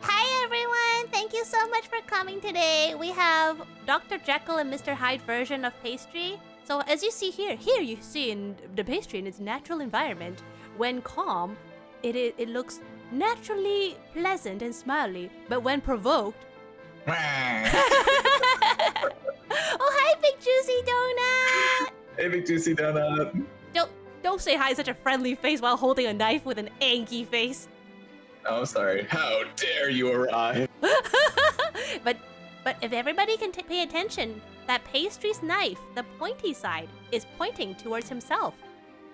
Hi everyone! Thank you so much for coming today. We have Dr. Jekyll and Mr. Hyde version of pastry. So as you see here you see in the pastry in its natural environment. When calm, it looks naturally pleasant and smiley, but when provoked... Oh, hi, Big Juicy Donut! Hey, Big Juicy Donut. Don't say hi such a friendly face while holding a knife with an angry face. Oh, sorry. How dare you arrive? But if everybody can pay attention, that pastry's knife, the pointy side, is pointing towards himself.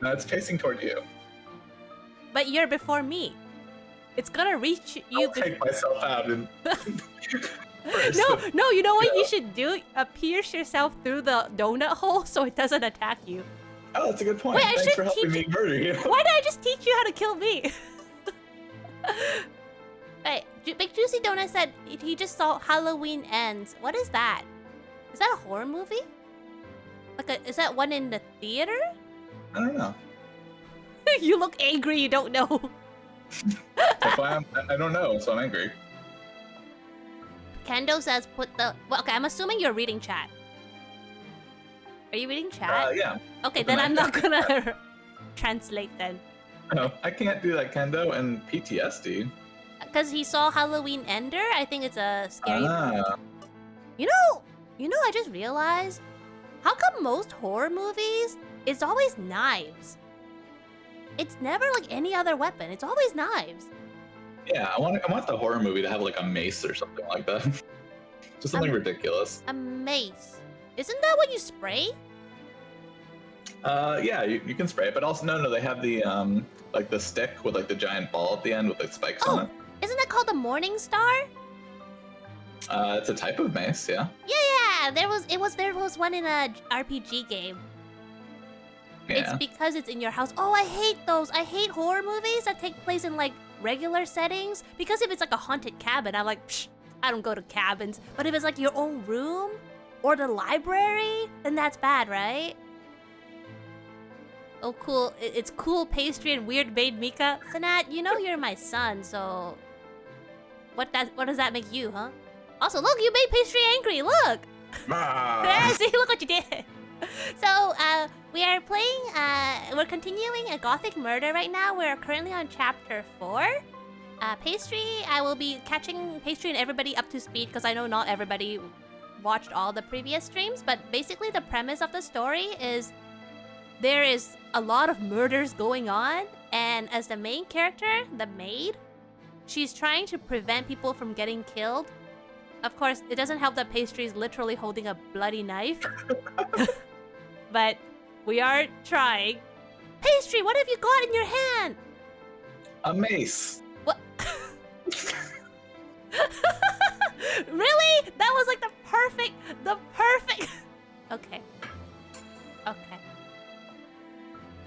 No, it's facing toward you. But you're before me. It's gonna reach you. I'll take myself out and... No, you know what you should do? Pierce yourself through the donut hole so it doesn't attack you. Oh, that's a good point. Wait, Thanks for helping me murder you. Why did I just teach you how to kill me? Hey, Big Juicy Donut said he just saw Halloween Ends. What is that? Is that a horror movie? Is that one in the theater? I don't know. You look angry, you don't know. That's why I don't know, so I'm angry. Kendo says put the... Well, okay, I'm assuming you're reading chat. Are you reading chat? Yeah. Okay, then I'm not gonna translate then. No, I can't do that, Kendo, and PTSD. Because he saw Halloween Ender? I think it's a scary... You know, I just realized, how come most horror movies, it's always knives? It's never like any other weapon, it's always knives. Yeah, I want the horror movie to have like a mace or something like that. Just something ridiculous. A mace. Isn't that what you spray? Yeah, you can spray it, but also no, they have the like the stick with like the giant ball at the end with like spikes on it. Isn't that called the Morning Star? It's a type of mace, yeah. Yeah, there was one in a RPG game. Yeah. It's because it's in your house. Oh, I hate those. I hate horror movies that take place in like regular settings. Because if it's like a haunted cabin, I'm like, psh, I don't go to cabins. But if it's like your own room or the library, then that's bad, right? Oh, cool. It's cool pastry and weird maid Mika. Sanat, you know you're my son, so... What does that make you, huh? Also, look, you made pastry angry, look! Yeah, see, look what you did! So, we are playing, we're continuing a Gothic Murder right now. We're currently on chapter 4. Pastry, I will be catching Pastry and everybody up to speed because I know not everybody watched all the previous streams, but basically the premise of the story is there is a lot of murders going on, and as the main character, the maid, she's trying to prevent people from getting killed. Of course, it doesn't help that Pastry is literally holding a bloody knife. But we are trying. Pastry, what have you got in your hand? A mace. What? Really? That was like the perfect... Okay.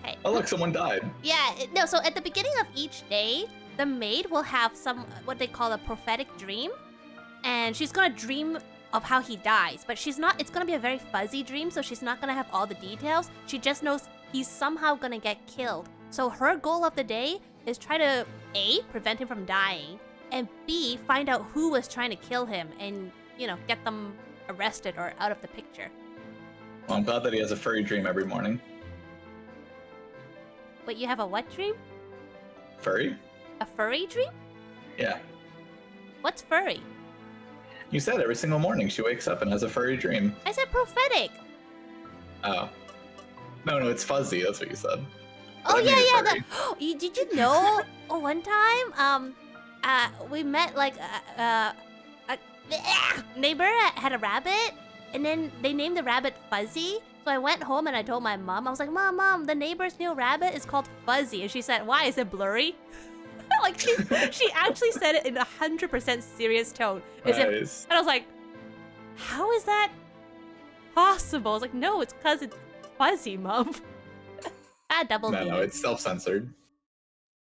Hey. Oh look, someone died. Yeah, no, so at the beginning of each day, the maid will have what they call a prophetic dream. And she's gonna dream of how he dies, but it's gonna be a very fuzzy dream, so she's not gonna have all the details. She just knows he's somehow gonna get killed. So her goal of the day is try to A, prevent him from dying, and B, find out who was trying to kill him and, you know, get them arrested or out of the picture. Well, I'm glad that he has a furry dream every morning. Wait, you have a what dream? Furry? A furry dream? Yeah. What's furry? You said every single morning she wakes up and has a furry dream. I said prophetic. Oh. No, it's fuzzy, that's what you said. Oh, yeah. Did you know, one time, we met, like, a neighbor had a rabbit, and then they named the rabbit Fuzzy. So I went home and I told my mom, I was like, Mom, the neighbor's new rabbit is called Fuzzy. And she said, why? Is it blurry? Like, she actually said it in 100% serious tone. Nice. And I was like, how is that possible? I was like, no, it's because it's fuzzy, Mom. Double No, it's self-censored.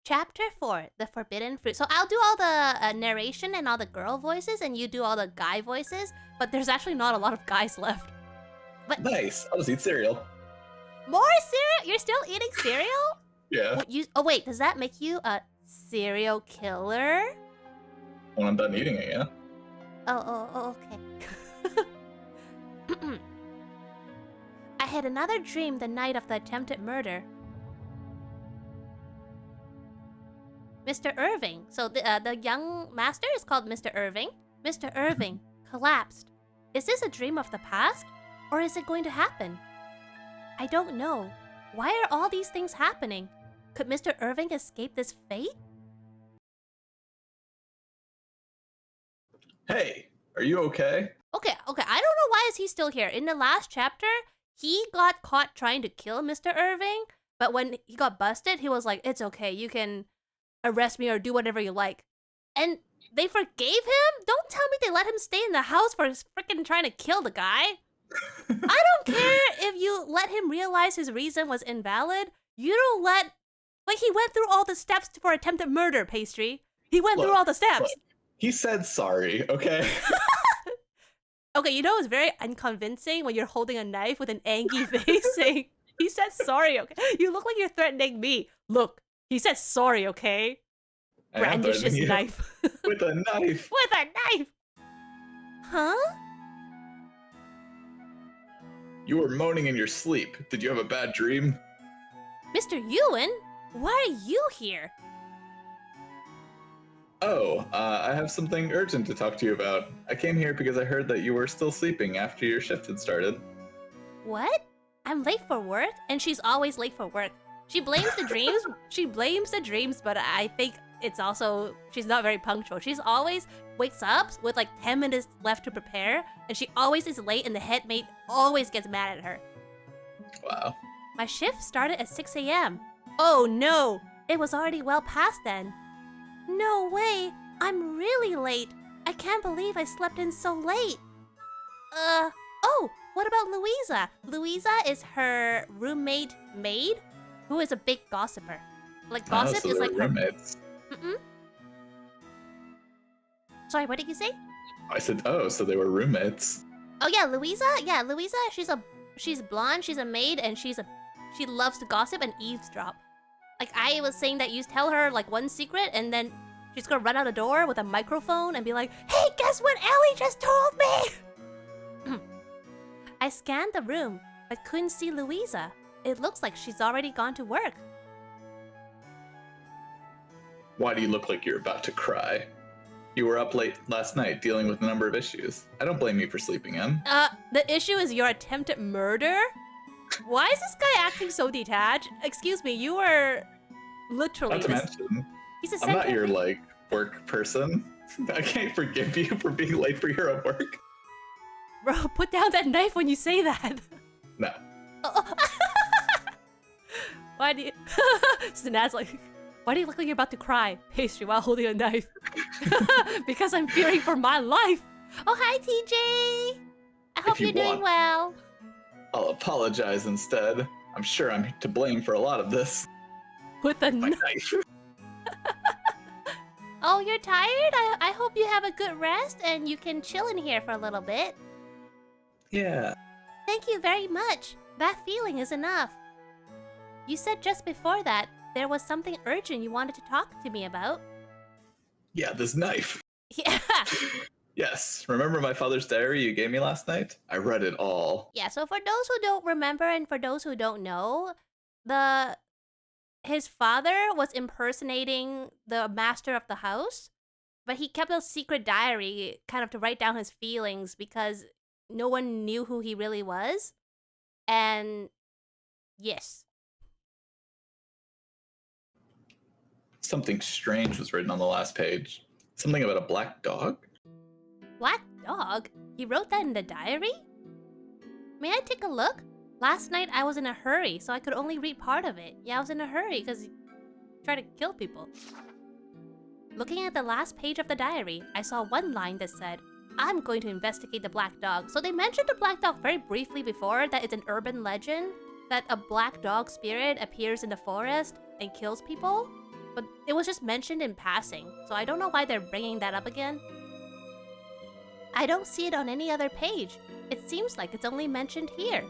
Chapter 4, The Forbidden Fruit. So I'll do all the narration and all the girl voices, and you do all the guy voices, but there's actually not a lot of guys left. But Nice. I'll just eat cereal. more cereal? You're still eating cereal? Yeah. Oh wait, does that make you a serial killer? When I'm done eating it, yeah. Oh, okay. I had another dream the night of the attempted murder. Mr. Irving. So the young master is called Mr. Irving. Mr. Irving collapsed. Is this a dream of the past? Or is it going to happen? I don't know. Why are all these things happening? Could Mr. Irving escape this fate? Hey, are you okay? Okay. I don't know why is he still here. In the last chapter, he got caught trying to kill Mr. Irving, but when he got busted, he was like, it's okay, you can arrest me or do whatever you like. And they forgave him? Don't tell me they let him stay in the house for freaking trying to kill the guy. I don't care if you let him realize his reason was invalid. You don't let... Like, he went through all the steps for attempted murder, Pastry. He went through all the steps. Look, he said sorry, okay? Okay, you know it's very unconvincing when you're holding a knife with an angry face saying, he said sorry, okay? You look like you're threatening me. Look, he said sorry, okay? Brandish his knife. With a knife. With a knife! Huh? You were moaning in your sleep. Did you have a bad dream? Mr. Ewan? Why are you here? Oh, I have something urgent to talk to you about. I came here because I heard that you were still sleeping after your shift had started. What? I'm late for work, and she's always late for work. She blames the dreams. She blames the dreams, but I think it's also she's not very punctual. She's always wakes up with like 10 minutes left to prepare, and she always is late, and the headmate always gets mad at her. Wow. My shift started at 6 a.m. Oh no! It was already well past then. No way! I'm really late. I can't believe I slept in so late. Oh, what about Louisa? Louisa is her roommate maid, who is a big gossiper. Like, gossip so is like her... roommates. Sorry, what did you say? I said, oh, so they were roommates. Oh yeah, Louisa? Yeah, Louisa, she's blonde, she's a maid, and she loves to gossip and eavesdrop. Like, I was saying that you tell her, like, one secret, and then she's gonna run out the door with a microphone and be like, hey, guess what Ellie just told me? I scanned the room, but couldn't see Louisa. It looks like she's already gone to work. Why do you look like you're about to cry? You were up late last night dealing with a number of issues. I don't blame you for sleeping in. The issue is your attempted murder? Why is this guy acting so detached? Excuse me, you were literally... Not to mention, I'm not your, like, work person. I can't forgive you for being late for your own work. Bro, put down that knife when you say that. No. Why do you... Snaz's like, why do you look like you're about to cry? Pastry while holding a knife. Because I'm fearing for my life. Oh, hi, TJ. I hope you're doing well. I'll apologize instead. I'm sure I'm to blame for a lot of this. With a knife. Oh, you're tired? I hope you have a good rest and you can chill in here for a little bit. Yeah. Thank you very much. That feeling is enough. You said just before that there was something urgent you wanted to talk to me about. Yeah, this knife. Yeah. Yes. Remember my father's diary you gave me last night? I read it all. Yeah, so for those who don't remember and for those who don't know, his father was impersonating the master of the house, but he kept a secret diary kind of to write down his feelings because no one knew who he really was. And yes. Something strange was written on the last page. Something about a black dog? Black dog? He wrote that in the diary? May I take a look? Last night I was in a hurry, so I could only read part of it. Yeah, I was in a hurry because he tried to kill people. Looking at the last page of the diary, I saw one line that said, I'm going to investigate the black dog. So they mentioned the black dog very briefly before, that it's an urban legend that a black dog spirit appears in the forest and kills people. But it was just mentioned in passing, so I don't know why they're bringing that up again. I don't see it on any other page. It seems like it's only mentioned here.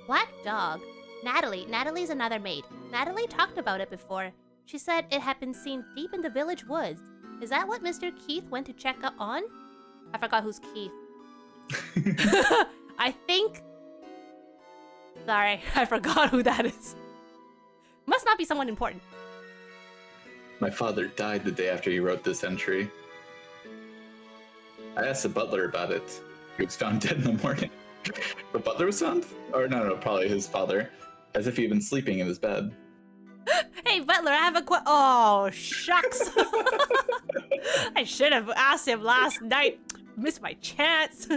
Black dog. Natalie. Natalie's another maid. Natalie talked about it before. She said it had been seen deep in the village woods. Is that what Mr. Keith went to check up on? I forgot who's Keith. I think... Sorry, I forgot who that is. Must not be someone important. My father died the day after he wrote this entry. I asked the butler about it. He was found dead in the morning. The butler was found? Or no, probably his father. As if he'd been sleeping in his bed. Hey, butler, I have a Oh, shucks. I should have asked him last night. Missed my chance.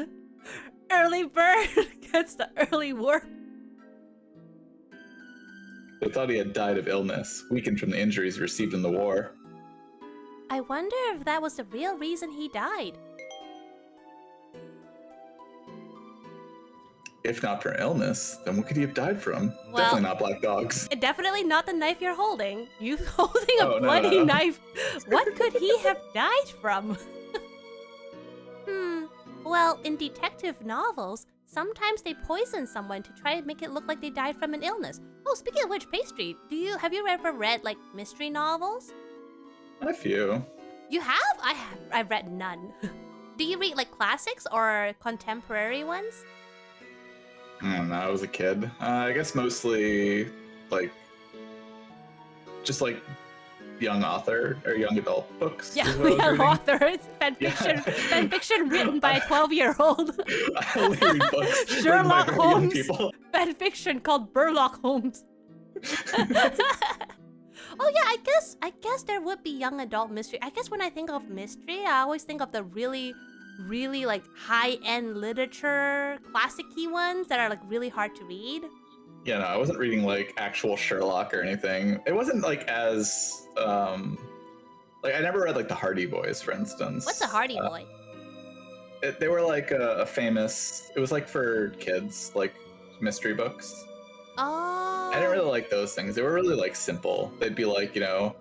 Early bird gets the early worm. They thought he had died of illness, weakened from the injuries received in the war. I wonder if that was the real reason he died. If not for illness, then what could he have died from? Well, definitely not black dogs. Definitely not the knife you're holding. You holding a bloody knife. What could he have died from? Well, in detective novels, sometimes they poison someone to try to make it look like they died from an illness. Oh, speaking of which, Pastry, have you ever read, like, mystery novels? A few. You have? I've read none. Do you read, like, classics or contemporary ones? I don't know, I was a kid. I guess mostly, like, just, like, young author or young adult books. Yeah, young author. It's fanfiction. Yeah. Fanfiction written by a 12-year-old. I only read books. Sherlock Holmes. Fanfiction called Burlock Holmes. Oh yeah, I guess there would be young adult mystery. I guess when I think of mystery, I always think of the really like high-end literature, classic-y ones that are like really hard to read. Yeah, no, I wasn't reading like actual Sherlock or anything. It wasn't like as like I never read like the Hardy Boys, for instance. What's a Hardy Boy? They were like a famous. It was like for kids, like mystery books. Oh. I didn't really like those things. They were really like simple. They'd be like, you know,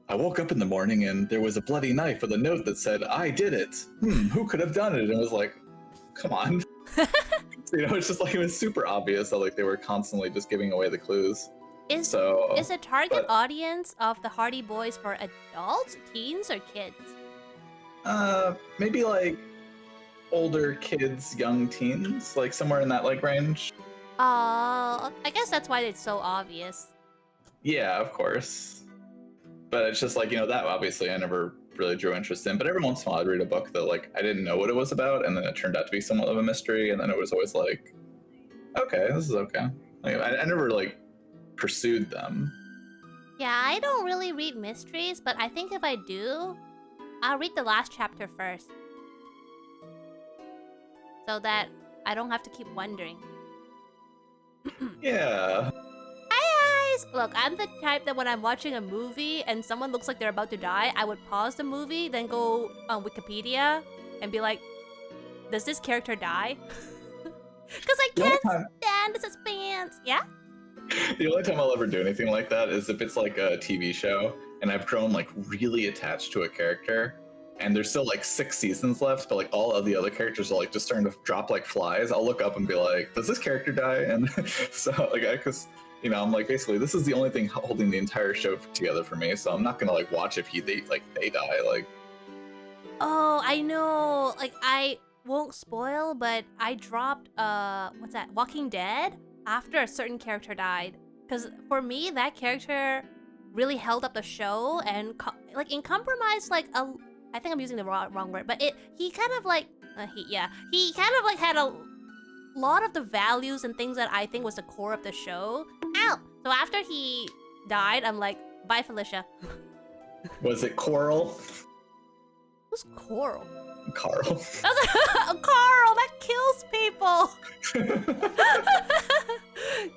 I woke up in the morning and there was a bloody knife with a note that said, "I did it. Who could have done it?" And it was like, come on. So, you know, it's just like it was super obvious that like they were constantly just giving away the clues. Is the target audience of the Hardy Boys for adults, teens, or kids? Maybe like older kids, young teens, like somewhere in that like range. I guess that's why it's so obvious. Yeah, of course. But it's just like, you know, that obviously I never really drew interest in. But every once in a while I'd read a book that like I didn't know what it was about, and then it turned out to be somewhat of a mystery, and then it was always like, okay, this is okay. Like, I never like pursued them. Yeah, I don't really read mysteries, but I think if I do, I'll read the last chapter first. So that I don't have to keep wondering. Yeah. Hi guys! Look, I'm the type that when I'm watching a movie and someone looks like they're about to die, I would pause the movie, then go on Wikipedia and be like, does this character die? Because I can't stand the suspense. Yeah? The only time I'll ever do anything like that is if it's like a TV show and I've grown like really attached to a character and there's still like 6 seasons left, but like all of the other characters are like just starting to drop like flies. I'll look up and be like, does this character die? And so like, because you know, I'm like, basically this is the only thing holding the entire show together for me. So I'm not gonna like watch if they die. Like, oh, I know. Like I won't spoil, but I dropped what's that? Walking Dead after a certain character died. Because for me, that character really held up the show and like in compromise like a. I think I'm using the wrong word, but he kind of like he kind of like had a lot of the values and things that I think was the core of the show. Ow! So after he died, I'm like, bye, Felicia. Was it Coral? Who's Coral? Carl. Carl, that kills people.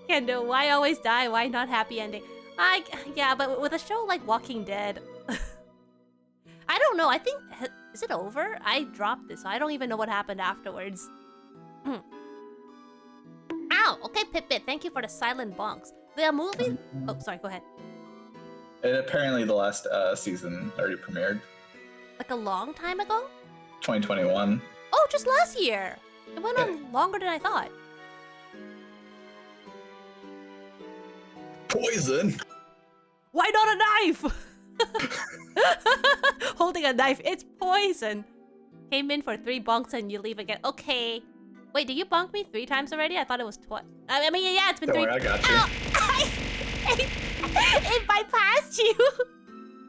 Kendo, why always die? Why not happy ending? Yeah, but with a show like Walking Dead. I don't know. I think... Is it over? I dropped this, so I don't even know what happened afterwards. Ow! Okay, Pip-Pip, thank you for the silent bonks. The movie... Oh, sorry, go ahead. And apparently the last season already premiered. Like a long time ago? 2021. Oh, just last year! It went on longer than I thought. Poison? Why not a knife? Holding a knife, it's poison. Came in for 3 bonks and you leave again. Okay. Wait, did you bonk me 3 times already? I thought it was twice. I mean, yeah, it's been 3. Don't worry, I got you. Ow! It bypassed you.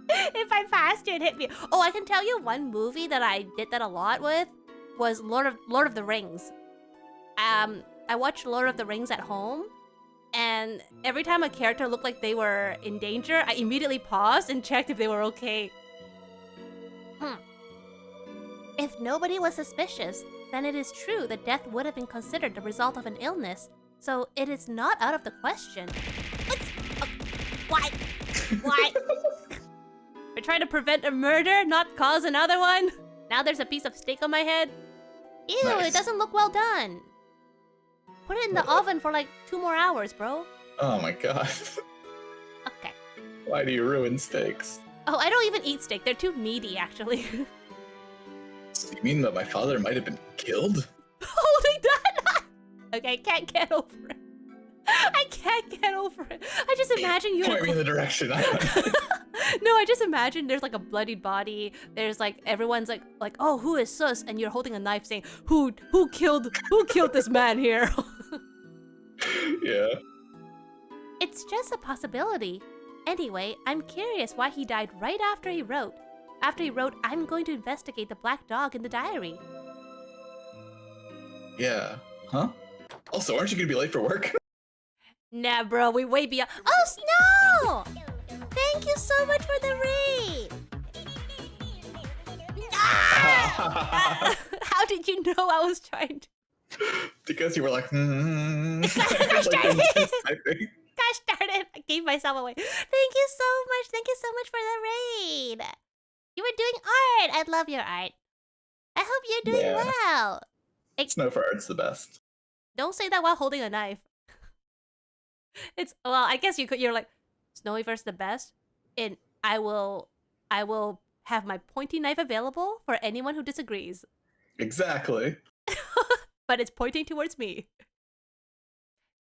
It bypassed you and hit me. Oh, I can tell you one movie that I did that a lot with was Lord of the Rings. I watched Lord of the Rings at home, and every time a character looked like they were in danger, I immediately paused and checked if they were okay. If nobody was suspicious, then it is true that death would have been considered the result of an illness, so it is not out of the question. Why? Why? We're trying to prevent a murder, not cause another one. Now there's a piece of steak on my head. Ew, Nice. It doesn't look well done. Put it in the oven for like 2 more hours, bro. Oh my god. Okay. Why do you ruin steaks? Oh, I don't even eat steak. They're too meaty, actually. You mean that my father might have been killed? Holding that. Okay, I can't get over it. I can't get over it. I just imagine you. Point me in the direction. No, I just imagine there's like a bloodied body. There's like everyone's like, oh, who is sus? And you're holding a knife, saying, who killed this man here? Yeah. It's just a possibility. Anyway, I'm curious why he died right after he wrote. After he wrote, I'm going to investigate the black dog in the diary. Yeah. Huh? Also, aren't you gonna be late for work? Nah, bro, we way beyond. Oh, Snow! Thank you so much for the raid. Ah! How did you know I was trying to? Because you were like, Gosh darn it! Gosh darn it! I gave myself away. Thank you so much. Thank you so much for the raid. You were doing art. I love your art. I hope you're doing well. Snow for art's the best. Don't say that while holding a knife. It's well, I guess you could. You're like, Snowy versus the best, and I will have my pointy knife available for anyone who disagrees. Exactly. But it's pointing towards me.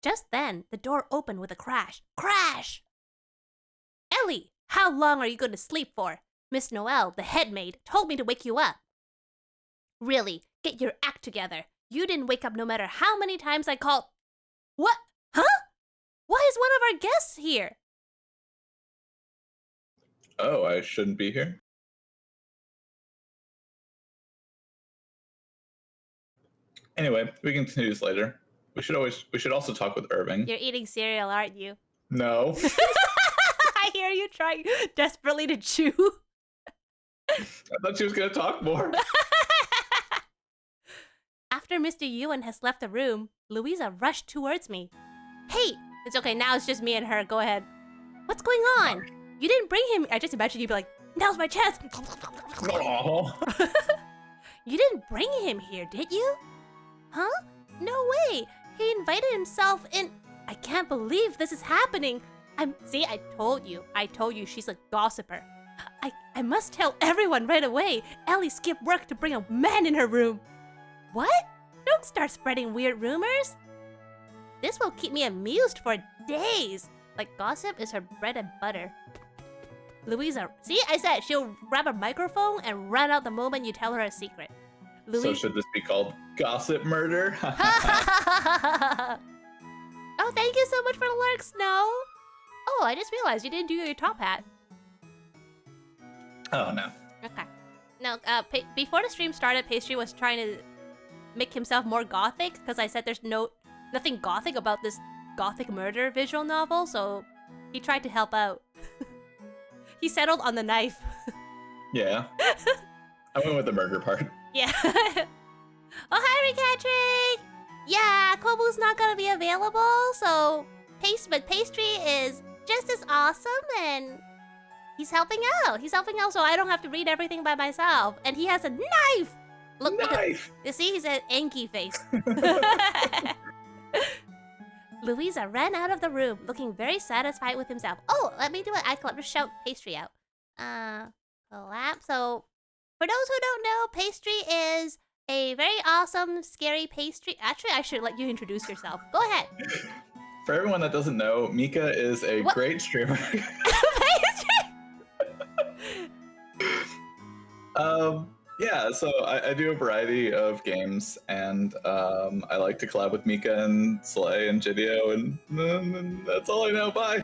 Just then, the door opened with a crash. Crash! Ellie, how long are you going to sleep for? Miss Noelle, the head maid, told me to wake you up. Really, get your act together. You didn't wake up no matter how many times I called. What? Huh? Why is one of our guests here? Oh, I shouldn't be here? Anyway, we can continue this later. We should also talk with Irving. You're eating cereal, aren't you? No. I hear you trying desperately to chew. I thought she was gonna talk more. After Mr. Ewan has left the room, Louisa rushed towards me. Hey, it's okay, now it's just me and her, go ahead. What's going on? You didn't bring him. I just imagine you'd be like, now's my chance. You didn't bring him here, did you? Huh? No way. He invited himself in. I can't believe this is happening. See, I told you she's a gossiper. I must tell everyone right away. Ellie skipped work to bring a man in her room. What? Don't start spreading weird rumors. This will keep me amused for days. Like gossip is her bread and butter. Louisa, see, I said she'll grab a microphone and run out the moment you tell her a secret. So should this be called Gossip Murder? Oh, thank you so much for the lurk, Snow. Oh, I just realized you didn't do your top hat. Oh, no. Okay. No, before the stream started, Pastry was trying to make himself more gothic because I said there's nothing gothic about this Gothic Murder visual novel, so he tried to help out. He settled on the knife. Yeah. I went with the murder part. Yeah. Oh, hi, Ricatrick! Yeah, Kobu's not gonna be available, so but Pastry is just as awesome, and he's helping out. So I don't have to read everything by myself. And he has a knife! Look, Knife! You see, he's an Anki face. Louisa ran out of the room, looking very satisfied with himself. Oh, let me do it. I can just shout Pastry out. Collapse. So, for those who don't know, Pastry is a very awesome, scary pastry. Actually, I should let you introduce yourself. Go ahead. For everyone that doesn't know, Mika is a great streamer. Yeah, so I do a variety of games, and I like to collab with Mika and Slay and Gidio, and that's all I know. Bye.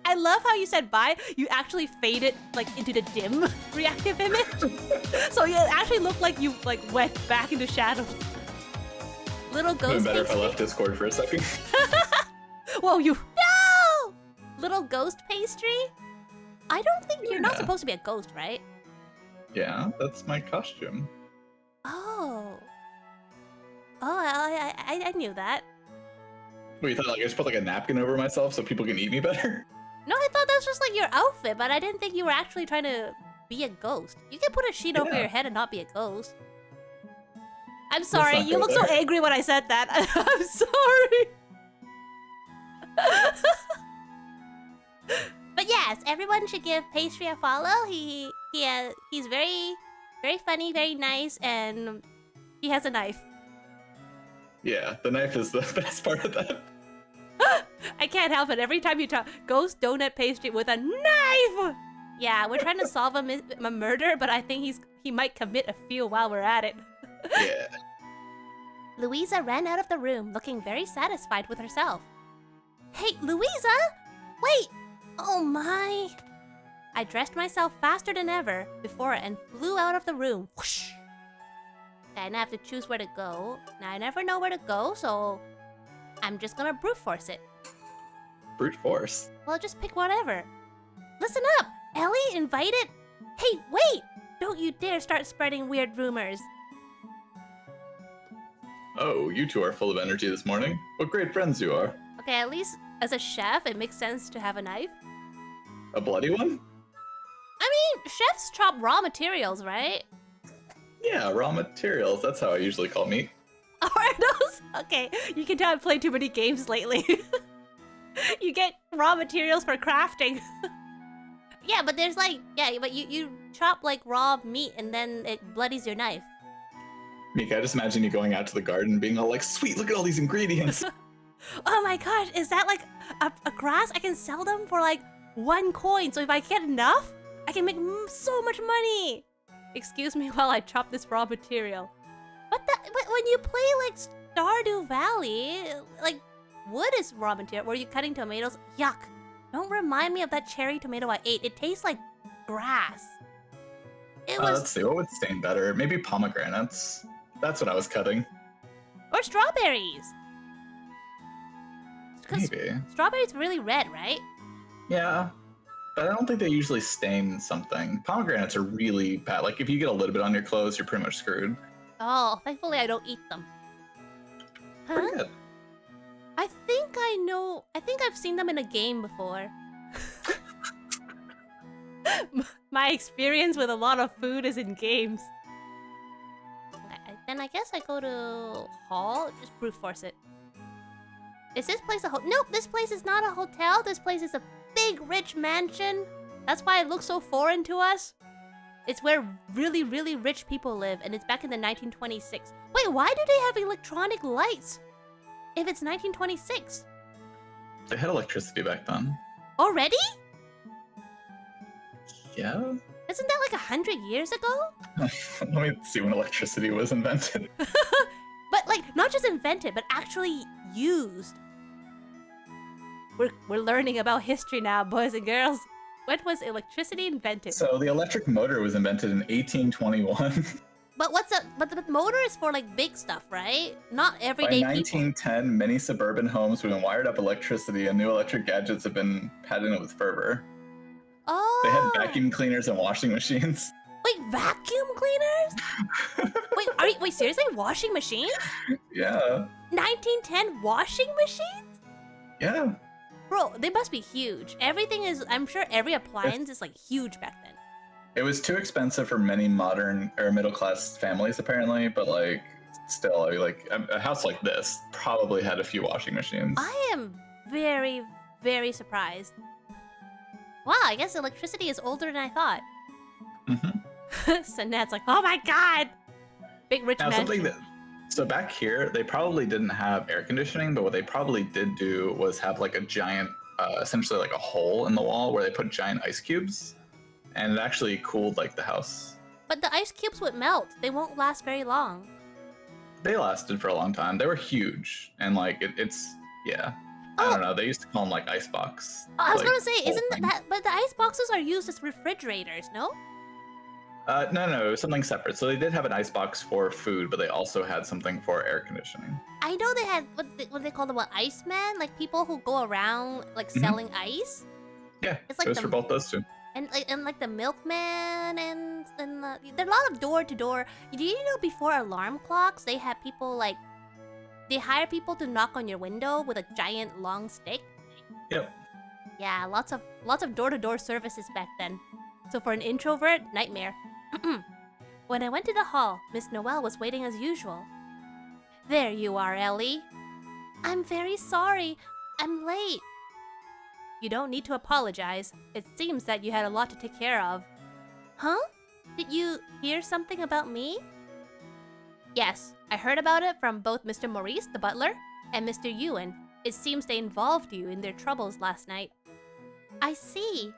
I love how you said bye. You actually faded like into the dim reactive image, so you actually look like you went back into shadows. Little ghost. It'd been better if I left Discord for a second. Whoa, no! Little ghost pastry. I don't think you're not supposed to be a ghost, right? Yeah, that's my costume. Oh. I knew that. What, you thought like I just put like a napkin over myself so people can eat me better? No, I thought that was just like your outfit, but I didn't think you were actually trying to be a ghost. You can put a sheet over your head and not be a ghost. I'm sorry, you look so angry when I said that. I'm sorry. But yes, everyone should give Pastry a follow. He's very, very funny, very nice, and he has a knife. Yeah, the knife is the best part of that. I can't help it. Every time you talk, Ghost Donut Pastry with a knife. Yeah, we're trying to solve a murder, but I think he might commit a few while we're at it. Yeah. Louisa ran out of the room, looking very satisfied with herself. Hey, Louisa! Wait! Oh my! I dressed myself faster than ever before and flew out of the room. Whoosh! I now have to choose where to go. Now I never know where to go, so I'm just gonna brute force it. Brute force? Well, just pick whatever. Listen up! Ellie invited... Hey, wait! Don't you dare start spreading weird rumors. Oh, you two are full of energy this morning. What great friends you are. Okay, at least as a chef, it makes sense to have a knife. A bloody one? I mean, chefs chop raw materials, right? Yeah, raw materials. That's how I usually call meat. Are those? Okay, you can tell I've played too many games lately. You get raw materials for crafting. Yeah, but there's like, but you chop like raw meat and then it bloodies your knife. Mika, I just imagine you going out to the garden being all like, sweet, look at all these ingredients. Oh my gosh, is that like a grass? I can sell them for like 1 coin. So if I get enough, I can make so much money. Excuse me while I chop this raw material. But when you play like Stardew Valley, like wood is raw material. Were you cutting tomatoes? Yuck. Don't remind me of that cherry tomato I ate. It tastes like grass. It was... Let's see, what would stain better? Maybe pomegranates. That's what I was cutting. Or strawberries. Maybe. Strawberries really red, right? Yeah, but I don't think they usually stain something. Pomegranates are really bad. Like, if you get a little bit on your clothes, you're pretty much screwed. Oh, thankfully I don't eat them. Huh? Pretty good. I think I know. I think I've seen them in a game before. My experience with a lot of food is in games. Then I guess I go to hall. Just brute force it. Is this place a Nope, this place is not a hotel. This place is a big, rich mansion. That's why it looks so foreign to us. It's where really, really rich people live, and it's back in the 1926. Wait, why do they have electronic lights? If it's 1926. They had electricity back then. Already? Yeah? Isn't that like 100 years ago? Let me see when electricity was invented. But like, not just invented, but actually used. We're learning about history now, boys and girls. When was electricity invented? So the electric motor was invented in 1821. But but the motor is for like big stuff, right? Not everyday people. By 1910, people. Many suburban homes have been wired up electricity and new electric gadgets have been patented with fervor. Oh. They had vacuum cleaners and washing machines. Wait, vacuum cleaners? Wait, seriously? Washing machines? Yeah. 1910 washing machines? Yeah. Bro, they must be huge. Everything is, I'm sure every appliance is like huge back then. It was too expensive for many modern or middle-class families, apparently, but like, still, like a house like this probably had a few washing machines. I am very, very surprised. Wow, I guess electricity is older than I thought. Mm-hmm. So Nat's like, oh my god! Big rich man. So back here, they probably didn't have air conditioning, but what they probably did do was have like a giant, essentially like a hole in the wall where they put giant ice cubes, and it actually cooled like the house. But the ice cubes would melt. They won't last very long. They lasted for a long time. They were huge, and like yeah. I don't know. They used to call them like icebox. I was like, gonna say, isn't thing. that? But the ice boxes are used as refrigerators, no? No, it was something separate. So they did have an icebox for food, but they also had something for air conditioning. I know they had what they call them, what, Iceman? Like people who go around like selling ice. Yeah, it's like it was for both those two. And like the milkman and there are a lot of door to door. Do you know before alarm clocks they had people like they hire people to knock on your window with a giant long stick? Yep. Yeah, lots of door to door services back then. So for an introvert, nightmare. When I went to the hall, Miss Noelle was waiting as usual. There you are, Ellie. I'm very sorry. I'm late. You don't need to apologize. It seems that you had a lot to take care of. Huh? Did you hear something about me? Yes, I heard about it from both Mr. Maurice, the butler, and Mr. Ewan. It seems they involved you in their troubles last night. I see.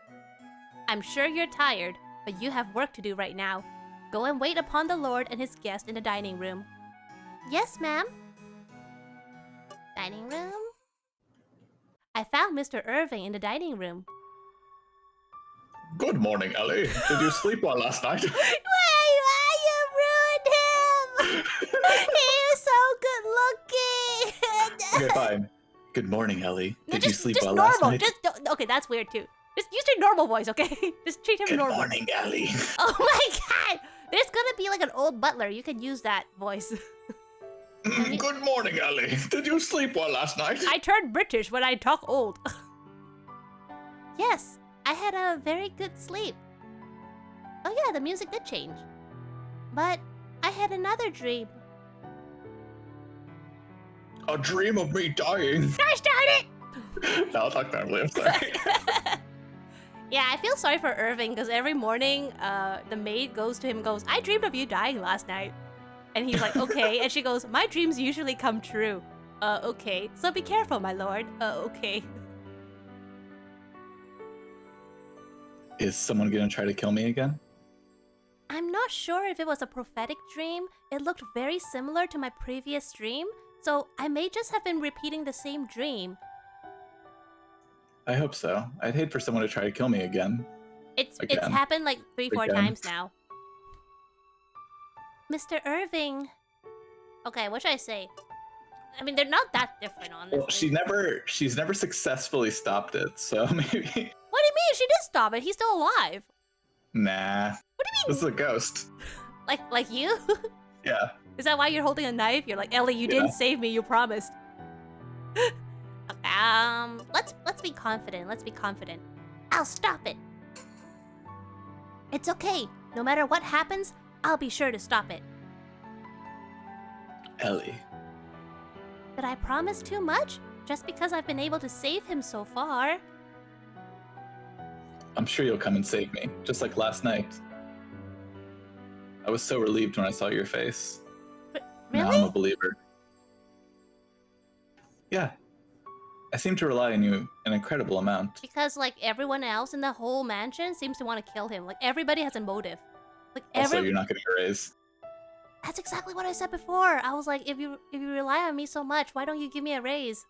I'm sure you're tired, but you have work to do right now. Go and wait upon the Lord and his guest in the dining room. Yes, ma'am. Dining room? I found Mr. Irving in the dining room. Good morning, Ellie. Did you sleep well last night? Why you ruined him? He was so good looking. Okay, fine. Good morning, Ellie. Did you sleep well normal. last night? Okay, that's weird too. Just use your normal voice, okay? Just treat him normal. Good morning, Ellie. Oh my god! There's gonna be like an old butler. You can use that voice. Good morning, Ellie. Did you sleep well last night? I turned British when I talk old. Yes, I had a very good sleep. Oh yeah, the music did change. But I had another dream. A dream of me dying. Gosh darn it! No, I'll talk normally, I'm sorry. Yeah, I feel sorry for Irving because every morning the maid goes to him and goes, I dreamed of you dying last night. And he's like, okay. And she goes, my dreams usually come true. Okay. So be careful, my lord. Okay. Is someone gonna try to kill me again? I'm not sure if it was a prophetic dream. It looked very similar to my previous dream. So I may just have been repeating the same dream. I hope so. I'd hate for someone to try to kill me again. It's happened like 3-4 times now. Mr. Irving. Okay, what should I say? I mean, they're not that different, honestly. Well, she's never successfully stopped it, so maybe. What do you mean? She did stop it. He's still alive. Nah. What do you mean? This is a ghost. Like you? Yeah. Is that why you're holding a knife? You're like, Ellie, you didn't save me. You promised. Let's be confident. Let's be confident. I'll stop it. It's okay. No matter what happens, I'll be sure to stop it. Ellie. Did I promise too much? Just because I've been able to save him so far? I'm sure you'll come and save me, just like last night. I was so relieved when I saw your face. Really? Now I'm a believer. Yeah. I seem to rely on you an incredible amount. Because, like, everyone else in the whole mansion seems to want to kill him. Like, everybody has a motive. Like, Also, you're not getting a raise. That's exactly what I said before. I was like, if you rely on me so much, why don't you give me a raise?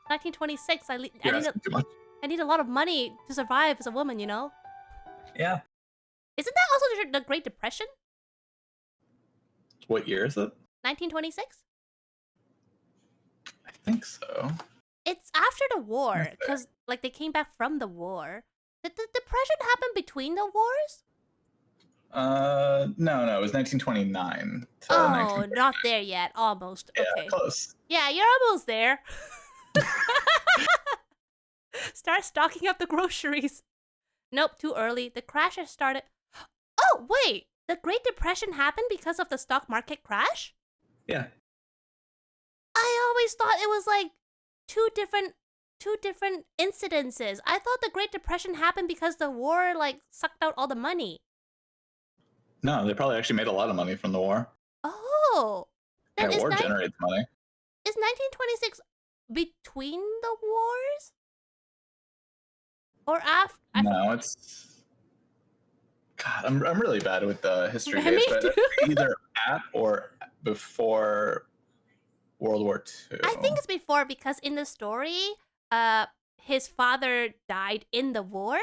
1926, I need a lot of money to survive as a woman, you know? Yeah. Isn't that also the Great Depression? What year is it? 1926? I think so. It's after the war, because, like, they came back from the war. Did the Depression happen between the wars? No, it was 1929 to Oh, not there yet. Almost. Yeah, okay. close. Yeah, you're almost there. Start stocking up the groceries. Nope, too early. The crash has started. Oh, wait! The Great Depression happened because of the stock market crash? Yeah. I always thought it was like two different incidences. I thought the Great Depression happened because the war like sucked out all the money. No, they probably actually made a lot of money from the war. Oh. Then Yeah, war generates money. Is 1926 between the wars? Or after? No, it's... God, I'm really bad with the history Me dates, but too. it's either at or before World War II. I think it's before because in the story, his father died in the war.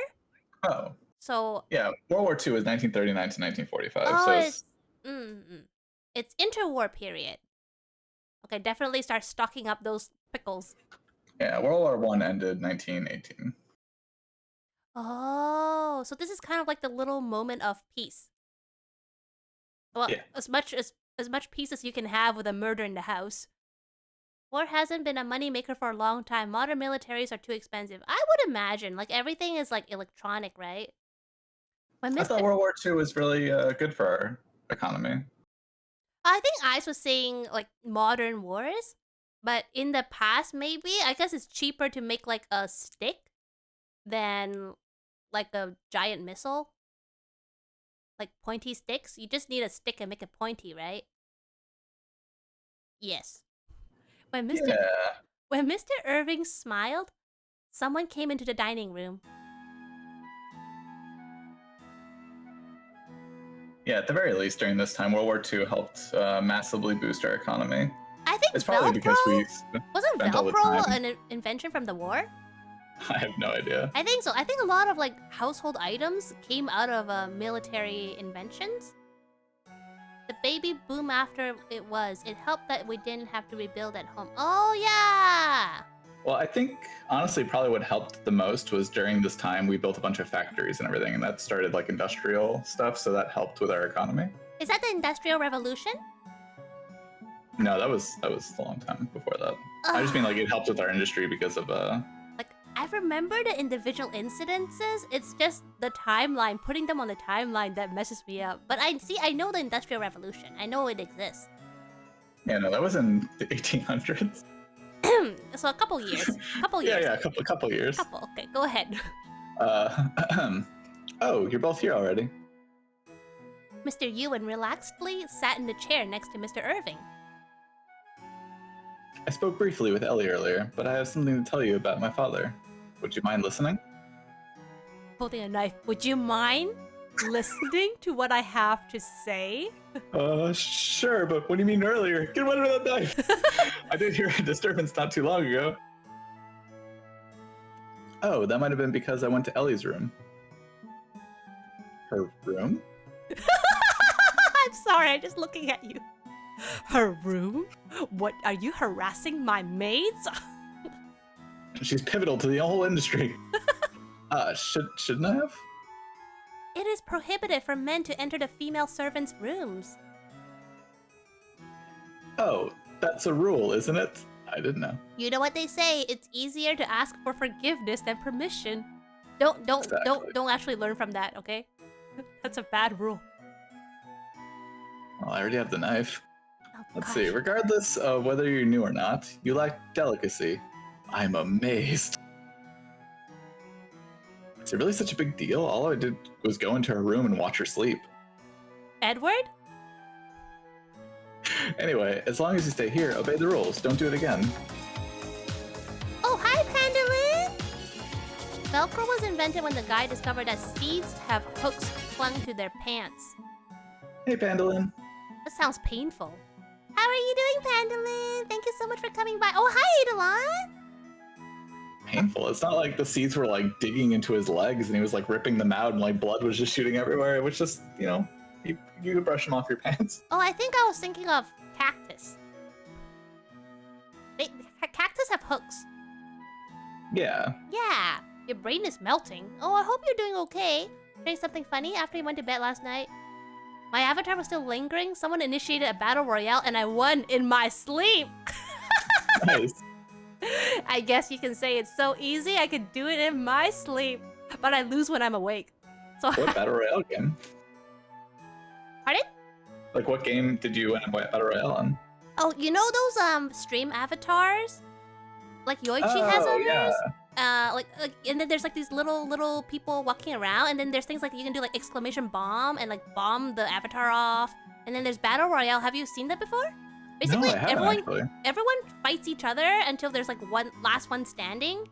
Oh. So yeah, World War II is 1939 to 1945. oh, So it's interwar period. Okay, definitely start stocking up those pickles. Yeah, World War One ended 1918. Oh, so this is kind of like the little moment of peace. Well, Yeah. as much peace as you can have with a murder in the house. War hasn't been a moneymaker for a long time. Modern militaries are too expensive. I would imagine, like, everything is, like, electronic, right? When I thought World War II was really good for our economy. I think Ice was saying, like, modern wars. But in the past, maybe, I guess it's cheaper to make, like, a stick than, like, a giant missile. Like, pointy sticks. You just need a stick and make it pointy, right? Yes. When Mr. Irving smiled, someone came into the dining room. Yeah, at the very least, during this time, World War II helped massively boost our economy. I think it's probably because we wasn't spent all the Velcro time. an invention from the war? I have no idea. I think so. I think a lot of like household items came out of military inventions. The baby boom after it helped that we didn't have to rebuild at home. Oh yeah! Well, I think honestly probably what helped the most was during this time we built a bunch of factories and everything, and that started like industrial stuff, so that helped with our economy. Is that the Industrial Revolution? No, that was a long time before that. I just mean like it helped with our industry because of Like I remember the individual incidences. It's just the timeline, putting them on the timeline that messes me up. But I know the Industrial Revolution. I know it exists. Yeah, no, that was in the 1800s. So a couple years. Yeah, a couple years. Okay, go ahead. Oh, you're both here already. Mr. Ewan relaxedly sat in the chair next to Mr. Irving. I spoke briefly with Ellie earlier, but I have something to tell you about my father. Would you mind listening? Holding a knife. Would you mind listening to what I have to say? Sure, but what do you mean earlier? Get rid of that knife! I did hear a disturbance not too long ago. Oh, that might have been because I went to Ellie's room. Her room? I'm sorry, I'm just looking at you. Her room? What, are you harassing my maids? She's pivotal to the whole industry. Shouldn't I have? It is prohibited for men to enter the female servants' rooms. Oh, that's a rule, isn't it? I didn't know. You know what they say, it's easier to ask for forgiveness than permission. Don't actually learn from that, okay? That's a bad rule. Well, I already have the knife. Oh, Let's see, regardless of whether you're new or not, you lack delicacy. I'm amazed. Is it really such a big deal? All I did was go into her room and watch her sleep. Edward? Anyway, as long as you stay here, obey the rules. Don't do it again. Oh, hi, Pandalin! Velcro was invented when the guy discovered that seeds have hooks clung to their pants. Hey, Pandalin. That sounds painful. How are you doing, Pandalin? Thank you so much for coming by. Oh, hi, Eidolon! Painful. It's not like the seeds were like digging into his legs and he was like ripping them out and like blood was just shooting everywhere. It was just, you know, you could brush them off your pants. Oh, I think I was thinking of cactus. Cactus have hooks. Yeah. Yeah. Your brain is melting. Oh, I hope you're doing okay. Doing something funny after you went to bed last night? My avatar was still lingering. Someone initiated a battle royale and I won in my sleep. Nice. I guess you can say it's so easy I could do it in my sleep. But I lose when I'm awake. So What battle royale game? Pardon? Like what game did you win a battle royale on? Oh, you know those stream avatars? Like Yoichi has on hers? Like and then there's like these little people walking around, and then there's things like you can do like exclamation bomb and like bomb the avatar off. And then there's battle royale. Have you seen that before? Basically, No, I haven't, actually. everyone fights each other until there's like one last one standing.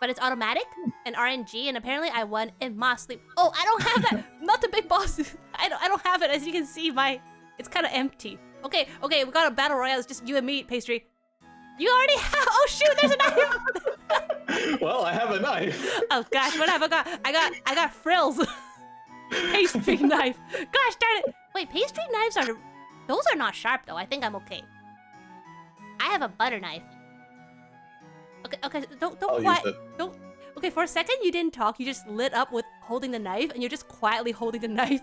But it's automatic and RNG, and apparently I won in my sleep. Oh, I don't have that. Not the big boss. I don't have it. As you can see, it's kind of empty. Okay, we got a battle royale. It's just you and me, Pastry. You already have. Oh shoot, there's a knife. Well, I have a knife. Oh gosh, what have I got? I got frills. Pastry knife. Gosh darn it. Wait, pastry knives those are not sharp though. I think I'm okay. I have a butter knife. Okay, don't Okay, for a second you didn't talk, you just lit up with holding the knife, and you're just quietly holding the knife.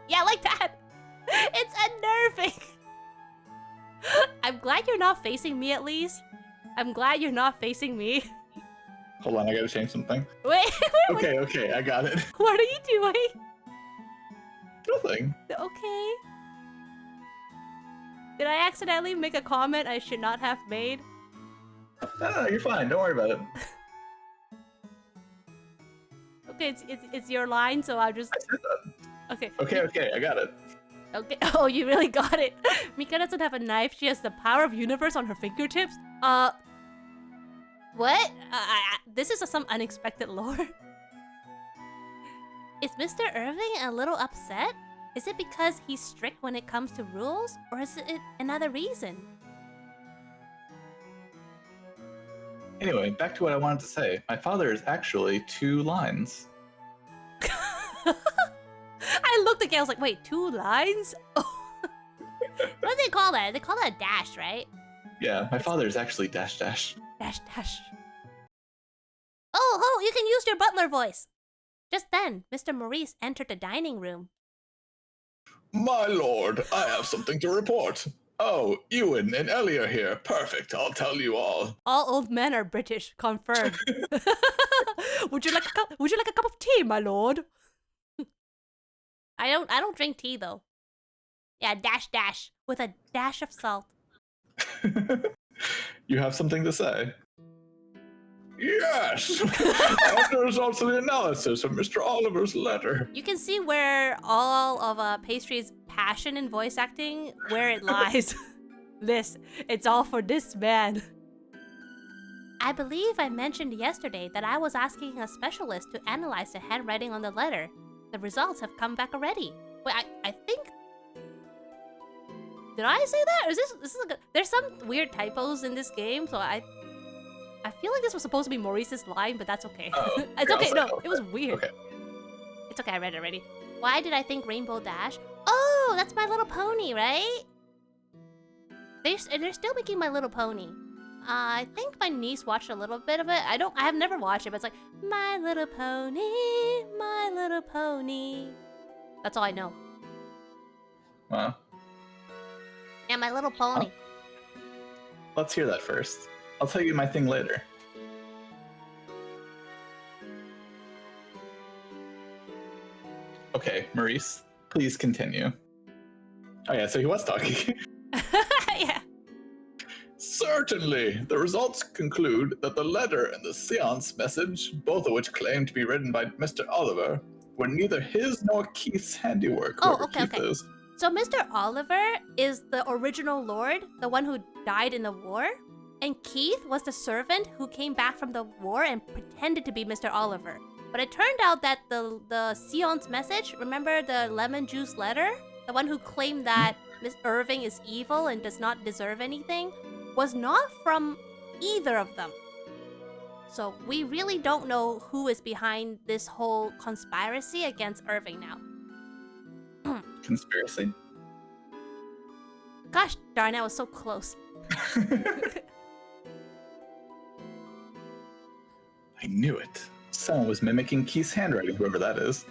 Yeah, like that. It's unnerving. I'm glad you're not facing me at least. I'm glad you're not facing me. Hold on, I gotta change something. Wait. Okay, I got it. What are you doing? Nothing. Okay. Did I accidentally make a comment I should not have made? No, you're fine. Don't worry about it. Okay, it's your line, so I'll just. I said that. Okay. Okay, I got it. Okay. Oh, you really got it. Mika doesn't have a knife. She has the power of universe on her fingertips. What? This is some unexpected lore. Is Mr. Irving a little upset? Is it because he's strict when it comes to rules, or is it another reason? Anyway, back to what I wanted to say. My father is actually 2 lines. I looked again, I was like, wait, 2 lines? What do they call that? They call that a dash, right? Yeah, my father is actually dash dash. Dash dash. Oh, you can use your butler voice. Just then, Mr. Maurice entered the dining room. My lord, I have something to report. Oh, Ewan and Ellie are here. Perfect, I'll tell you all. All old men are British, confirmed. Would you like a cup of tea, my lord? I don't drink tea though. Yeah, dash dash with a dash of salt. You have something to say? Yes! I have the results of the analysis of Mr. Oliver's letter. You can see where all of Pastry's passion in voice acting, where it lies. It's all for this man. I believe I mentioned yesterday that I was asking a specialist to analyze the handwriting on the letter. The results have come back already. Wait, I think... Did I say that? Or is this like there's some weird typos in this game, so I feel like this was supposed to be Maurice's line, but that's okay. Oh, It's okay, no, it was weird. Okay. It's okay, I read it already. Why did I think Rainbow Dash? Oh, that's My Little Pony, right? They're still making My Little Pony. I think my niece watched a little bit of it. I have never watched it, but it's like, My Little Pony, My Little Pony. That's all I know. Wow. Yeah, My Little Pony. Let's hear that first. I'll tell you my thing later. Okay, Maurice, please continue. Oh yeah, so he was talking. Yeah. Certainly, the results conclude that the letter and the seance message, both of which claim to be written by Mr. Oliver, were neither his nor Keith's handiwork. Okay. So Mr. Oliver is the original lord, the one who died in the war, and Keith was the servant who came back from the war and pretended to be Mr. Oliver. But it turned out that the seance message, remember the lemon juice letter? The one who claimed that Miss Irving is evil and does not deserve anything, was not from either of them. So we really don't know who is behind this whole conspiracy against Irving now. Conspiracy? Gosh darn, I was so close. I knew it. Someone was mimicking Keith's handwriting, whoever that is.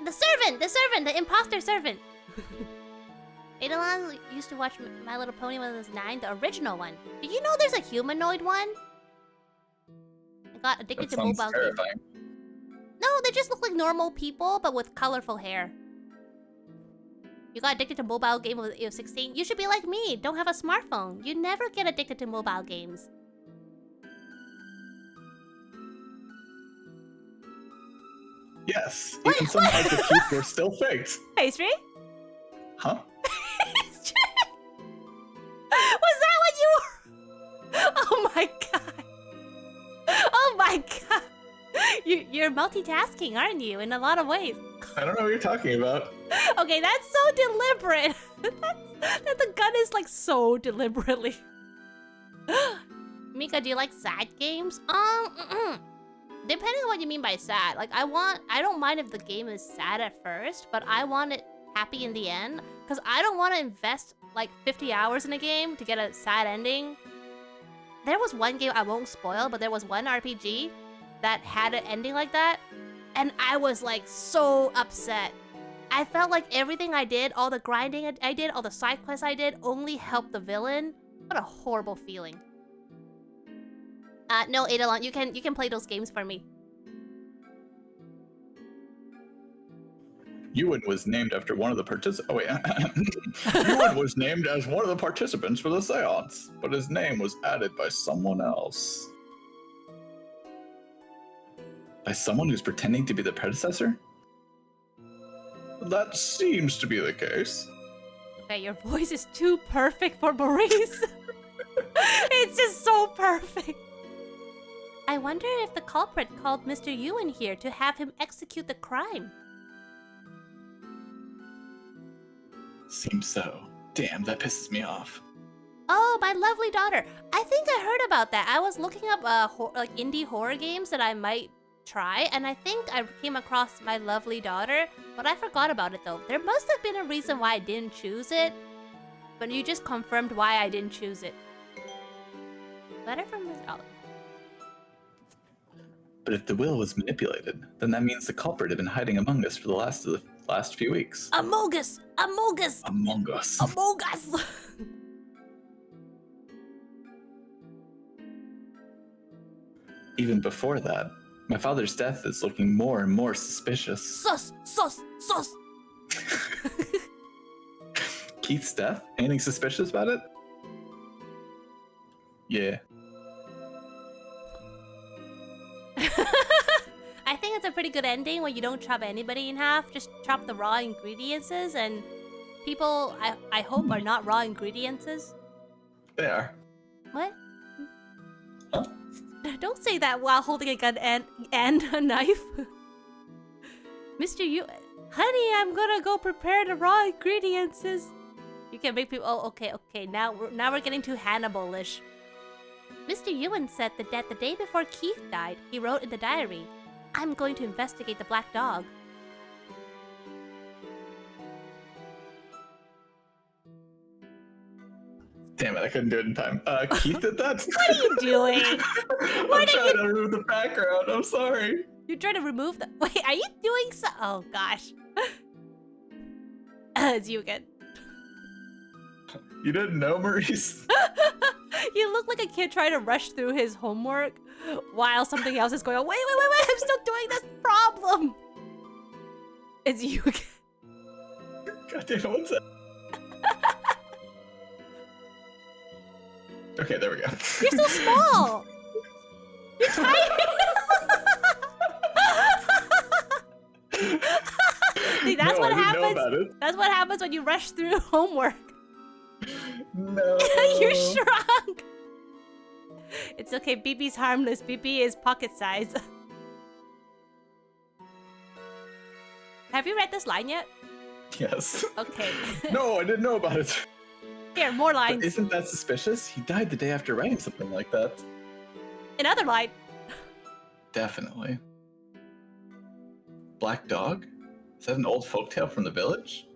The the imposter servant. Adelon used to watch My Little Pony when I was 9, the original one. Did you know there's a humanoid one? I got addicted to mobile games. No, they just look like normal people, but with colorful hair. You got addicted to mobile game when you were 16? You should be like me, don't have a smartphone. You never get addicted to mobile games. Yes, even some parts of Keith were still faked. Pastry? Huh? my god. Oh my god. You're multitasking, aren't you? In a lot of ways. I don't know what you're talking about. Okay, that's so deliberate. that the gun is like so deliberately. Mika, do you like sad games? Depending on what you mean by sad. Like I don't mind if the game is sad at first, but I want it happy in the end. Because I don't want to invest like 50 hours in a game to get a sad ending. There was one game I won't spoil, but there was one RPG that had an ending like that. And I was like so upset. I felt like everything I did, all the grinding I did, all the side quests I did, only helped the villain. What a horrible feeling. No, Adalon, you can play those games for me. Ewan was named after one of the participants. Oh wait, Ewan was named as one of the participants for the seance, but his name was added by someone else. By someone who's pretending to be the predecessor? That seems to be the case. Okay, your voice is too perfect for Maurice. It's just so perfect. I wonder if the culprit called Mr. Ewan here to have him execute the crime. Seems so. Damn, that pisses me off. Oh, my lovely daughter. I think I heard about that. I was looking up like indie horror games that I might try, and I think I came across My Lovely Daughter, but I forgot about it though. There must have been a reason why I didn't choose it, but you just confirmed why I didn't choose it. Letter from Miss Olive. But if the will was manipulated, then that means the culprit had been hiding among us for the last few weeks. Among Us! Among Us! Among us. Among Us! Even before that, my father's death is looking more and more suspicious. Sus! Sus! Sus! Keith's death? Anything suspicious about it? Yeah. I think it's a pretty good ending when you don't chop anybody in half. Just chop the raw ingredients, and people, I hope, are not raw ingredients. They are. What? Huh? Don't say that while holding a gun and a knife. Mr. You... Honey, I'm gonna go prepare the raw ingredients. You can make people... Oh, okay. Now we're getting too Hannibal-ish. Mr. Ewan said that the day before Keith died, he wrote in the diary, "I'm going to investigate the black dog." Damn it, I couldn't do it in time. Keith did that? What are you doing? I'm trying to remove the background, I'm sorry. You're trying to remove the... Wait, are you doing so... Oh, gosh. It's you again. You didn't know, Maurice? You look like a kid trying to rush through his homework while something else is going on. Wait, I'm still doing this problem. It's you again. God damn it, what's that? Okay, there we go. You're so small. You're tiny. See, that's what happens. That's what happens when you rush through homework. No. You shrunk. It's okay. BB's harmless. BB is pocket size. Have you read this line yet? Yes. Okay. No, I didn't know about it. Here, more lines. But isn't that suspicious? He died the day after writing something like that. Another line. Definitely. Black dog? Is that an old folktale from the village?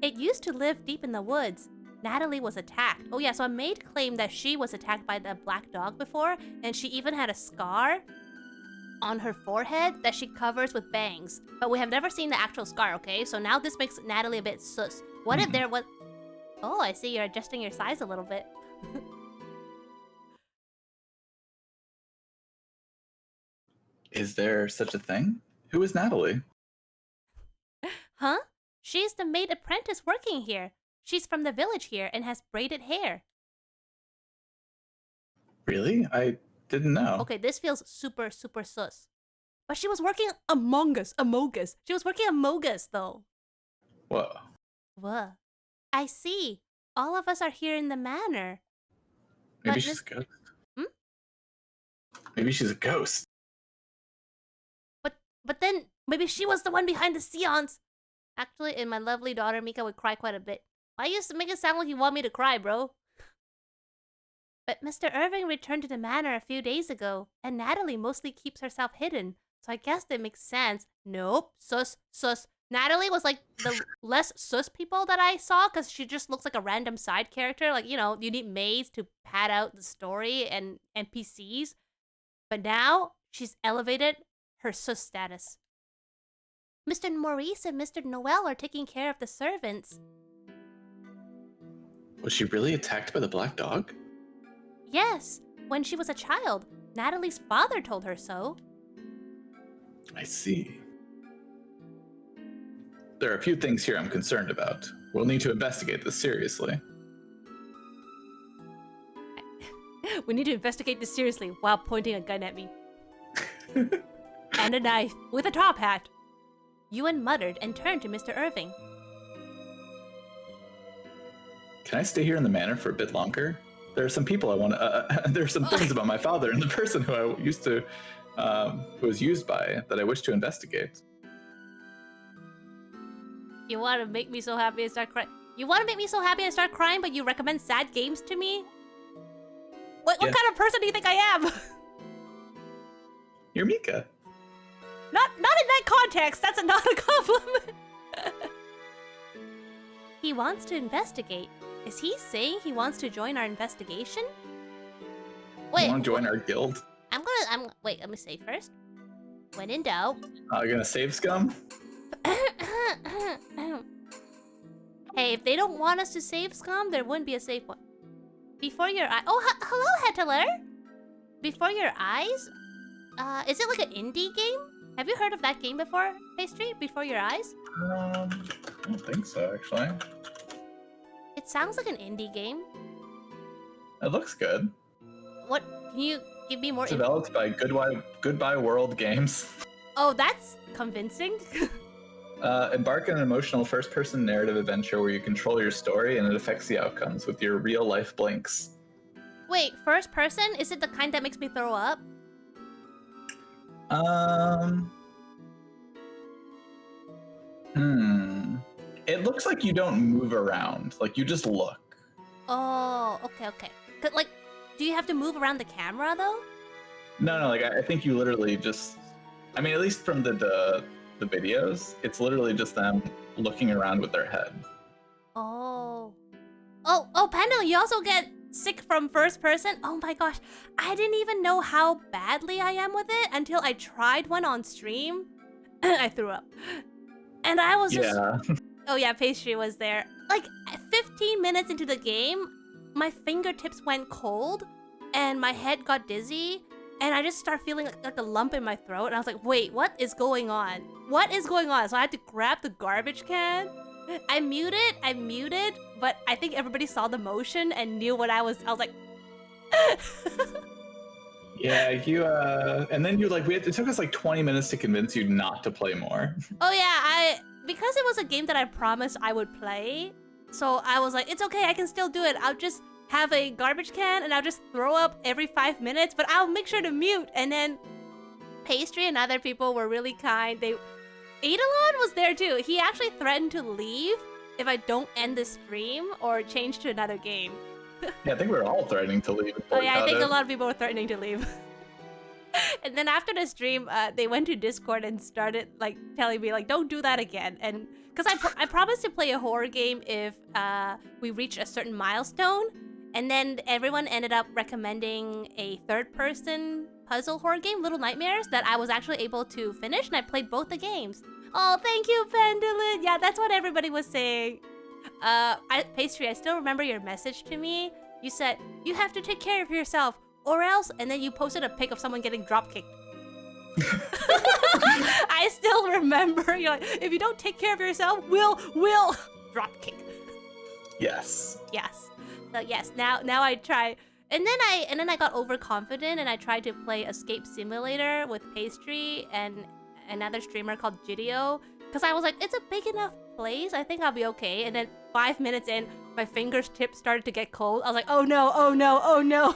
It used to live deep in the woods. Natalie was attacked. Oh yeah, so a maid claimed that she was attacked by the black dog before, and she even had a scar on her forehead that she covers with bangs. But we have never seen the actual scar, okay? So now this makes Natalie a bit sus. What if there was... Oh, I see you're adjusting your size a little bit. Is there such a thing? Who is Natalie? Huh? She's the maid apprentice working here. She's from the village here and has braided hair. Really? I didn't know. Okay, this feels super sus. But she was working among us. She was working among us, though. Whoa. Whoa. I see. All of us are here in the manor. Maybe she's good. Maybe she's a ghost. But then maybe she was the one behind the seance. Actually, and my lovely daughter Mika would cry quite a bit. Why you make it sound like you want me to cry, bro? But Mr. Irving returned to the manor a few days ago, and Natalie mostly keeps herself hidden. So I guess that makes sense. Nope. Sus. Natalie was like the less sus people that I saw, because she just looks like a random side character. Like, you know, you need maids to pad out the story and NPCs. But now, she's elevated her sus status. Mr. Maurice and Mr. Noel are taking care of the servants. Was she really attacked by the black dog? Yes, when she was a child. Natalie's father told her so. I see. There are a few things here I'm concerned about. We'll need to investigate this seriously. We need to investigate this seriously while pointing a gun at me. And a knife with a top hat. Ewan muttered and turned to Mr. Irving. Can I stay here in the manor for a bit longer? There are some people I want to. There are some things about my father and the person who I used to, who was used by, that I wish to investigate. You want to make me so happy I start crying? You want to make me so happy I start crying, but you recommend sad games to me? What kind of person do you think I am? You're Mika. Not in that context. That's not a compliment. He wants to investigate. Is he saying he wants to join our investigation? Wait. You want to join our guild? Wait, let me say first. When in doubt. You gonna save scum? Hey, if they don't want us to save scum, there wouldn't be a safe one. Before your eyes. Oh, hello, Hetteler. Before your eyes? Is it like an indie game? Have you heard of that game before, Pastry? Before your eyes? I don't think so, actually. It sounds like an indie game. It looks good. What? Can you give me more info? Developed by Goodbye World Games. Oh, that's convincing. Embark on an emotional first-person narrative adventure where you control your story and it affects the outcomes with your real-life blinks. Wait, first person? Is it the kind that makes me throw up? It looks like you don't move around. Like, you just look. Oh, okay. Like, do you have to move around the camera, though? No, like, I think you literally just... I mean, at least from the videos, it's literally just them looking around with their head. Oh, Panda, you also get sick from first person? Oh my gosh, I didn't even know how badly I am with it until I tried one on stream. I threw up. And I was just... Oh yeah, Pastry was there. Like, 15 minutes into the game, my fingertips went cold, and my head got dizzy, and I just started feeling like a lump in my throat, and I was like, wait, what is going on? What is going on? So I had to grab the garbage can. I muted, but I think everybody saw the motion and knew what I was like... Yeah, you, and then you, like, it took us like 20 minutes to convince you not to play more. Oh yeah, because it was a game that I promised I would play, so I was like, it's okay, I can still do it. I'll just have a garbage can and I'll just throw up every 5 minutes, but I'll make sure to mute. And then Pastry and other people were really kind. Eidolon was there too. He actually threatened to leave if I don't end the stream or change to another game. Yeah, I think we were all threatening to leave. Oh yeah, I think a lot of people were threatening to leave. And then after the stream, they went to Discord and started like telling me like, don't do that again. And because I promised to play a horror game if we reach a certain milestone. And then everyone ended up recommending a third-person puzzle horror game, Little Nightmares, that I was actually able to finish, and I played both the games. Oh, thank you, Pendulin! Yeah, that's what everybody was saying. Pastry, I still remember your message to me. You said, you have to take care of yourself, or else, and then you posted a pic of someone getting dropkicked. I still remember, you're like, if you don't take care of yourself, we'll dropkick. Yes. Yes. So yes, now I try, and then I got overconfident and I tried to play Escape Simulator with Pastry and another streamer called Gidio, because I was like, it's a big enough place, I think I'll be okay. And then 5 minutes in, my fingertips started to get cold. I was like, oh no.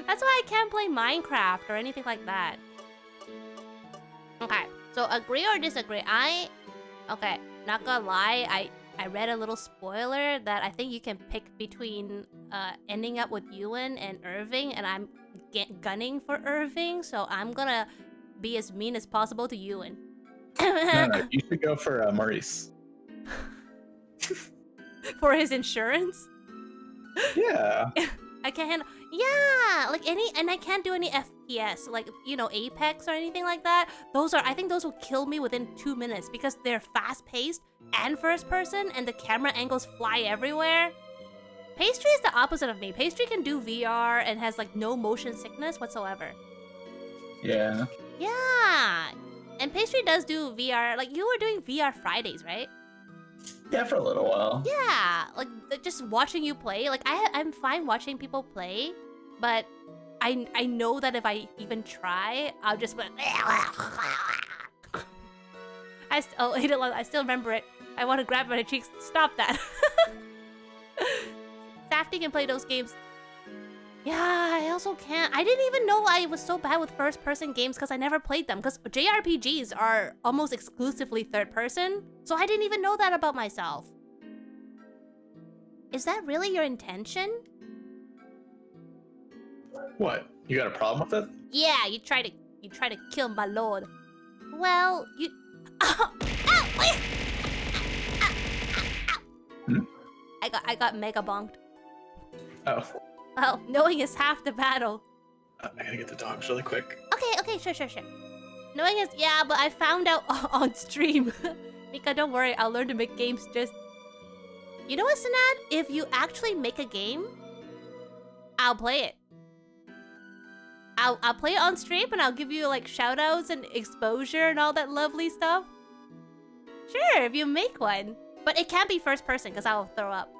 That's why I can't play Minecraft or anything like that. Okay, so agree or disagree? Okay, not gonna lie, I read a little spoiler that I think you can pick between ending up with Ewan and Irving, and I'm gunning for Irving, so I'm gonna be as mean as possible to Ewan. No, you should go for Maurice. For his insurance? Yeah. I can't handle. Yeah, like and I can't do any FPS, like, you know, Apex or anything like that. I think those will kill me within 2 minutes because they're fast-paced and first-person, and the camera angles fly everywhere. Pastry is the opposite of me. Pastry can do VR and has like no motion sickness whatsoever. Yeah. Yeah, and Pastry does do VR. Like, you were doing VR Fridays, right? Yeah, for a little while. Yeah, like just watching you play. Like, I'm fine watching people play, but I know that if I even try, I'll just be I still remember it. I want to grab my cheeks. Stop that. Safety can play those games. Yeah, I also can't. I didn't even know I was so bad with first-person games because I never played them. Because JRPGs are almost exclusively third-person, so I didn't even know that about myself. Is that really your intention? What? You got a problem with it? Yeah, you try to kill my lord. Well, you. Ow, wait. Hmm? I got mega bonked. Oh. Well, knowing is half the battle. I gotta get the dogs really quick. Okay, sure. Knowing is, yeah, but I found out on stream. Mika, don't worry, I'll learn to make games just... You know what, Sanad? If you actually make a game, I'll play it. I'll play it on stream and I'll give you like shoutouts and exposure and all that lovely stuff. Sure, if you make one. But it can't be first person because I'll throw up.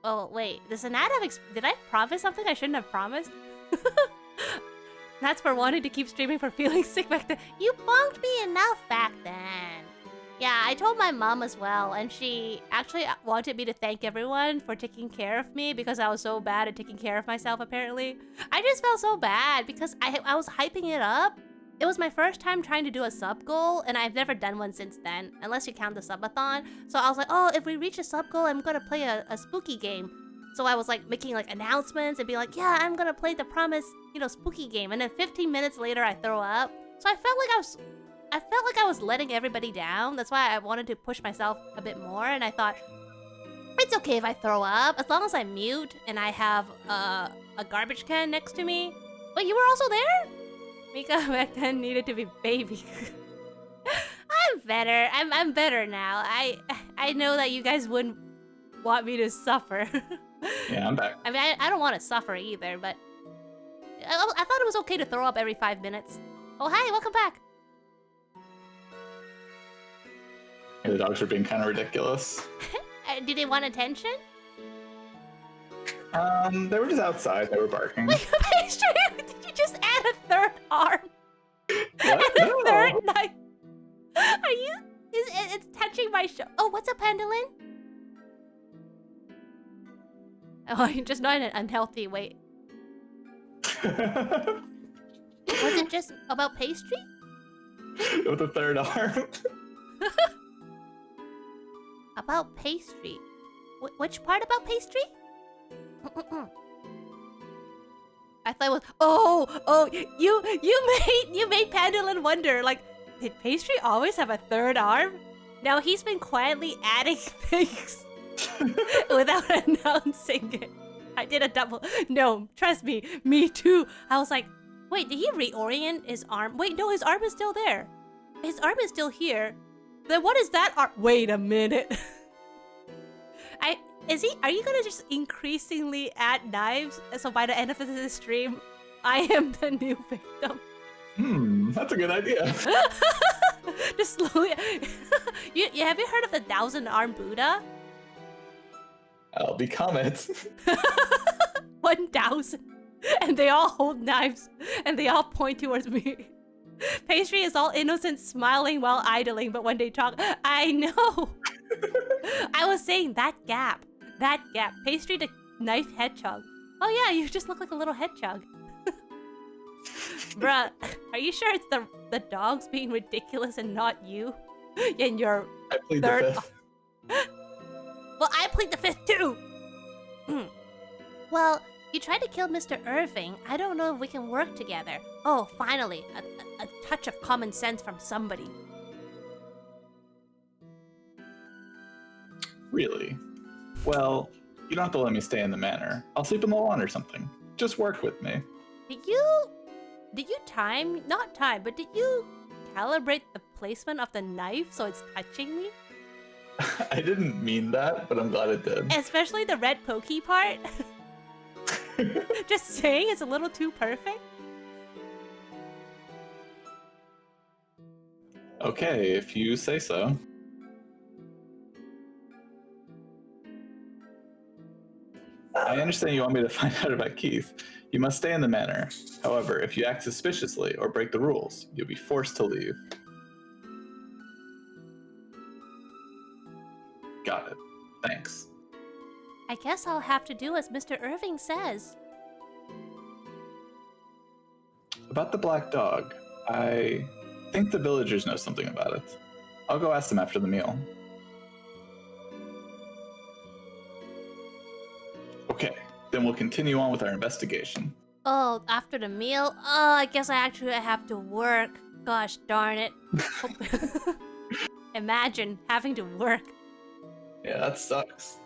Oh, wait. Does Sanad have did I promise something I shouldn't have promised? That's for wanting to keep streaming for feeling sick back then. You bonked me enough back then. Yeah, I told my mom as well, and she actually wanted me to thank everyone for taking care of me because I was so bad at taking care of myself, apparently. I just felt so bad because I was hyping it up. It was my first time trying to do a sub goal, and I've never done one since then, unless you count the subathon. So I was like, oh, if we reach a sub goal, I'm gonna play a spooky game. So I was like making like announcements and be like, yeah, I'm gonna play the promised, you know, spooky game. And then 15 minutes later, I throw up. So I felt like I was letting everybody down. That's why I wanted to push myself a bit more. And I thought, it's okay if I throw up, as long as I mute and I have a garbage can next to me. Wait, you were also there? Mika back then needed to be baby. I'm better. I'm better now. I know that you guys wouldn't want me to suffer. Yeah, I'm back. I mean, I don't want to suffer either, but I thought it was okay to throw up every 5 minutes. Oh, hi, welcome back. Yeah, the dogs are being kind of ridiculous. Did they want attention? They were just outside. They were barking. Wait, did you just add a third arm? What? And a No. third knife? Are you? It's touching my show. Oh, what's up, Pandolin? Oh, you're just not in an unhealthy way. Was it just about pastry? With a third arm. About pastry? Which part about pastry? I thought it was you made Pandolin wonder, like, did pastry always have a third arm? No, he's been quietly adding things without announcing it. I did a double. No, trust me, me too. I was like, wait, did he reorient his arm? Wait, no, his arm is still there. His arm is still here. Then what is that arm? Wait a minute. Are you gonna just increasingly add knives? So by the end of this stream, I am the new victim. That's a good idea. Just slowly. Have you heard of the 1,000-arm Buddha? I'll become it. 1,000. And they all hold knives, and they all point towards me. Pastry is all innocent, smiling while idling, but when they talk, I know. I was saying that gap. Pastry the knife hedgehog. Oh yeah, you just look like a little hedgehog. Bruh, are you sure it's the dogs being ridiculous and not you? And your I plead third... the fifth. Well, I plead the fifth too! Well, you tried to kill Mr. Irving. I don't know if we can work together. Oh, finally, a touch of common sense from somebody. Really? Well, you don't have to let me stay in the manor. I'll sleep in the lawn or something. Just work with me. Did you not time, but did you calibrate the placement of the knife so it's touching me? I didn't mean that, but I'm glad it did. Especially the red pokey part. Just saying, it's a little too perfect. Okay, if you say so. I understand you want me to find out about Keith. You must stay in the manor. However, if you act suspiciously or break the rules, you'll be forced to leave. Got it. Thanks. I guess I'll have to do as Mr. Irving says. About the black dog, I think the villagers know something about it. I'll go ask them after the meal. Okay, then we'll continue on with our investigation. Oh, after the meal? Oh, I guess I have to work. Gosh darn it. Imagine having to work. Yeah, that sucks.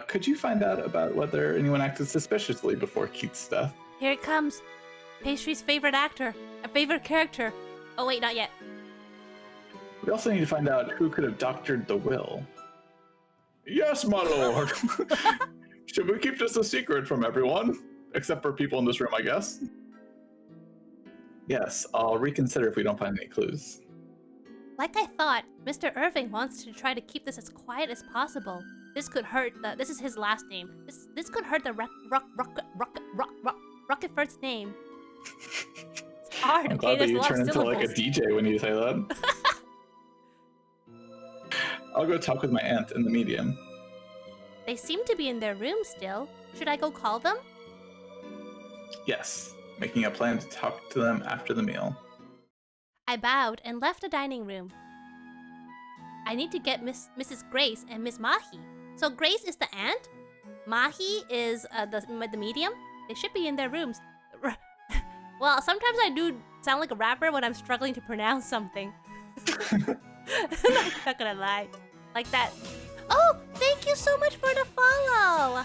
Could you find out about whether anyone acted suspiciously before Keith's death? Here it comes. Pastry's favorite actor. A favorite character. Oh wait, not yet. We also need to find out who could have doctored the will. Yes, my lord. Should we keep this a secret from everyone? Except for people in this room, I guess. Yes, I'll reconsider if we don't find any clues. Like I thought, Mr. Irving wants to try to keep this as quiet as possible. This could hurt the... This is his last name. This could hurt the Rocketford's name. It's hard, I'm okay? glad that There's a you lot turn of into like a syllables. DJ when you say that. I'll go talk with my aunt in the medium. They seem to be in their room still. Should I go call them? Yes, making a plan to talk to them after the meal. I bowed and left the dining room. I need to get Mrs. Grace and Miss Mahi. So Grace is the aunt? Mahi is the medium? They should be in their rooms. Well, sometimes I do sound like a rapper when I'm struggling to pronounce something. Not gonna lie. Like that. Oh, thank you so much for the follow.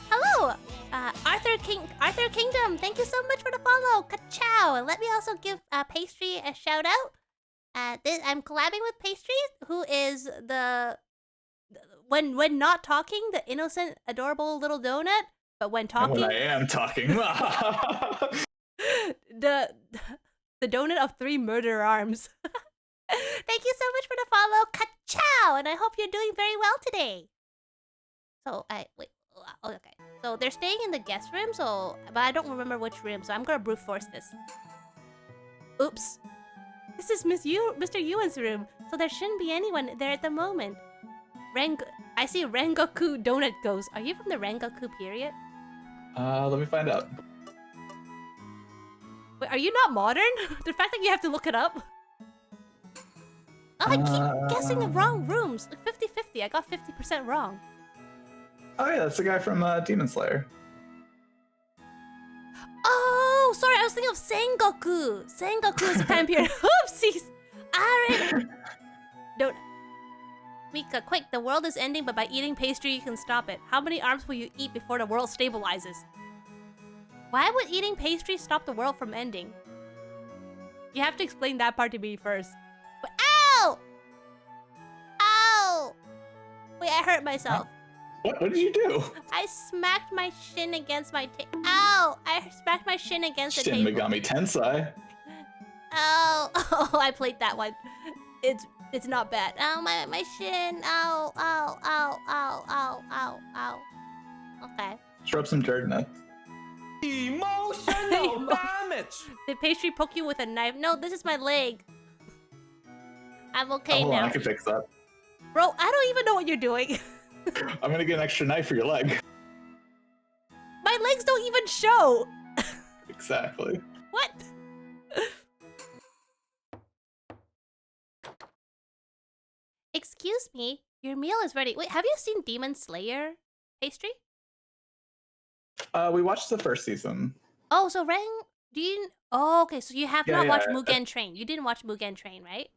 Hello, Arthur Kingdom. Thank you so much for the follow. Ka-chow. And let me also give Pastry a shout out. I'm collabing with Pastry, who is the when not talking, the innocent, adorable little donut. But when talking, and when I am talking, the donut of 3 murder arms. Thank you so much for the follow, Ka-chow, and I hope you're doing very well today. So wait. Oh, okay. So they're staying in the guest room, but I don't remember which room, so I'm gonna brute force this. Oops. This is Mr. Yuan's room, so there shouldn't be anyone there at the moment. I see Rengoku Donut Ghost. Are you from the Rengoku period? Let me find out. Wait, are you not modern? The fact that you have to look it up? Oh, I keep guessing the wrong rooms. Like 50-50. I got 50% wrong. Oh yeah, that's the guy from Demon Slayer. Oh, sorry, I was thinking of Sengoku. Sengoku is the time period. Oopsies. Alright. Don't. Mika, quick, the world is ending, but by eating pastry you can stop it. How many arms will you eat before the world stabilizes? Why would eating pastry stop the world from ending? You have to explain that part to me first. But, ow! Ow! Wait, I hurt myself. What did you do? I smacked my shin against my Ow! I smacked my shin against the Shin table. Megami Tensei. Ow! Oh, I played that one. It's not bad. Ow, my shin. Ow, ow, ow, ow, ow, ow, ow. Okay. Just rub some dirt in it. Emotional damage! Did pastry poke you with a knife? No, this is my leg. I'm okay Hold now. on, I can fix that. Bro, I don't even know what you're doing. I'm gonna get an extra knife for your leg. My legs don't even show. Exactly. What? Excuse me, your meal is ready. Wait, have you seen Demon Slayer pastry? We watched the first season. Oh, so Rang, do you? Oh, okay. So you have not Yeah, watched Mugen Train. You didn't watch Mugen Train, right?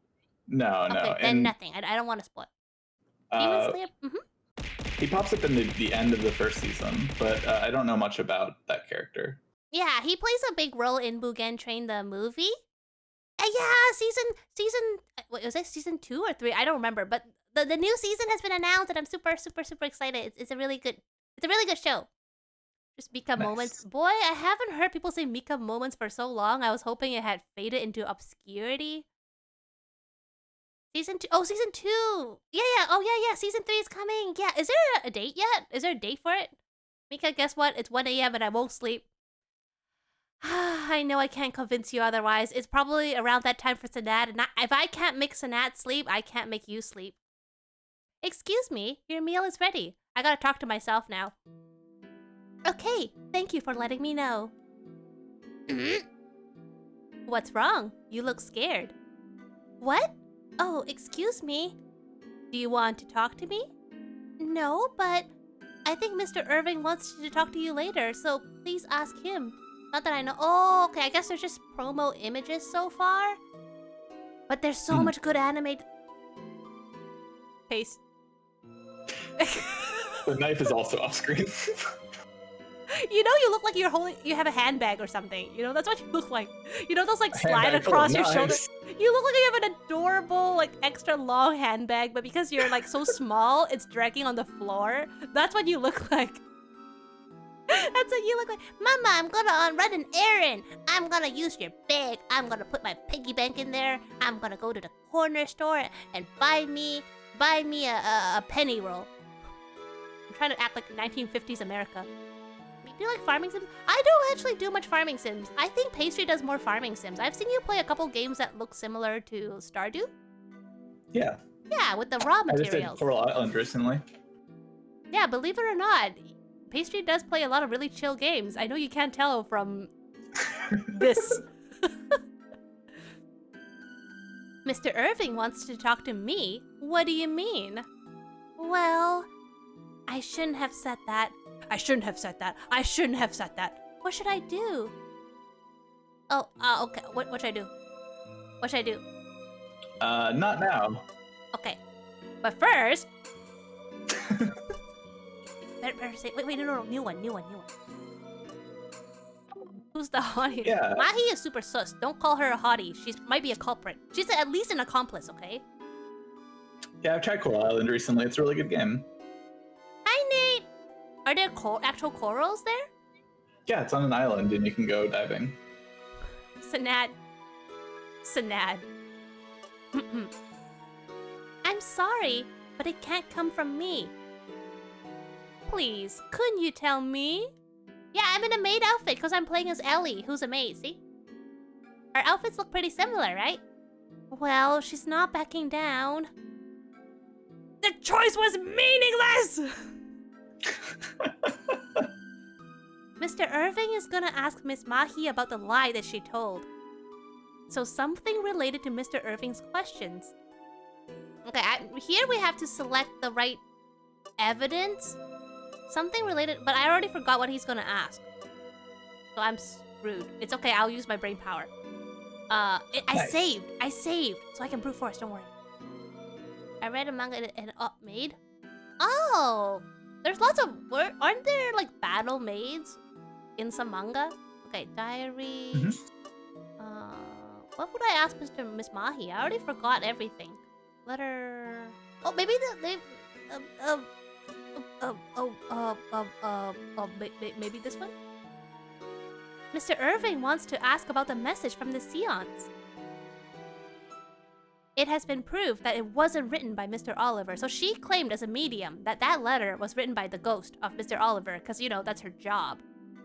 No, no. Okay, then nothing. I don't want to spoil. Demon Slayer. He pops up in the end of the first season, but I don't know much about that character. Yeah, he plays a big role in Mugen Train the movie. Yeah, season. What was it? Season 2 or 3? I don't remember. But the new season has been announced, and I'm super excited. It's a really good. It's a really good show. Just Mika moments. Boy, I haven't heard people say Mika moments for so long. I was hoping it had faded into obscurity. Season 2. Oh, season 2. Yeah. Oh, yeah. Season 3 is coming. Yeah. Is there a date yet? Is there a date for it? Mika, guess what? It's 1 a.m. and I won't sleep. I know I can't convince you otherwise. It's probably around that time for Sanat, and if I can't make Sanat sleep, I can't make you sleep. Excuse me, your meal is ready. I gotta talk to myself now. Okay, thank you for letting me know. What's wrong? You look scared. What? Oh, excuse me. Do you want to talk to me? No, but I think Mr. Irving wants to talk to you later, so please ask him. Not that I know. Oh, okay. I guess there's just promo images so far. But there's so much good anime. Paste. The knife is also off screen. You know, you look like you have a handbag or something. You know, that's what you look like. You know, those like slide Handbag across your knives. shoulders. You look like you have an adorable, like extra long handbag, but because you're like so small, it's dragging on the floor. That's what you look like. That's what you look like. Mama, I'm gonna run an errand. I'm gonna use your bag. I'm gonna put my piggy bank in there. I'm gonna go to the corner store and buy me a penny roll. I'm trying to act like 1950s America. Do you like farming sims? I don't actually do much farming sims. I think Pastry does more farming sims. I've seen you play a couple games that look similar to Stardew. Yeah. Yeah, with the raw materials. I just did Coral Island recently. Yeah, believe it or not, Pastry does play a lot of really chill games. I know you can't tell from this. Mr. Irving wants to talk to me? What do you mean? Well, I shouldn't have said that. I shouldn't have said that. I shouldn't have said that. What should I do? Oh, okay. What should I do? What should I do? Not now. Okay. But first... better say... Wait, no. New one. Who's the hottie? Yeah. Mahi is super sus. Don't call her a hottie. She might be a culprit. She's at least an accomplice, okay? Yeah, I've tried Coral Island recently. It's a really good game. Hi, Nate! Are there actual corals there? Yeah, it's on an island and you can go diving. Sanad. I'm sorry, but it can't come from me. Please, couldn't you tell me? Yeah, I'm in a maid outfit because I'm playing as Ellie, who's a maid, see? Our outfits look pretty similar, right? Well, she's not backing down. The choice was meaningless! Mr. Irving is gonna ask Miss Mahi about the lie that she told. So something related to Mr. Irving's questions. Okay, here we have to select the right evidence. Something related, but I already forgot what he's gonna ask. So I'm screwed. It's okay, I'll use my brain power. Nice. I saved, so I can brute force, don't worry. I read a manga and maid. Oh! There's lots of... Aren't there, like, battle maids in some manga? Okay, diary... what would I ask Miss Mahi? I already forgot everything. Letter... Oh, maybe maybe this one? Mr. Irving wants to ask about the message from the Seance. It has been proved that it wasn't written by Mr. Oliver, so she claimed as a medium that that letter was written by the ghost of Mr. Oliver, because, you know, that's her job.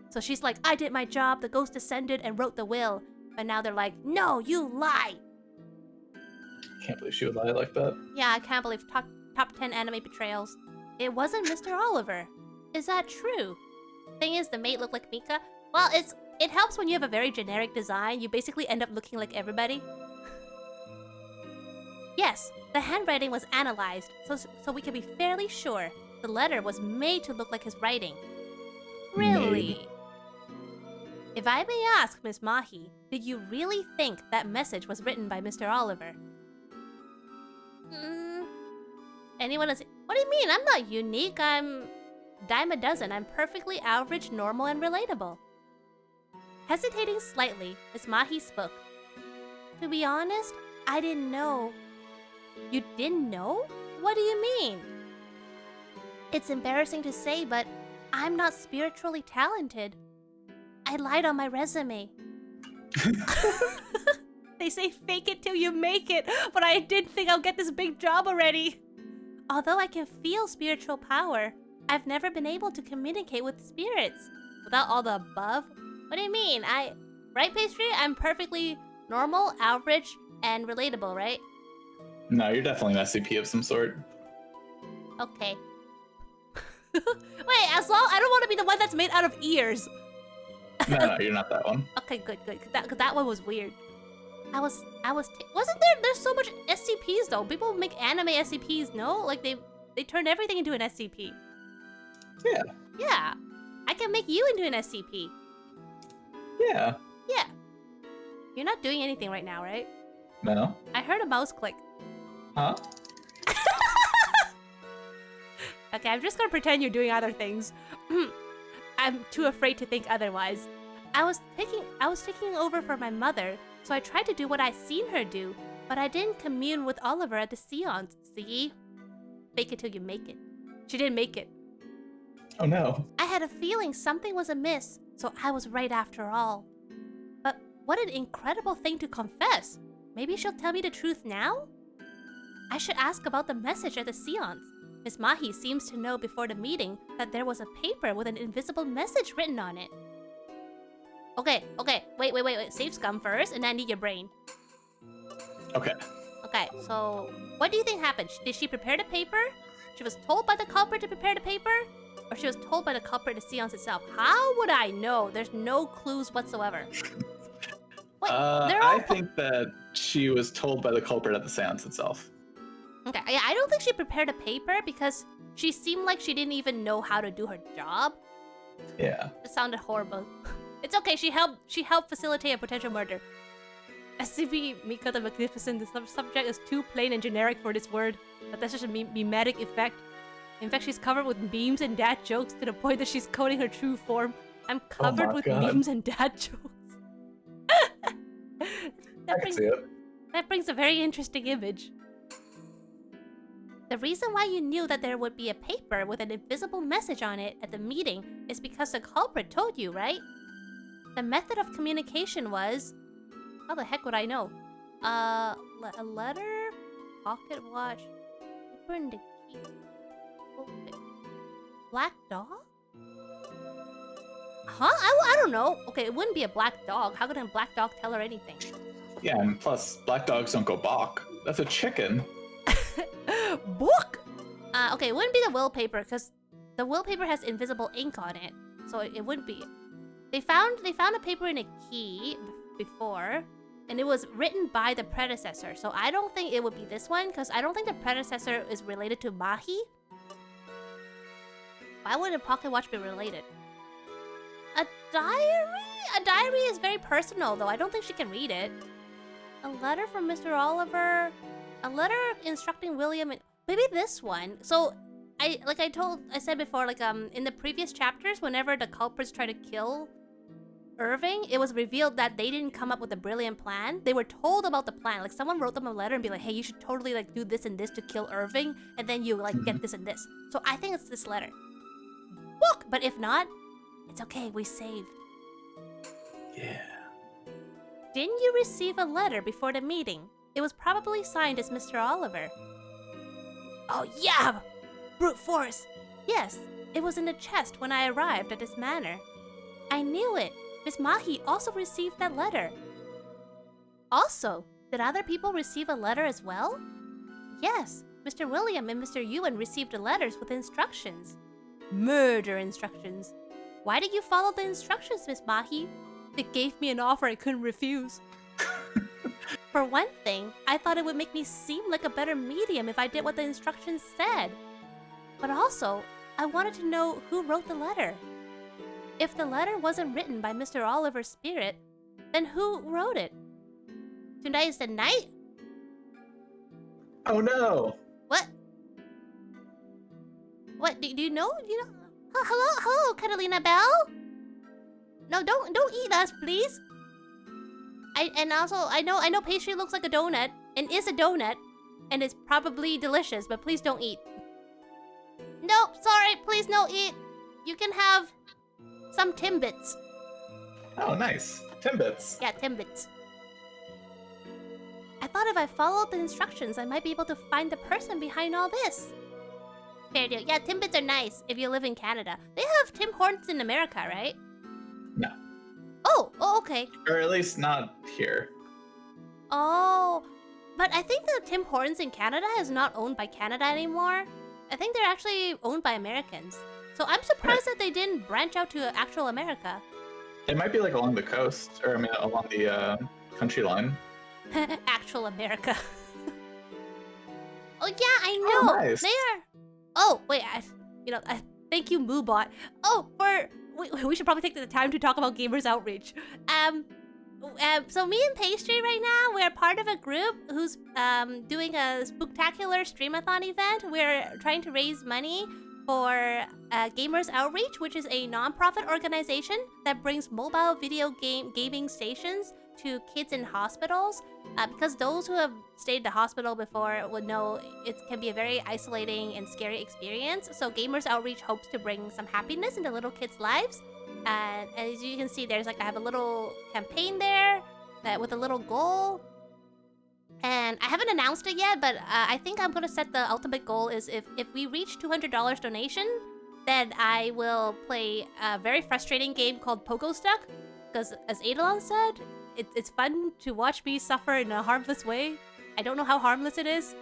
So she's like, I did my job, the ghost descended and wrote the will. But now they're like, no, you lie! Can't believe she would lie like that. Yeah, I can't believe top 10 anime betrayals. it wasn't Mr. Oliver. Is that true? Thing is, the maid looked like Mika. Well, it helps when you have a very generic design. You basically end up looking like everybody. Yes, the handwriting was analyzed, so we can be fairly sure the letter was made to look like his writing. Really? Maid. If I may ask, Miss Mahi, did you really think that message was written by Mr. Oliver? Anyone else? What do you mean? I'm not unique. I'm dime a dozen. I'm perfectly average, normal, and relatable. Hesitating slightly, Miss Mahi spoke. To be honest, I didn't know. You didn't know? What do you mean? It's embarrassing to say, but I'm not spiritually talented. I lied on my resume. They say fake it till you make it, but I didn't think I'll get this big job already. Although I can feel spiritual power, I've never been able to communicate with spirits. Without all the above? What do you mean? Right, Pastry? I'm perfectly normal, average, and relatable, right? No, you're definitely an SCP of some sort. Okay. Wait, as long I don't want to be the one that's made out of ears. No, you're not that one. Okay, good. Cause that one was weird. Wasn't there's so much SCPs though. People make anime SCPs, no? Like they turn everything into an SCP. Yeah. Yeah. I can make you into an SCP. Yeah. Yeah. You're not doing anything right now, right? No. I heard a mouse click. Huh? Okay, I'm just gonna pretend you're doing other things. I'm too afraid to think otherwise. I was taking over for my mother, so I tried to do what I seen her do, but I didn't commune with Oliver at the seance. See? Fake it till you make it. She didn't make it. Oh no. I had a feeling something was amiss, so I was right after all. But what an incredible thing to confess. Maybe she'll tell me the truth now? I should ask about the message at the seance. Miss Mahi seems to know before the meeting that there was a paper with an invisible message written on it. Okay, wait. Save scum first, and then I need your brain. Okay. Okay, so what do you think happened? Did she prepare the paper? She was told by the culprit to prepare the paper? Or she was told by the culprit at the seance itself? How would I know? There's no clues whatsoever. Wait, I think that she was told by the culprit at the seance itself. Okay, I don't think she prepared a paper because she seemed like she didn't even know how to do her job. Yeah. It sounded horrible. It's okay, she helped facilitate a potential murder. SCP Mika the Magnificent, the subject is too plain and generic for this word, but that's just a mimetic effect. In fact, she's covered with memes and dad jokes to the point that she's coding her true form. I'm covered with memes and dad jokes. I can see it. That brings a very interesting image. The reason why you knew that there would be a paper with an invisible message on it at the meeting is because the culprit told you, right? The method of communication was... How the heck would I know? A letter? Pocket watch? Paper in the key? Black dog? Huh? I don't know. Okay, it wouldn't be a black dog. How could a black dog tell her anything? Yeah, and plus, black dogs don't go balk. That's a chicken. Book? Okay, it wouldn't be the wallpaper because the wallpaper has invisible ink on it, so it wouldn't be. They found a paper in a key before, and it was written by the predecessor. So I don't think it would be this one because I don't think the predecessor is related to Mahi. Why would a pocket watch be related? A diary? A diary is very personal, though. I don't think she can read it. A letter from Mr. Oliver. A letter instructing William and maybe this one. So I said before, in the previous chapters, whenever the culprits try to kill Irving, it was revealed that they didn't come up with a brilliant plan. They were told about the plan. Like someone wrote them a letter and be like, hey, you should totally do this and this to kill Irving, and then you get this and this. So I think it's this letter. Book! But if not, it's okay, we saved. Yeah. Didn't you receive a letter before the meeting? It was probably signed as Mr. Oliver. Oh yeah! Brute force! Yes, it was in the chest when I arrived at this manor. I knew it. Miss Mahi also received that letter. Also, did other people receive a letter as well? Yes, Mr. William and Mr. Ewan received letters with instructions. Murder instructions. Why did you follow the instructions, Miss Mahi? They gave me an offer I couldn't refuse. For one thing, I thought it would make me seem like a better medium if I did what the instructions said. But also, I wanted to know who wrote the letter. If the letter wasn't written by Mr. Oliver's spirit, then who wrote it? Tonight is the night? Oh no! What? What? Do you know? Hello, Catalina Bell? No, don't eat us, please. I know pastry looks like a donut and is a donut, and it's probably delicious, but please don't eat. Nope, sorry, please no eat. You can have some Timbits. Oh, nice. Timbits. Yeah, Timbits. I thought if I followed the instructions, I might be able to find the person behind all this. Fair deal. Yeah, Timbits are nice if you live in Canada. They have Tim Hortons in America, right? No. Oh, okay. Or at least not here. Oh, but I think the Tim Hortons in Canada is not owned by Canada anymore. I think they're actually owned by Americans. So I'm surprised that they didn't branch out to actual America. It might be like along the coast, or I mean along the country line. Actual America. Oh yeah, I know. Oh, nice. They are. Oh wait, thank you, Moobot. Oh, we should probably take the time to talk about Gamers Outreach. So me and Pastry right now, we're part of a group who's doing a spooktacular streamathon event. We're trying to raise money for Gamers Outreach, which is a non-profit organization that brings mobile video gaming stations to kids in hospitals. Because those who have stayed in the hospital before would know it can be a very isolating and scary experience. So Gamers Outreach hopes to bring some happiness into little kids' lives. And as you can see, I have a little campaign there with a little goal. And I haven't announced it yet, but I think I'm going to set the ultimate goal is if we reach $200 donation, then I will play a very frustrating game called Pogo Stuck. Because as Eidolon said, it's fun to watch me suffer in a harmless way. I don't know how harmless it is.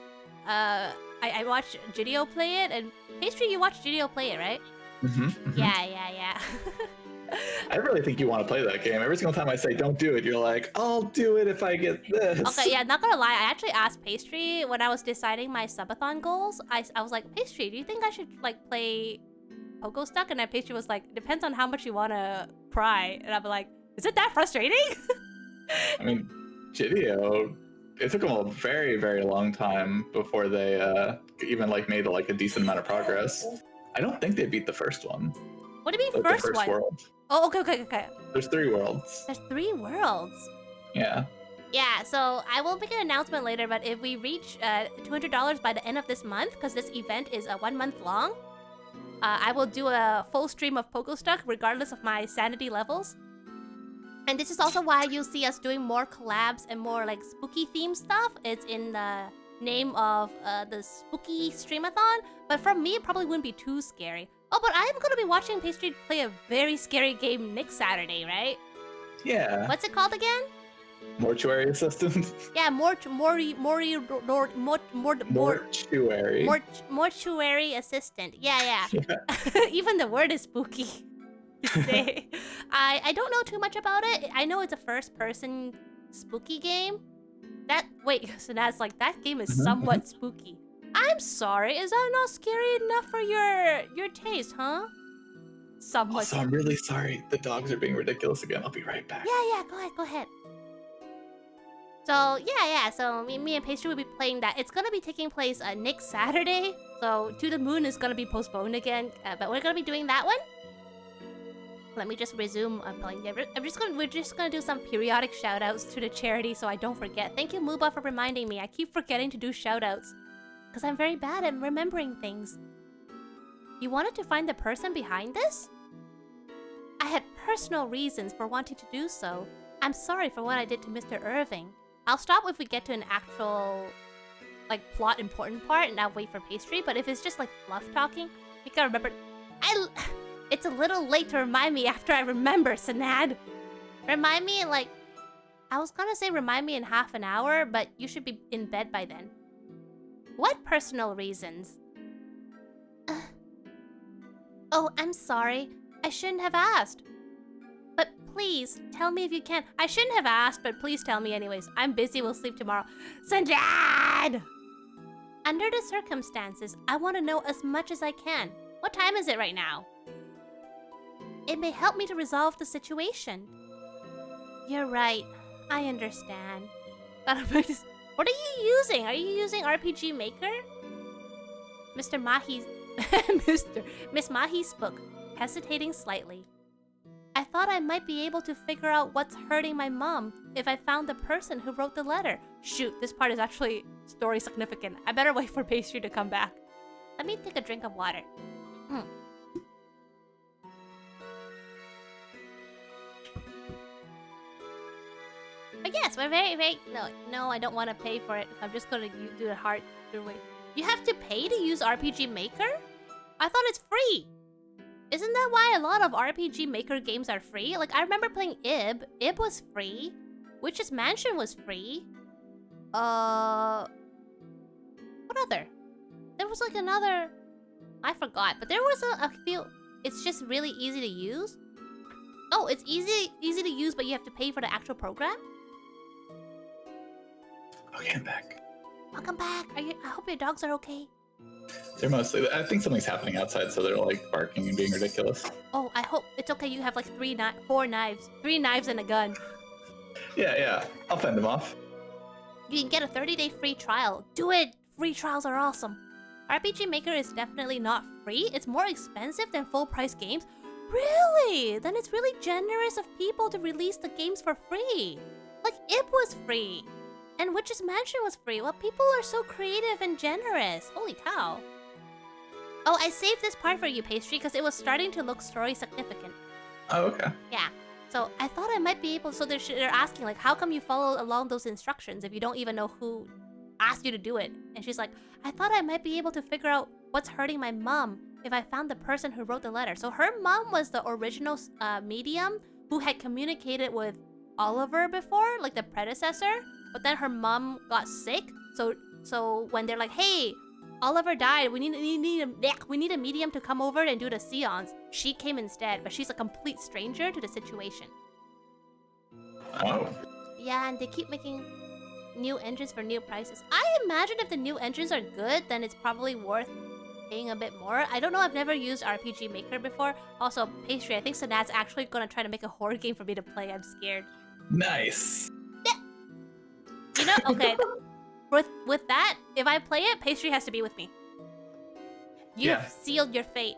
I watched Gidio play it, and Pastry, you watched Gidio play it, right? Mm-hmm. Yeah. I really think you want to play that game. Every single time I say don't do it, you're like, I'll do it if I get this. Okay, yeah, not gonna lie, I actually asked Pastry when I was deciding my subathon goals. I was like, Pastry, do you think I should play Pogo Stuck? And then Pastry was like, depends on how much you want to cry. And I'm like, is it that frustrating? I mean, Gidio, it took them a very, very long time before they even made a decent amount of progress. I don't think they beat the first one. What do you mean the first one? World. Oh, okay. There's 3 worlds. There's 3 worlds. Yeah. Yeah, so I will make an announcement later, but if we reach $200 by the end of this month, because this event is 1 month long, I will do a full stream of Pogo Stuck regardless of my sanity levels. And this is also why you'll see us doing more collabs and more spooky themed stuff. It's in the name of the spooky streamathon, but for me it probably wouldn't be too scary. Oh, but I'm gonna be watching Pastry play a very scary game next Saturday, right? Yeah. What's it called again? Mortuary assistant. Yeah, mortuary assistant. Yeah. Even the word is spooky to say. I don't know too much about it. I know it's a first-person spooky game. So that's that game is somewhat spooky. I'm sorry, is that not scary enough for your taste, huh? Somewhat. Also, I'm really sorry. The dogs are being ridiculous again. I'll be right back. Yeah, go ahead. So, yeah, so me and Pastry will be playing that. It's gonna be taking place next Saturday. So, To the Moon is gonna be postponed again, but we're gonna be doing that one. Let me just resume playing. Yeah, we're just gonna do some periodic shoutouts to the charity so I don't forget. Thank you, Mooba, for reminding me. I keep forgetting to do shoutouts because I'm very bad at remembering things. You wanted to find the person behind this? I had personal reasons for wanting to do so. I'm sorry for what I did to Mr. Irving. I'll stop if we get to an actual plot important part and I'll wait for Pastry, but if it's just fluff talking, you gotta remember. It's a little late to remind me after I remember, Sanad. Remind me I was gonna say remind me in half an hour, but you should be in bed by then. What personal reasons? Oh, I'm sorry. I shouldn't have asked. But please, tell me if you can. I shouldn't have asked, but please tell me anyways. I'm busy, we'll sleep tomorrow. Sanjad! Under the circumstances, I want to know as much as I can. What time is it right now? It may help me to resolve the situation. You're right. I understand. What are you using? Are you using RPG Maker? Mr. Mahi's... Miss Mahi spoke, hesitating slightly. I thought I might be able to figure out what's hurting my mom if I found the person who wrote the letter. Shoot, this part is actually story significant. I better wait for Pastry to come back. Let me take a drink of water. But yes, we're very... No, I don't want to pay for it. I'm just going to do the hard way. You have to pay to use RPG Maker? I thought it's free. Isn't that why a lot of RPG Maker games are free? Like, I remember playing Ib. Ib was free. Witch's Mansion was free. What other? There was like another... I forgot, but there was a few... It's just really easy to use. Oh, it's easy to use, but you have to pay for the actual program? Okay, I'm back. Welcome back. I hope your dogs are okay. They're mostly... I think something's happening outside, so they're like barking and being ridiculous. Oh, I hope it's okay. You have like 4 knives. 3 knives and a gun. Yeah. I'll fend them off. You can get a 30-day free trial. Do it! Free trials are awesome. RPG Maker is definitely not free. It's more expensive than full-price games. Really? Then it's really generous of people to release the games for free. Like, Ib was free. And Witch's Mansion was free. Well, people are so creative and generous. Holy cow. Oh, I saved this part for you, Pastry, because it was starting to look story significant. Oh, okay. Yeah. So I thought I might be able... So they're asking, like, how come you follow along those instructions if you don't even know who asked you to do it? And she's like, I thought I might be able to figure out what's hurting my mom if I found the person who wrote the letter. So her mom was the original medium who had communicated with Oliver before, like the predecessor. But then her mom got sick. So when they're like, hey, Oliver died, we need a medium to come over and do the seance. She came instead, but she's a complete stranger to the situation. Oh. Yeah, and they keep making new engines for new prices. I imagine if the new engines are good, then it's probably worth paying a bit more. I don't know, I've never used RPG Maker before. Also, Pastry, I think Sanat's actually gonna try to make a horror game for me to play. I'm scared. Nice. Yeah. You know, okay. With that, if I play it, Pastry has to be with me. You have sealed your fate.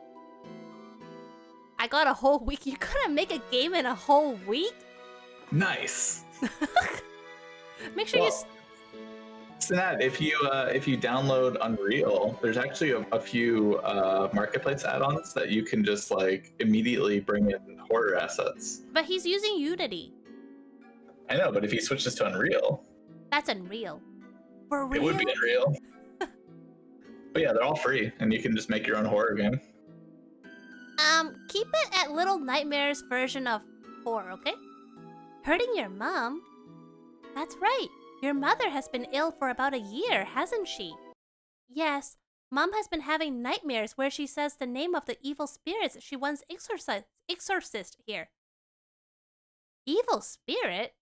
I got a whole week. You're gonna make a game in a whole week? Nice. Make sure you... Sanat, if you download Unreal, there's actually a few marketplace add-ons that you can just like immediately bring in horror assets. But he's using Unity. I know, but if he switches to Unreal... That's Unreal. For real? It would be Unreal. But yeah, they're all free, and you can just make your own horror game. Keep it at Little Nightmares version of horror, okay? Hurting your mom? That's right. Your mother has been ill for about a year, hasn't she? Yes. Mom has been having nightmares where she says the name of the evil spirits she once exorcised here. Evil spirit?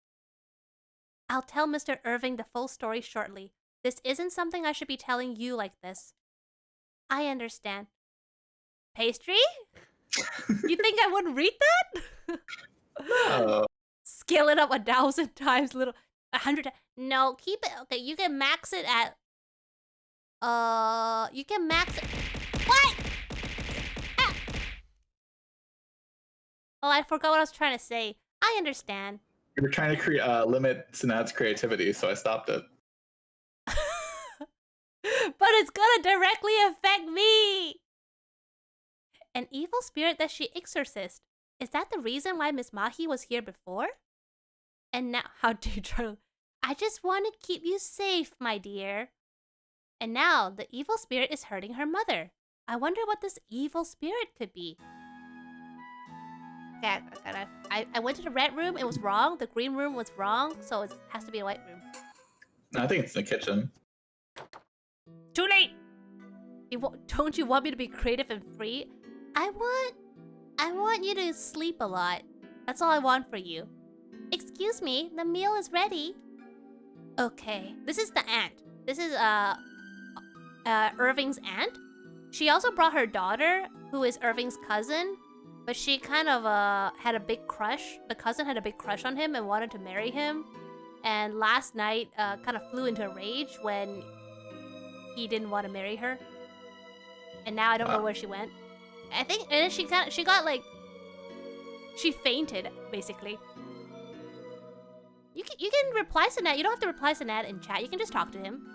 I'll tell Mr. Irving the full story shortly. This isn't something I should be telling you like this. I understand. Pastry? You think I wouldn't read that? No. Scale it up 1,000 times, 100. No, keep it. Okay, you can max it at. You can max it. What? Ah! Oh, I forgot what I was trying to say. I understand. You were trying to limit Sanat's creativity, so I stopped it. But it's gonna directly affect me. An evil spirit that she exorcised. Is that the reason why Miss Mahi was here before? And now, how do you try? I just want to keep you safe, my dear. And now, the evil spirit is hurting her mother. I wonder what this evil spirit could be. Okay, I went to the red room, it was wrong. The green room was wrong, so it has to be a white room. No, I think it's in the kitchen. Too late! Don't you want me to be creative and free? I want you to sleep a lot. That's all I want for you. Excuse me, the meal is ready. Okay, this is the aunt. This is Irving's aunt. She also brought her daughter, who is Irving's cousin, but she kind of had a big crush. The cousin had a big crush on him and wanted to marry him. And last night, kind of flew into a rage when he didn't want to marry her. And now I don't know where she went. I think, and then she fainted, basically. You can reply to Nat. You don't have to reply to Nat in chat. You can just talk to him.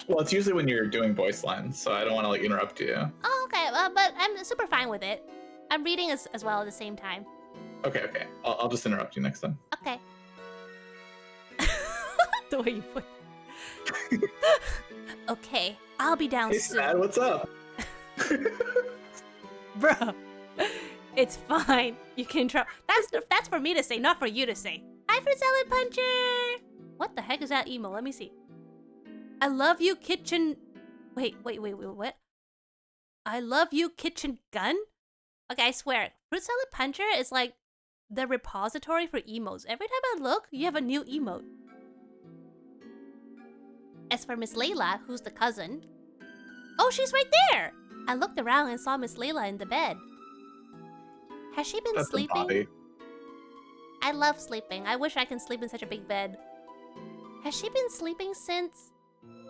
Well, it's usually when you're doing voice lines, so I don't want to like interrupt you. Oh, okay. But I'm super fine with it. I'm reading as well at the same time. Okay. I'll just interrupt you next time. Okay. The way you put it. Okay, I'll be down soon. Hey, Dad, what's up? Bro, it's fine. You can try. That's for me to say, not for you to say. Hi, for Salad Puncher. What the heck is that emo? Let me see. I love you, kitchen. Wait. What? I love you, kitchen gun. Okay, I swear, Fruit Salad Puncher is like the repository for emotes. Every time I look, you have a new emote. As for Miss Layla, who's the cousin, oh, she's right there! I looked around and saw Miss Layla in the bed. Has she been sleeping? I love sleeping. I wish I can sleep in such a big bed. Has she been sleeping since?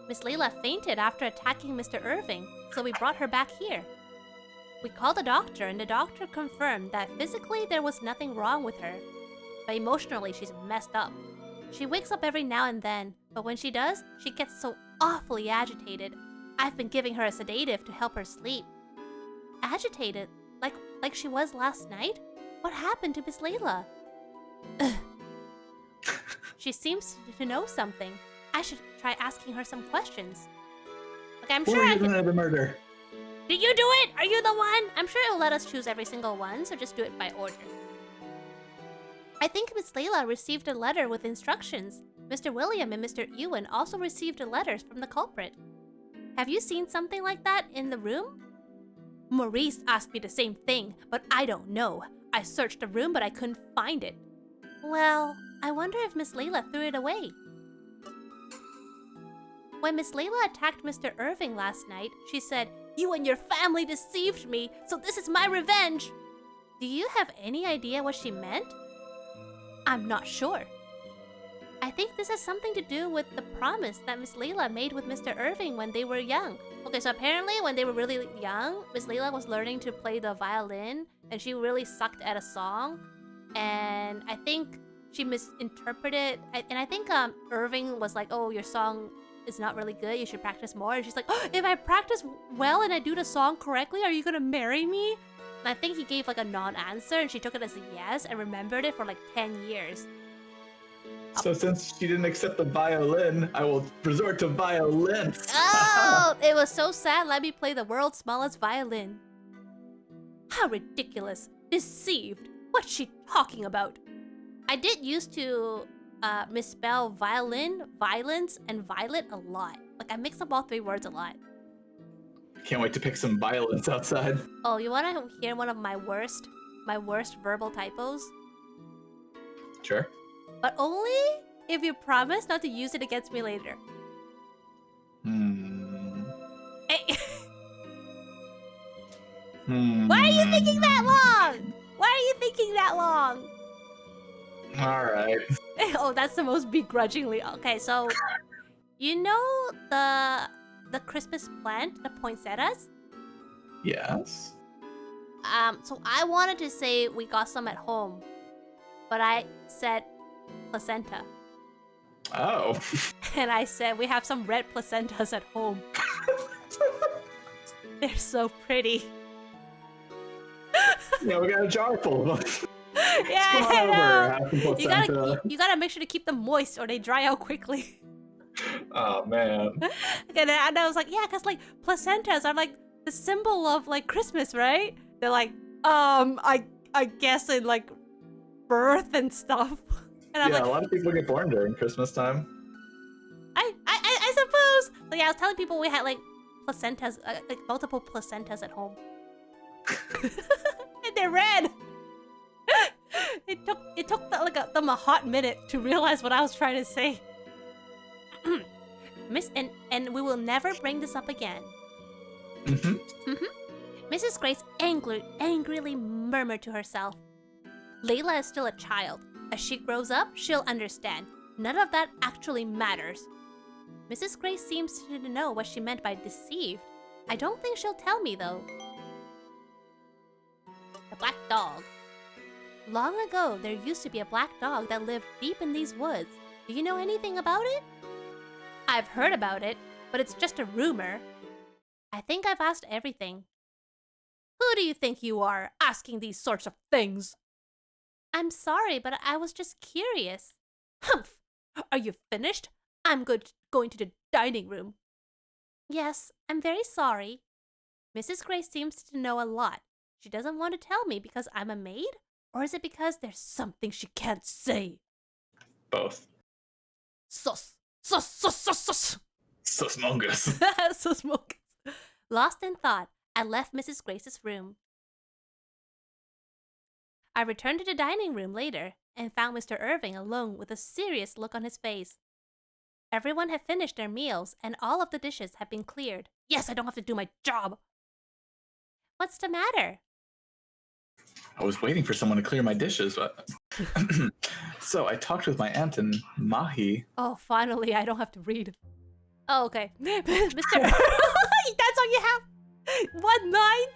Miss Layla fainted after attacking Mr. Irving, so we brought her back here. We called the doctor, and the doctor confirmed that physically there was nothing wrong with her, but emotionally she's messed up. She wakes up every now and then, but when she does, she gets so awfully agitated. I've been giving her a sedative to help her sleep. Agitated? Like she was last night? What happened to Miss Layla? She seems to know something. I should try asking her some questions. Okay, I'm sure I can... the murder. Did you do it? Are you the one? I'm sure it'll let us choose every single one, so just do it by order. I think Miss Layla received a letter with instructions. Mr. William and Mr. Ewan also received letters from the culprit. Have you seen something like that in the room? Maurice asked me the same thing, but I don't know. I searched the room, but I couldn't find it. Well, I wonder if Miss Layla threw it away. When Miss Layla attacked Mr. Irving last night, she said, "You and your family deceived me, so this is my revenge." Do you have any idea what she meant? I'm not sure. I think this has something to do with the promise that Miss Layla made with Mr. Irving when they were young. Okay, so apparently when they were really young, Miss Layla was learning to play the violin, and she really sucked at a song. And I think she misinterpreted, and I think Irving was like, "Oh, your song is not really good, you should practice more." And she's like, "Oh, if I practice well and I do the song correctly, are you gonna marry me?" And I think he gave like a non-answer, and she took it as a yes and remembered it for like 10 years. So since she didn't accept the violin, I will resort to violence. Oh, it was so sad. Let me play the world's smallest violin. How ridiculous. Deceived. What's she talking about? I did used to misspell violin, violence, and violet a lot. Like I mix up all three words a lot. Can't wait to pick some violence outside. Oh, you want to hear one of my worst verbal typos? Sure. But only if you promise not to use it against me later. Hey. Why are you thinking that long? Why are you thinking that long? Alright. Oh, that's the most begrudgingly. Okay, so you know the Christmas plant, the poinsettias? Yes. So I wanted to say we got some at home, but I said placenta. Oh. And I said we have some red placentas at home. They're so pretty. Yeah, we got a jar full of them. Yeah, I know. You gotta make sure to keep them moist or they dry out quickly. Oh man. And I was like, yeah, cause like placentas are like the symbol of like Christmas, right? They're like, I guess in like birth and stuff. And I'm yeah, like, a lot of people get born during Christmas time. I suppose. So yeah, I was telling people we had like placentas, like multiple placentas at home. And they're red. It took them a hot minute to realize what I was trying to say. Miss and we will never bring this up again. Mrs. Grace angrily murmured to herself. Layla is still a child. As she grows up, she'll understand. None of that actually matters. Mrs. Grace seems to know what she meant by deceived. I don't think she'll tell me, though. The black dog. Long ago, there used to be a black dog that lived deep in these woods. Do you know anything about it? I've heard about it, but it's just a rumor. I think I've asked everything. Who do you think you are, asking these sorts of things? I'm sorry, but I was just curious. Humph! Are you finished? I'm going to the dining room. Yes, I'm very sorry. Mrs. Grace seems to know a lot. She doesn't want to tell me because I'm a maid? Or is it because there's something she can't say? Both. Sus. Susmongus. Susmongus. Lost in thought, I left Mrs. Grace's room. I returned to the dining room later and found Mr. Irving alone with a serious look on his face. Everyone had finished their meals and all of the dishes had been cleared. Yes, I don't have to do my job. What's the matter? I was waiting for someone to clear my dishes, but... So I talked with my aunt and Mahi. Oh, finally, I don't have to read. Oh, okay. Mr. That's all you have? One line?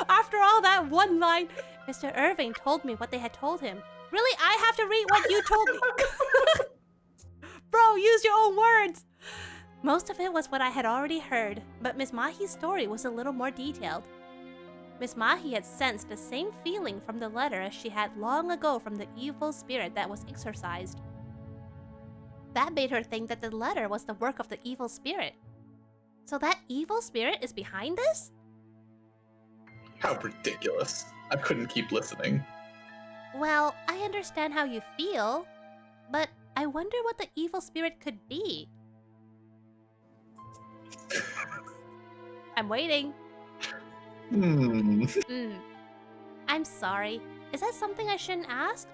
After all that one line, Mr. Irving told me what they had told him. Really, I have to read what you told me? Bro, use your own words. Most of it was what I had already heard, but Miss Mahi's story was a little more detailed. Miss Mahi had sensed the same feeling from the letter as she had long ago from the evil spirit that was exorcised. That made her think that the letter was the work of the evil spirit. So that evil spirit is behind this? How ridiculous. I couldn't keep listening. Well, I understand how you feel, but I wonder what the evil spirit could be. I'm waiting. I'm sorry. Is that something I shouldn't ask?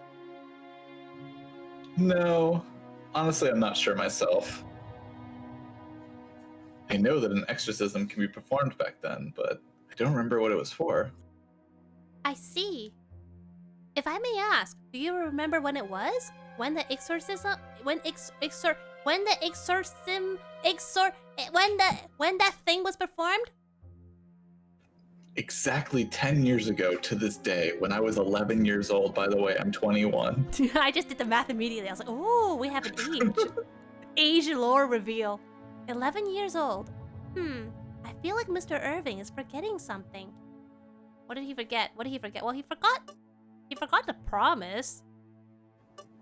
No. Honestly, I'm not sure myself. I know that an exorcism can be performed back then, but I don't remember what it was for. I see. If I may ask, do you remember when it was? When the exorcism, when that thing was performed? Exactly 10 years ago to this day, when I was 11 years old. By the way, I'm 21. I just did the math immediately. I was like, oh, we have an age. Age lore reveal. 11 years old. I feel like Mr. Irving is forgetting something. What did he forget? Well, he forgot the promise.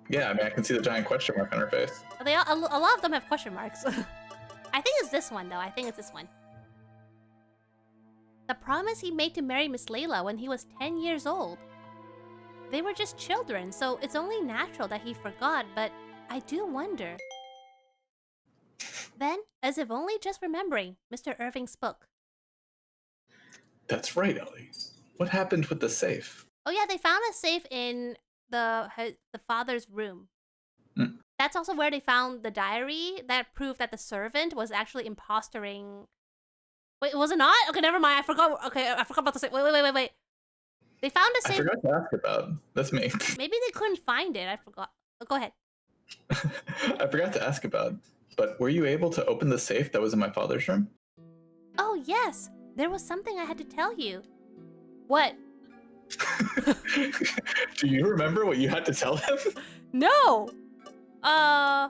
Yeah, I mean, I can see the giant question mark on her face. A lot of them have question marks. I think it's this one, though. I think it's this one. The promise he made to marry Miss Layla when he was 10 years old. They were just children, so it's only natural that he forgot, but I do wonder. Then, as if only just remembering, Mr. Irving spoke. That's right, Ellie. What happened with the safe? Oh yeah, they found a safe in the father's room. That's also where they found the diary that proved that the servant was actually impostoring. Wait, was it not? Okay, never mind. I forgot. Okay, I forgot about the safe. Wait. They found a safe. I forgot to ask about. That's me. Maybe they couldn't find it. I forgot. Go ahead. I forgot to ask about. But were you able to open the safe that was in my father's room? Oh yes, there was something I had to tell you. What? Do you remember what you had to tell him? No. I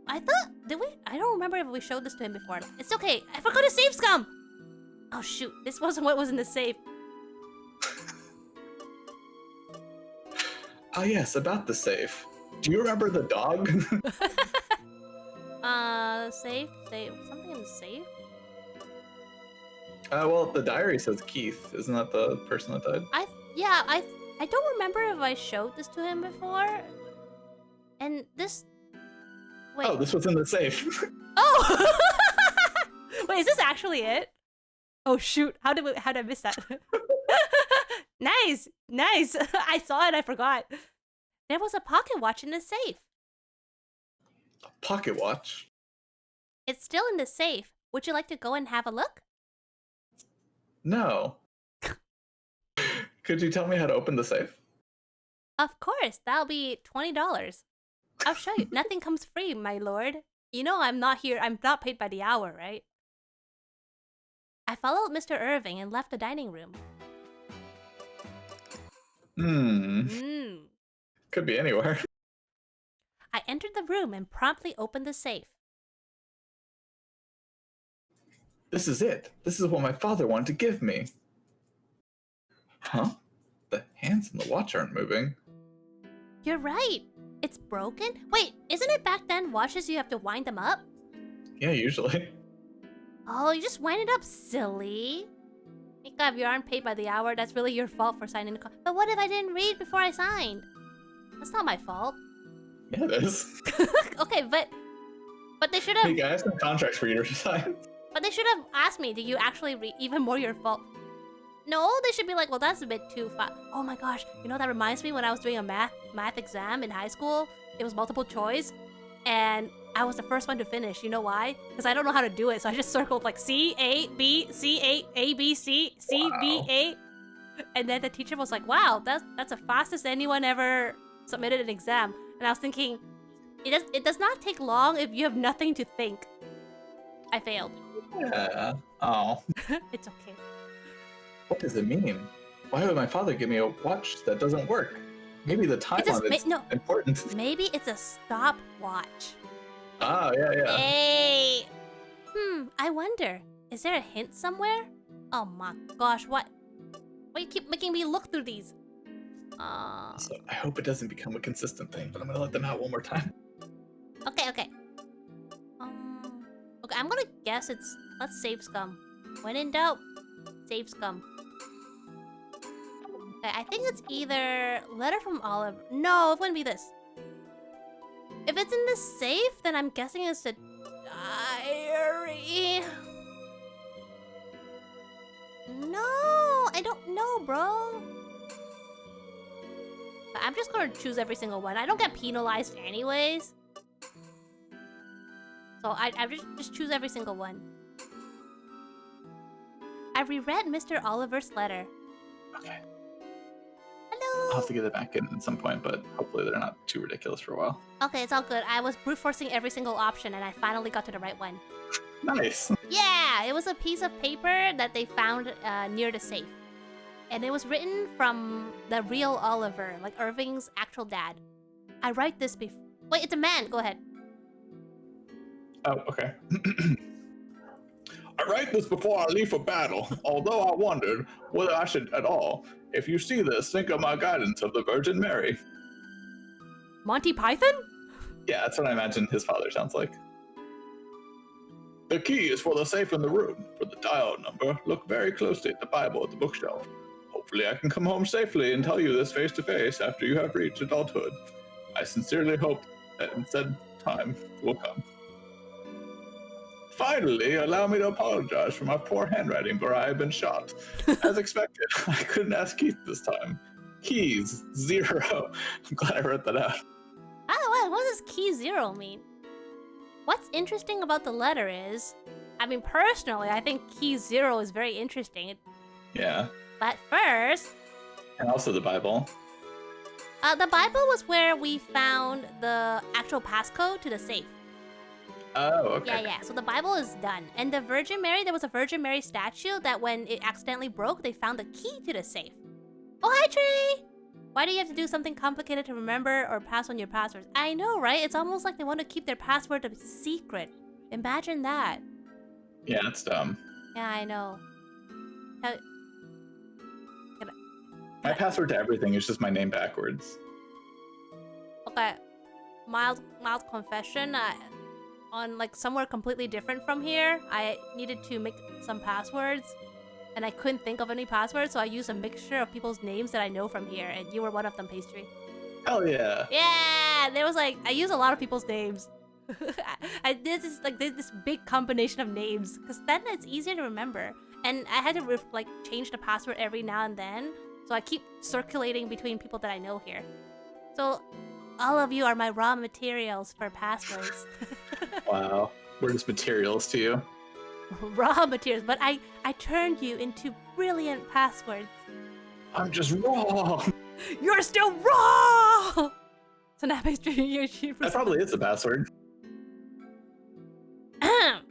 thought, did we? I don't remember if we showed this to him before. It's okay. I forgot to save scum. Oh shoot, this wasn't what was in the safe. Ah yes, about the safe. Do you remember the dog? Safe. Something in the safe? Well, the diary says Keith. Isn't that the person that died? I don't remember if I showed this to him before. And this... Wait. Oh, this was in the safe. Oh! Wait, is this actually it? Oh shoot! How did I miss that? Nice, nice. I saw it. I forgot. There was a pocket watch in the safe. A pocket watch? It's still in the safe. Would you like to go and have a look? No. Could you tell me how to open the safe? Of course. That'll be $20. I'll show you. Nothing comes free, my lord. You know I'm not here. I'm not paid by the hour, right? I followed Mr. Irving and left the dining room. Could be anywhere. I entered the room and promptly opened the safe. This is it. This is what my father wanted to give me. Huh? The hands in the watch aren't moving. You're right. It's broken? Wait, isn't it back then watches you have to wind them up? Yeah, usually. Oh, you just wind it up, silly. Mika, if you aren't paid by the hour, that's really your fault for signing the contract. But what if I didn't read before I signed? That's not my fault. Yeah, it is. Okay, but they should have... Hey guys, some contracts for you to sign. But they should have asked me, did you actually read? Even more your fault. No, they should be like, well, that's a bit too fast. Oh my gosh, you know, that reminds me when I was doing a math exam in high school. It was multiple choice, and I was the first one to finish. You know why? Because I don't know how to do it, so I just circled like C, A, B, C, A, B, C, C, B, A. And then the teacher was like, wow, that's the fastest anyone ever submitted an exam. And I was thinking, it does not take long if you have nothing to think. I failed. Yeah. Oh. It's okay. What does it mean? Why would my father give me a watch that doesn't work? Maybe the time on it's important. Maybe it's a stopwatch. Ah, yeah. Hey! I wonder, is there a hint somewhere? Oh my gosh, what? Why you keep making me look through these? So I hope it doesn't become a consistent thing, but I'm gonna let them out one more time. Okay. Okay, I'm gonna guess it's... Let's save scum. When in doubt, save scum. Okay, I think it's either letter from Olive. No, it wouldn't be this. If it's in the safe, then I'm guessing it's the diary. No, I don't know, bro. I'm just gonna choose every single one. I don't get penalized anyways. So I just choose every single one. I reread Mr. Oliver's letter. Okay. Hello. I'll have to get it back in at some point, but hopefully they're not too ridiculous for a while. Okay, it's all good. I was brute forcing every single option and I finally got to the right one. Nice. Yeah, it was a piece of paper that they found near the safe. And it was written from the real Oliver, like Irving's actual dad. I write this before... Wait, it's a man. Go ahead. Oh, okay. I write this before I leave for battle, although I wondered whether I should at all. If you see this, think of my guidance of the Virgin Mary. Monty Python? Yeah, that's what I imagine his father sounds like. The key is for the safe in the room. For the dial number, look very closely at the Bible at the bookshelf. Hopefully I can come home safely and tell you this face to face after you have reached adulthood. I sincerely hope that in said time will come. Finally, allow me to apologize for my poor handwriting where I have been shot. As expected, I couldn't ask Keith this time. Keys, 0. I'm glad I wrote that out. Oh, what does key 0 mean? What's interesting about the letter is... I mean, personally, I think key 0 is very interesting. Yeah. But first... And also the Bible. The Bible was where we found the actual passcode to the safe. Oh, okay. Yeah. So the Bible is done. And the Virgin Mary, there was a Virgin Mary statue that when it accidentally broke, they found the key to the safe. Oh, hi, Trey! Why do you have to do something complicated to remember or pass on your passwords? I know, right? It's almost like they want to keep their password a secret. Imagine that. Yeah, that's dumb. Yeah, I know. My password to everything is just my name backwards. Okay. Mild confession. On like somewhere completely different from here, I needed to make some passwords. And I couldn't think of any passwords, so I used a mixture of people's names that I know from here, and you were one of them, Pastry. Hell yeah. Yeah, there was like, I use a lot of people's names. This is like this big combination of names, because then it's easier to remember. And I had to like change the password every now and then, so I keep circulating between people that I know here. So all of you are my raw materials for passwords. Wow. We're just materials to you. Raw materials, but I turned you into brilliant passwords. I'm just wrong. You're still raw! So now makes you That probably is the password.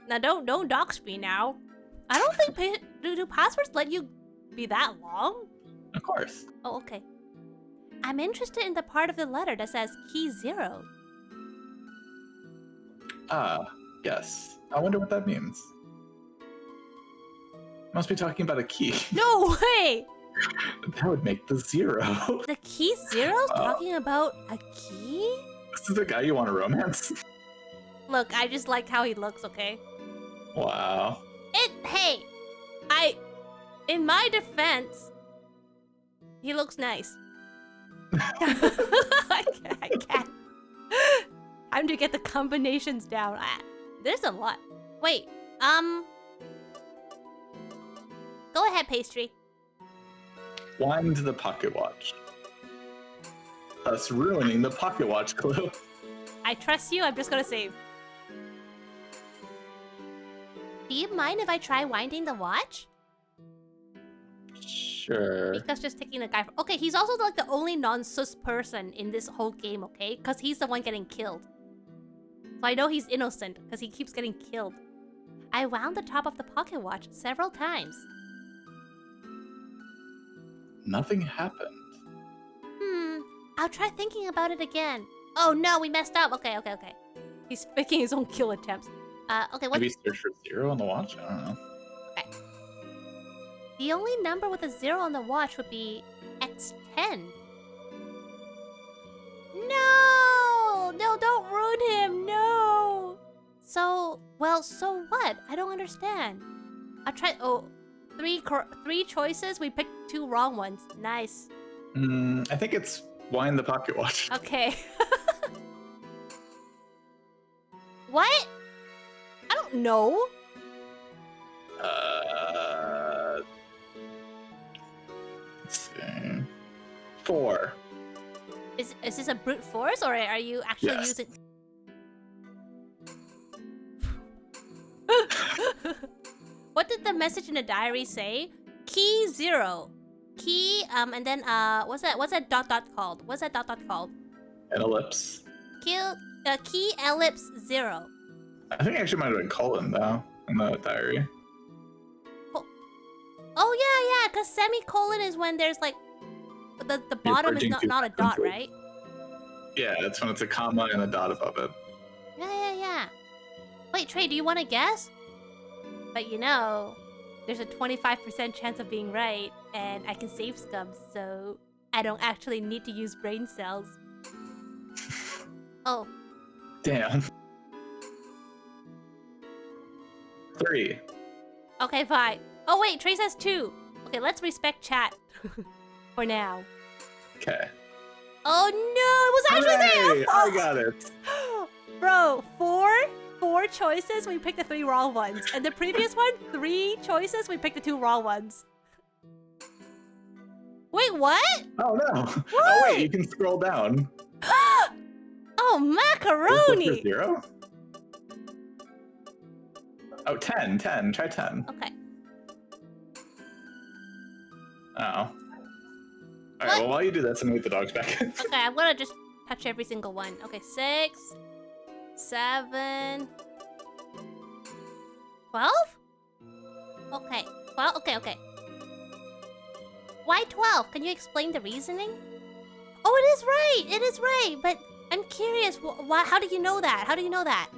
Now don't dox me now. I don't think do passwords let you be that long? Of course. Oh, okay. I'm interested in the part of the letter that says key 0. Ah, yes. I wonder what that means. Must be talking about a key. No way! That would make the 0. The key 0's talking about a key? This is the guy you want to romance? Look, I just like how he looks, okay? Wow. Hey! In my defense, he looks nice. I can't. Time to get the combinations down. There's a lot. Wait, go ahead, Pastry. Wind the pocket watch. Thus ruining the pocket watch clue. I trust you, I'm just gonna save. Do you mind if I try winding the watch? Sure. Mika's just taking the guy. Okay, he's also like the only non-sus person in this whole game, okay? Because he's the one getting killed. So I know he's innocent because he keeps getting killed. I wound the top of the pocket watch several times. Nothing happened. I'll try thinking about it again. Oh no, we messed up. Okay. He's faking his own kill attempts. Okay, what? Maybe search for 0 on the watch? I don't know. Okay. The only number with a 0 on the watch would be X10. No! No, don't ruin him. No! So what? I don't understand. I'll try. Oh, three choices. We picked 2 wrong ones. Nice. I think it's wind the pocket watch. Okay. What? I don't know. Let's see. 4. Is this a brute force, or are you actually Yes. using? What did the message in the diary say? Key 0. Key and then what's that dot called? What's that dot called? An ellipse. Key ellipse 0. I think it actually might have been colon though in the diary. Oh yeah, because semicolon is when there's like the bottom is not a dot, right? Yeah, that's when it's a comma and a dot above it. Yeah. Wait, Trey, do you want to guess? But you know, there's a 25% chance of being right, and I can save scums, so I don't actually need to use brain cells. Oh. Damn. 3. Okay, fine. Oh wait, Trey says 2. Okay, let's respect chat for now. Okay. Oh no, it was actually there! I got it. Bro, 4 choices, we picked the 3 wrong ones. And the previous one, 3 choices, we picked the 2 wrong ones. Wait, what? Oh no. What? Oh wait, you can scroll down. Oh, macaroni! 0? Oh, 10. Try 10. Okay. Oh. Alright, well while you do this, I'm gonna get the dogs back. Okay, I'm gonna just touch every single one. Okay, 6, 7, 12? Okay, well, okay. Why 12? Can you explain the reasoning? Oh, it is right, but I'm curious, how do you know that?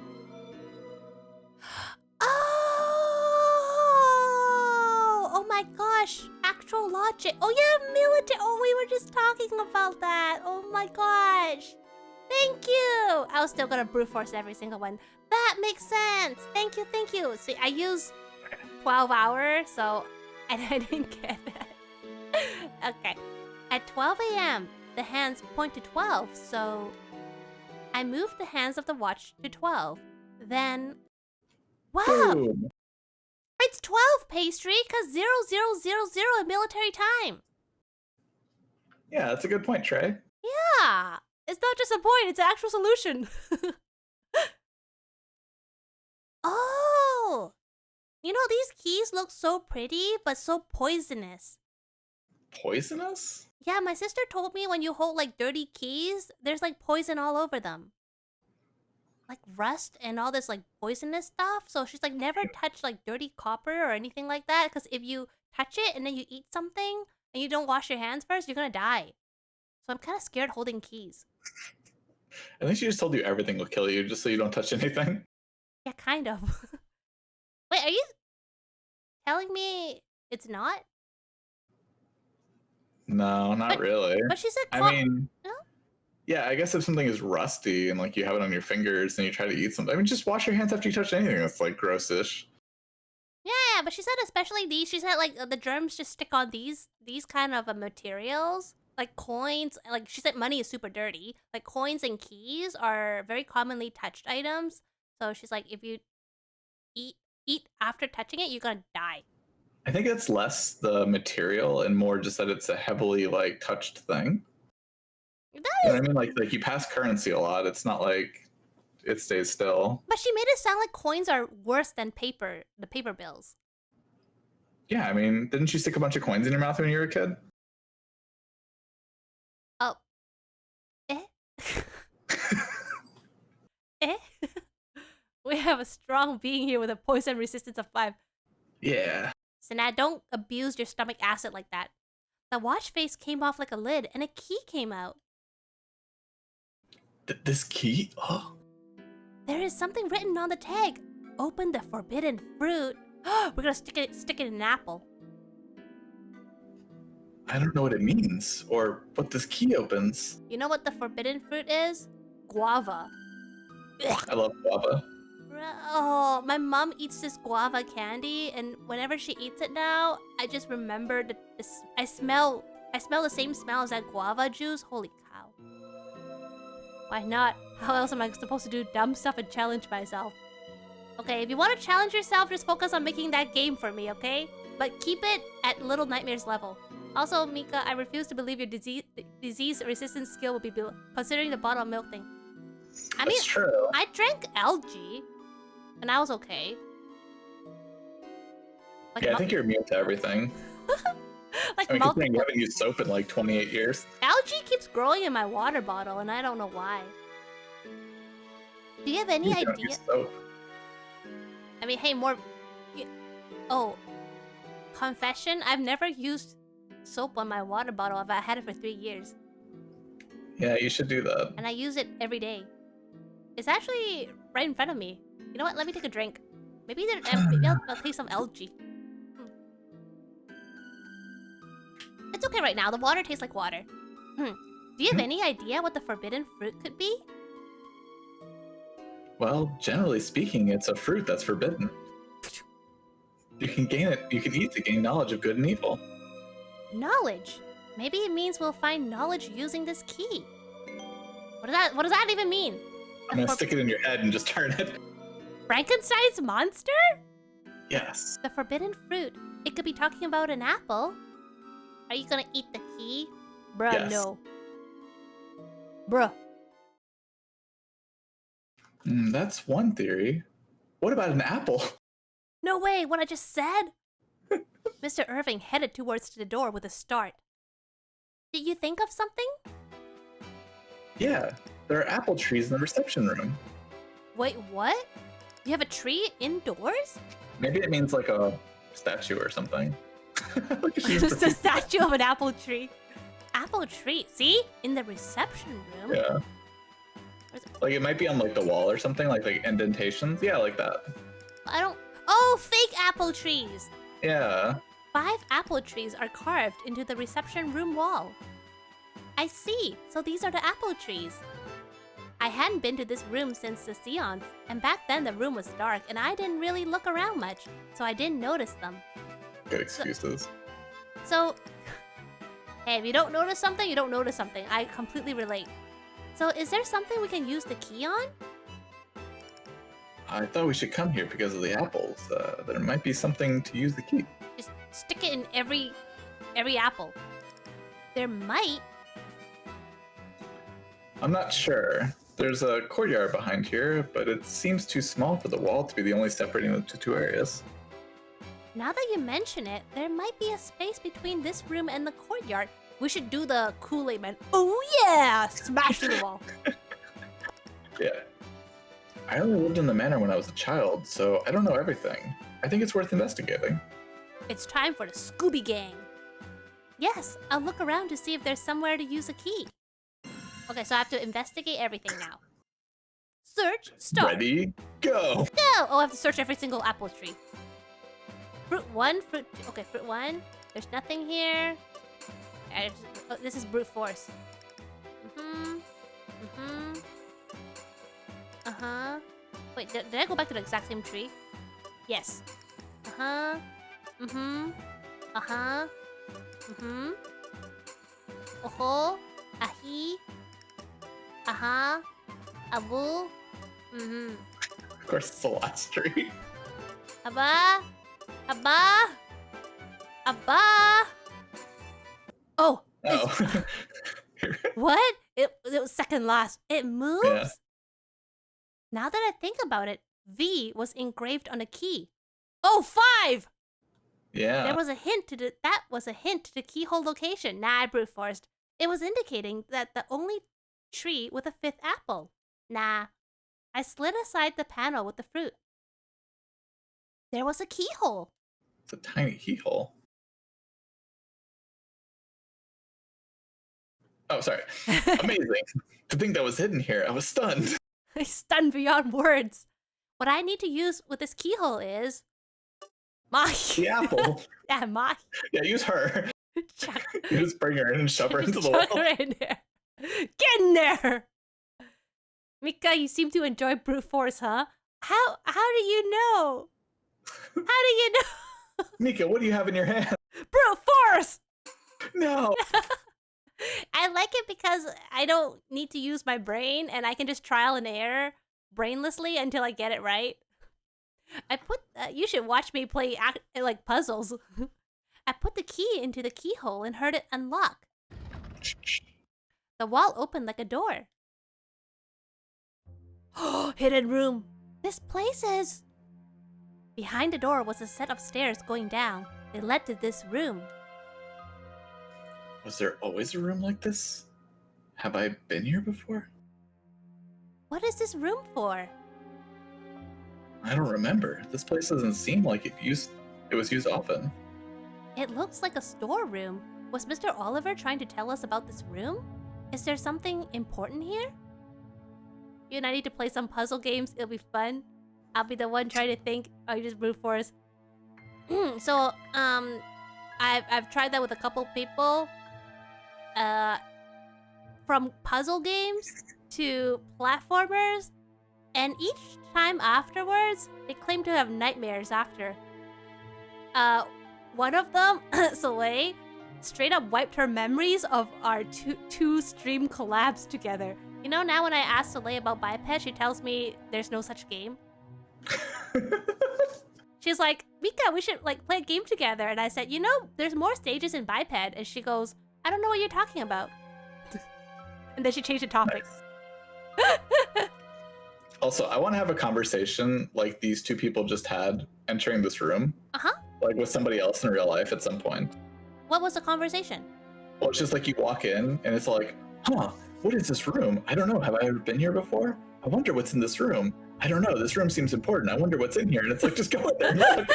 Oh my gosh, actual logic. Oh yeah, military. Oh, we were just talking about that. Oh my gosh. Thank you. I was still gonna brute force every single one. That makes sense. Thank you. See, I use 12 hours, so and I didn't get that. Okay. At 12 a.m., the hands point to 12, so I moved the hands of the watch to 12. Then... Wow! Boom. It's 12, Pastry, because 0000 in military time. Yeah, that's a good point, Trey. Yeah! It's not just a point, it's an actual solution. Oh! You know, these keys look so pretty, but so poisonous. Poisonous? Yeah, my sister told me when you hold, like, dirty keys, there's, like, poison all over them. Like, rust and all this, like, poisonous stuff. So she's like, never touch, like, dirty copper or anything like that. Because if you touch it and then you eat something and you don't wash your hands first, you're gonna die. So I'm kind of scared holding keys. I think she just told you everything will kill you just so you don't touch anything. Yeah, kind of. Wait, are you telling me it's not? No, not really. But she said I mean, no? yeah, I guess if something is rusty and like you have it on your fingers and you try to eat something, I mean, just wash your hands after you touch anything that's like grossish. Yeah, but she said especially these. She said like the germs just stick on these kind of materials. Like coins, like she said money is super dirty. Like coins and keys are very commonly touched items. So she's like, if you eat after touching it, you're gonna die. I think it's less the material and more just that it's a heavily like touched thing. That You know is, what I mean? Like you pass currency a lot. It's not like it stays still. but she made it sound like coins are worse than paper, the paper bills. Yeah, I mean, didn't you stick a bunch of coins in your mouth when you were a kid? Oh. Eh? Eh? We have a strong being here with a poison resistance of 5. Yeah. So now don't abuse your stomach acid like that. The watch face came off like a lid and a key came out. This key? Oh. There is something written on the tag. Open the forbidden fruit. We're gonna stick it in an apple. I don't know what it means or what this key opens. You know what the forbidden fruit is? Guava. I love guava. Oh, my mom eats this guava candy, and whenever she eats it now, I just remember this. I smell the same smell as that guava juice. Holy cow! Why not? How else am I supposed to do dumb stuff and challenge myself? Okay, if you want to challenge yourself, just focus on making that game for me, okay? But keep it at Little Nightmares level. Also, Mika, I refuse to believe your disease resistance skill will be built, considering the bottle of milk thing. I mean, That's true. I drank algae, and I was okay. Like Yeah, I think you're immune to everything. like I mean, considering you haven't used soap in like 28 years. algae keeps growing in my water bottle, and I don't know why. Do you have any You don't idea? use soap. I mean, hey, more... Oh. Confession? I've never used soap on my water bottle. I've had it for 3 years. Yeah, you should do that. And I use it every day. It's actually right in front of me. You know what? Let me take a drink. Maybe I'll taste some algae. It's okay right now. The water tastes like water. Do you have any idea what the forbidden fruit could be? Well, generally speaking, it's a fruit that's forbidden. You can gain it. You can eat to gain knowledge of good and evil. Knowledge. Maybe it means we'll find knowledge using this key. What does that even mean? I'm gonna stick it in your head and just turn it. Frankenstein's monster? Yes. The forbidden fruit. It could be talking about an apple. Are you gonna eat the key? Bruh, Yes. no. Bruh. That's one theory. What about an apple? No way, what I just said? Mr. Irving headed towards the door with a start. Did you think of something? Yeah, there are apple trees in the reception room. Wait, what? You have a tree indoors? Maybe it means like a statue or something. Look at you. Just a statue of an apple tree. Apple tree, see? In the reception room? Yeah. Like it might be on like the wall or something, like indentations. Yeah, like that. I don't... Oh, fake apple trees! Yeah. 5 apple trees are carved into the reception room wall. I see, so these are the apple trees. I hadn't been to this room since the seance, and back then the room was dark and I didn't really look around much, so I didn't notice them. Good excuses. So, hey, if you don't notice something, you don't notice something. I completely relate. So is there something we can use the key on? I thought we should come here because of the apples. There might be something to use the key. Just stick it in every apple. There might. I'm not sure. There's a courtyard behind here, but it seems too small for the wall to be the only separating the two areas. Now that you mention it, there might be a space between this room and the courtyard. We should do the Kool-Aid man. Oh yeah! Smash through the wall. Yeah. I only lived in the manor when I was a child, so I don't know everything. I think it's worth investigating. It's time for the Scooby Gang. Yes, I'll look around to see if there's somewhere to use a key. Okay, so I have to investigate everything now. Search, start. Ready, go! Go! Oh, I have to search every single apple tree. Fruit 1, fruit 2. Okay, fruit 1. There's nothing here. Oh, this is brute force. Wait, did I go back to the exact same tree? Yes. Oho. Ahi. Abu. Of course, it's the last tree. Abba. Oh. Oh. What? It was second last. It moves? Yeah. Now that I think about it, V was engraved on a key. Oh, 5! Yeah. There was a hint to that was a hint to the keyhole location. Nah, I brute forced. It was indicating that the only tree with a 5th apple. Nah. I slid aside the panel with the fruit. There was a keyhole. It's a tiny keyhole. Oh, sorry. Amazing. To think that was hidden here, I was stunned. Stunned beyond words. What I need to use with this keyhole is... Mahi. The apple. Yeah, Mahi. Yeah, use her. You just bring her in and shove her into the Chuck wall. her in there. Get in there! Mika, you seem to enjoy brute force, huh? How do you know? How do you know? Mika, what do you have in your hand? Brute force! No. I like it because I don't need to use my brain and I can just trial and error brainlessly until I get it right. You should watch me play like puzzles. I put the key into the keyhole and heard it unlock. The wall opened like a door. Oh, hidden room. This place is... Behind the door was a set of stairs going down. They led to this room. Was there always a room like this? Have I been here before? What is this room for? I don't remember. This place doesn't seem like it was used often. It looks like a storeroom. Was Mr. Oliver trying to tell us about this room? Is there something important here? You and I need to play some puzzle games. It'll be fun. I'll be the one trying to think. Oh, you just brute force. So, I've tried that with a couple people. From puzzle games to platformers, and each time afterwards, they claim to have nightmares after. One of them, Soleil, straight up wiped her memories of our two stream collabs together. You know, now when I ask Soleil about Biped, she tells me there's no such game. She's like, Mika, we should like play a game together. And I said, you know, there's more stages in Biped. And she goes, I don't know what you're talking about. And then she changed the topic. Nice. Also, I want to have a conversation like these two people just had entering this room. Like with somebody else in real life at some point. What was the conversation? Well, it's just like you walk in and it's like, huh, what is this room? I don't know. Have I ever been here before? I wonder what's in this room. I don't know. This room seems important. I wonder what's in here. And it's like, just go in there and look.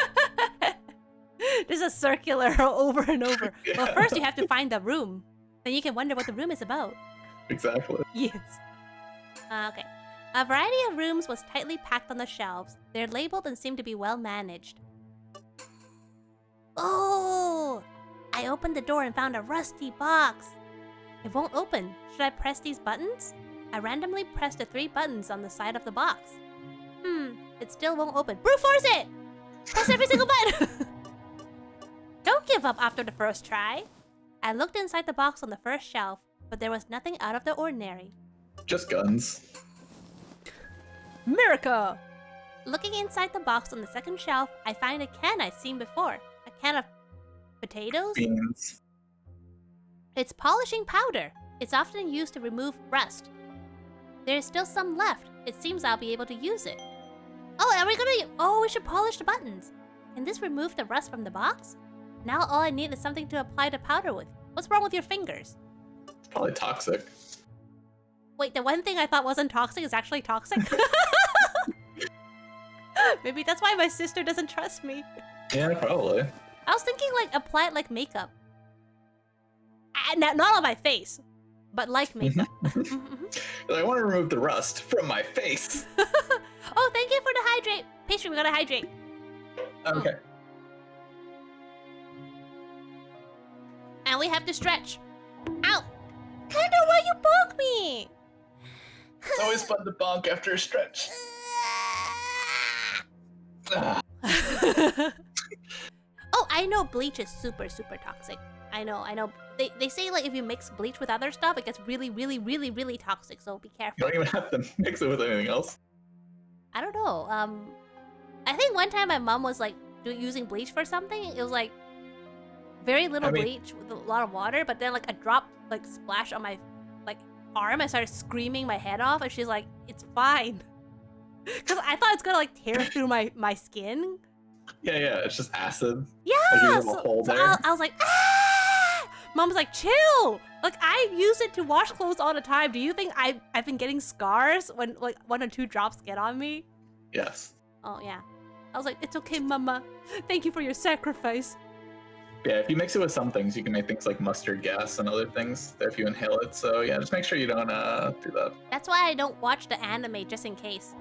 There's a circular over and over. Yeah. Well, first you have to find the room. Then you can wonder what the room is about. Exactly. Yes. Okay. A variety of rooms was tightly packed on the shelves. They're labeled and seem to be well managed. Oh! I opened the door and found a rusty box. It won't open. Should I press these buttons? I randomly pressed the 3 buttons on the side of the box. It still won't open. Brute force it! Press every single button! Don't give up after the first try. I looked inside the box on the first shelf, but there was nothing out of the ordinary. Just guns. America! Looking inside the box on the second shelf, I find a can I've seen before. A can of potatoes? Beans. It's polishing powder. It's often used to remove rust. There is still some left. It seems I'll be able to use it. Oh, are we gonna... Oh, we should polish the buttons. Can this remove the rust from the box? Now all I need is something to apply the powder with. What's wrong with your fingers? It's probably toxic. Wait, the one thing I thought wasn't toxic is actually toxic? Maybe that's why my sister doesn't trust me. Yeah, probably. I was thinking like apply it like makeup. Not on my face, but like makeup. I want to remove the rust from my face. Oh, thank you for the hydrate. Pastry, we gotta hydrate. Okay. And we have to stretch. Ow! Kendall, why you bonk me? It's always fun to bonk after a stretch. Ah. Oh, I know bleach is super, super toxic. I know. They say like if you mix bleach with other stuff, it gets really, really, really, really toxic. So be careful. You don't even have to mix it with anything else. I don't know. I think one time my mom was like using bleach for something. It was like very little bleach with a lot of water, but then like a drop like splashed on my like arm. I started screaming my head off, and she's like, "It's fine," because I thought it's gonna like tear through my skin. Yeah, it's just acid. Yeah, like you have a hole there. I was like, ah! Mom was like, chill. Like I use it to wash clothes all the time. Do you think I've been getting scars when like 1 or 2 drops get on me? Yes. Oh yeah. I was like, it's okay, Mama. Thank you for your sacrifice. Yeah, if you mix it with some things, you can make things like mustard gas and other things if you inhale it. So yeah, just make sure you don't do that. That's why I don't watch the anime, just in case.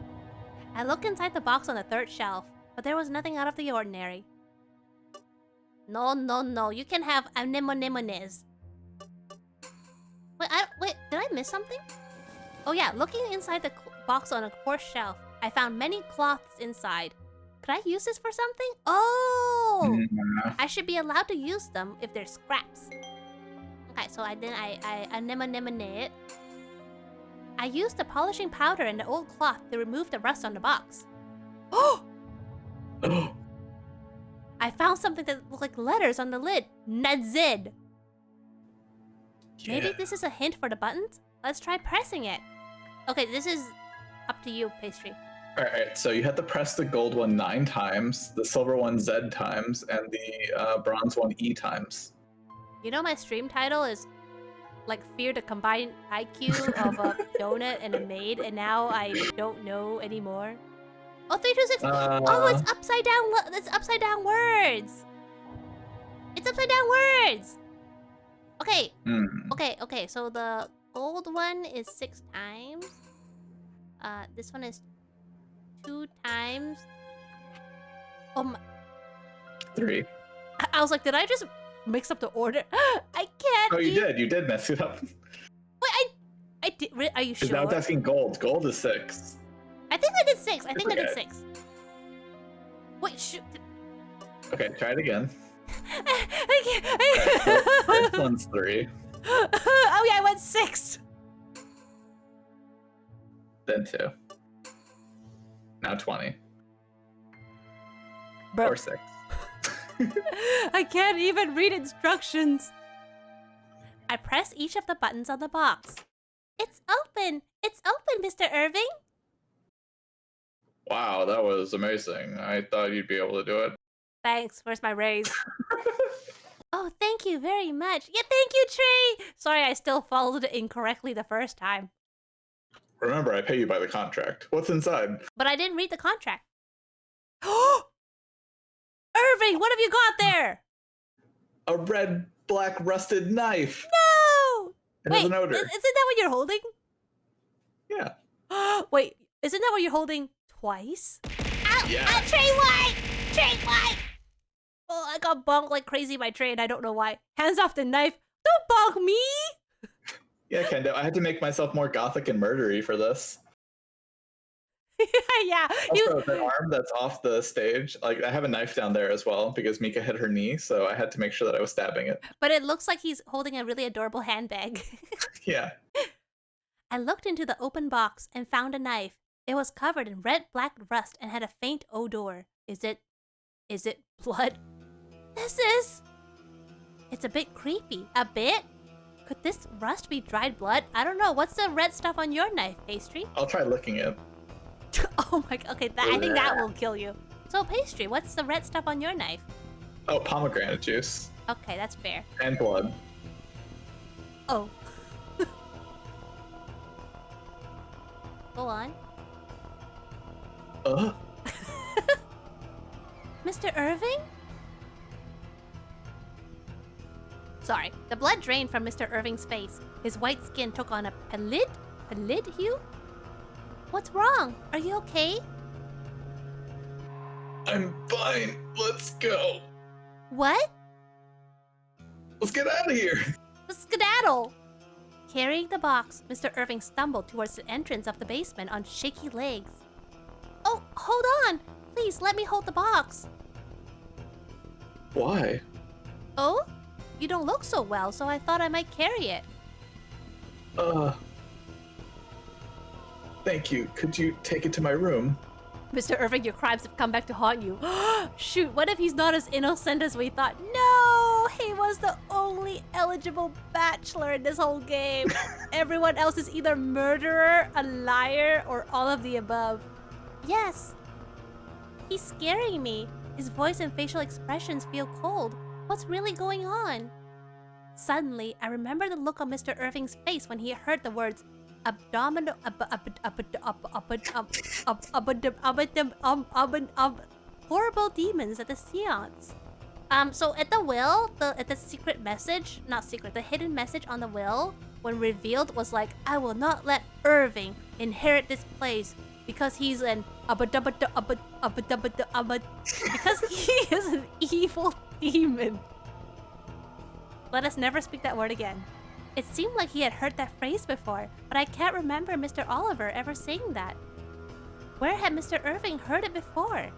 I look inside the box on the 3rd shelf, but there was nothing out of the ordinary. No. You can have anemones. Wait, did I miss something? Oh yeah, looking inside the box on a 4th shelf, I found many cloths inside. Could I use this for something? Oh! I should be allowed to use them if they're scraps. Okay, so I anemone it. I used the polishing powder and the old cloth to remove the rust on the box. Oh! I found something that looked like letters on the lid. Nadzid. Yeah. Maybe this is a hint for the buttons? Let's try pressing it. Okay, this is up to you, Pastry. Alright, so you have to press the gold one 9 times, the silver one Z times, and the bronze one E times. You know my stream title is like fear the combined IQ of a donut and a maid, and now I don't know anymore. Oh, 3, 2, 6. Oh, it's upside down. It's upside down words. It's upside down words. Okay. Okay. So the gold one is 6 times. This one is 2 times. Oh my. 3. I was like, did I just mix up the order? I can't. Oh, you did. You did mess it up. Wait, I did. Are you sure? Because I was asking gold. Gold is 6. I think I did 6. I did 6. Wait, shoot. Okay, try it again. I can't. Right, so first one's 3. Oh yeah, I went 6. Then 2. Now 20. Bro. Or 6. I can't even read instructions. I press each of the buttons on the box. It's open. It's open, Mr. Irving. Wow, that was amazing. I thought you'd be able to do it. Thanks. Where's my raise? Oh, thank you very much. Yeah, thank you, Trey. Sorry, I still followed it incorrectly the first time. Remember, I pay you by the contract. What's inside? But I didn't read the contract. Irving, what have you got there? A red, black, rusted knife. No! It Wait, has an odor. isn't that what you're holding? Yeah. Wait, isn't that what you're holding twice? Ow! Yeah. Trey White! Trey White! Oh, I got bonked like crazy by Trey and I don't know why. Hands off the knife. Don't bonk me! Yeah, Kendo, I had to make myself more gothic and murdery for this. Yeah. Also, the arm that's off the stage, like I have a knife down there as well because Mika hit her knee, so I had to make sure that I was stabbing it. But it looks like he's holding a really adorable handbag. Yeah. I looked into the open box and found a knife. It was covered in red-black rust and had a faint odor. Is it blood? This is... It's a bit creepy. A bit? Could this rust be dried blood? I don't know. What's the red stuff on your knife, Pastry? I'll try licking it. Oh my god. Okay, I think that will kill you. So, Pastry, what's the red stuff on your knife? Oh, pomegranate juice. Okay, that's fair. And blood. Oh. Go on. Mr. Irving? Sorry, the blood drained from Mr. Irving's face. His white skin took on a pallid hue? What's wrong? Are you okay? I'm fine. Let's go. What? Let's get out of here. Skedaddle! Carrying the box, Mr. Irving stumbled towards the entrance of the basement on shaky legs. Oh, hold on! Please, let me hold the box. Why? Oh? You don't look so well, so I thought I might carry it. Thank you. Could you take it to my room? Mr. Irving, your crimes have come back to haunt you. Shoot, what if he's not as innocent as we thought? No! He was the only eligible bachelor in this whole game. Everyone else is either murderer, a liar, or all of the above. Yes. He's scaring me. His voice and facial expressions feel cold. What's really going on? Suddenly, I remember the look on Mr. Irving's face when he heard the words abdominal horrible demons at the seance. So at the will, at the secret message, not secret, the hidden message on the will, when revealed, was like, I will not let Irving inherit this place because he's an because he is an evil demon. Let us never speak that word again. It seemed like he had heard that phrase before, but I can't remember Mr. Oliver ever saying that. Where had Mr. Irving heard it before?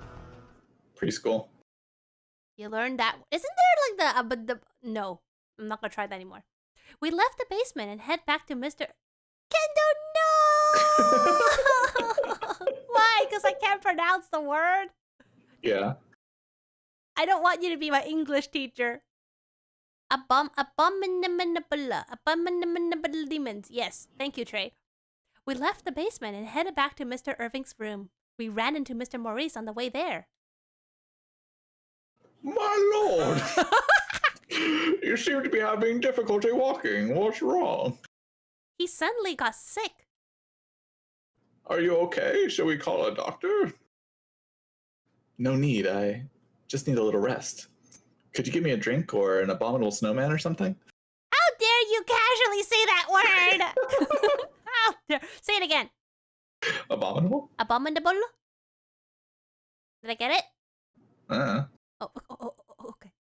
Preschool. You learned that. Isn't there like the no, I'm not gonna try that anymore. We left the basement and head back to Mr. Kendo, no! Why? Because I can't pronounce the word? Yeah. I don't want you to be my English teacher. Abominable demons. Yes, thank you, Trey. We left the basement and headed back to Mr. Irving's room. We ran into Mr. Maurice on the way there. My lord! You seem to be having difficulty walking. What's wrong? He suddenly got sick. Are you okay? Shall we call a doctor? No need. I just need a little rest. Could you give me a drink or an abominable snowman or something? How dare you casually say that word? How dare... Say it again. Abominable? Abominable? Did I get it? Oh, okay.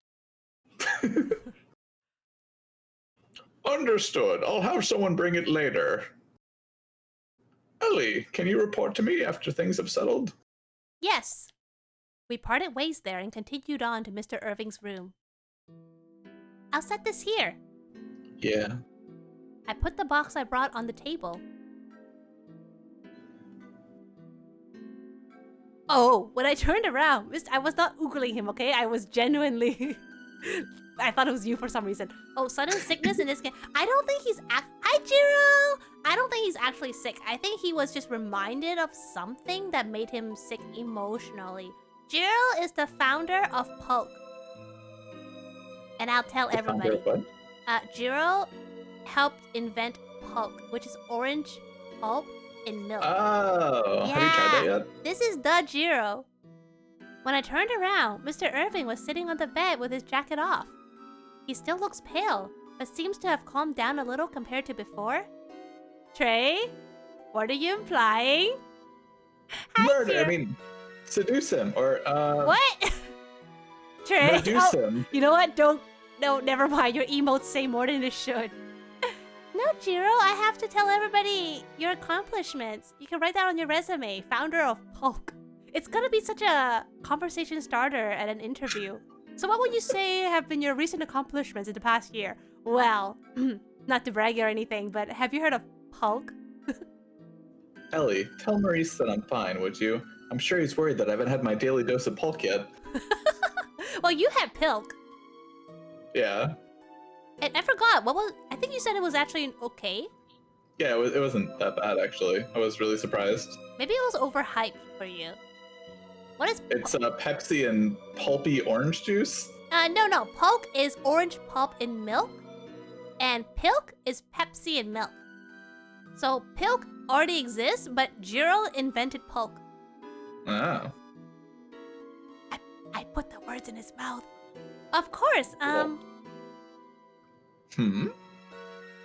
Understood. I'll have someone bring it later. Ellie, can you report to me after things have settled? Yes. We parted ways there and continued on to Mr. Irving's room. I'll set this here. Yeah. I put the box I brought on the table. Oh, when I turned around, I was not oogling him, okay? I was genuinely... I thought it was you for some reason. Oh, sudden sickness in this game. I don't think he's... Hi, Jiro! I don't think he's actually sick. I think he was just reminded of something that made him sick emotionally. Jiro is the founder of Poke. And I'll tell everybody. Jiro helped invent Poke, which is orange pulp in milk. Oh, yeah. Have you tried that yet? This is the Jiro. When I turned around, Mr. Irving was sitting on the bed with his jacket off. He still looks pale, but seems to have calmed down a little compared to before. Trey, what are you implying? Murder, I mean, seduce him, or, What? Trey, reduce him. You know what? No, never mind. Your emotes say more than it should. No, Jiro, I have to tell everybody your accomplishments. You can write that on your resume. Founder of Poke. It's gonna be such a conversation starter at an interview. So what would you say have been your recent accomplishments in the past year? Well, not to brag or anything, but have you heard of Poke? Ellie, tell Maurice that I'm fine, would you? I'm sure he's worried that I haven't had my daily dose of Polk yet. Well, you had Pilk. Yeah. And I forgot, I think you said it was actually okay? Yeah, it wasn't that bad, actually. I was really surprised. Maybe it was overhyped for you. What is... It's Pepsi and pulpy orange juice? No. Polk is orange pulp in milk, and Pilk is Pepsi in milk. So Pilk already exists, but Jiro invented Polk. Oh. I put the words in his mouth. Of course,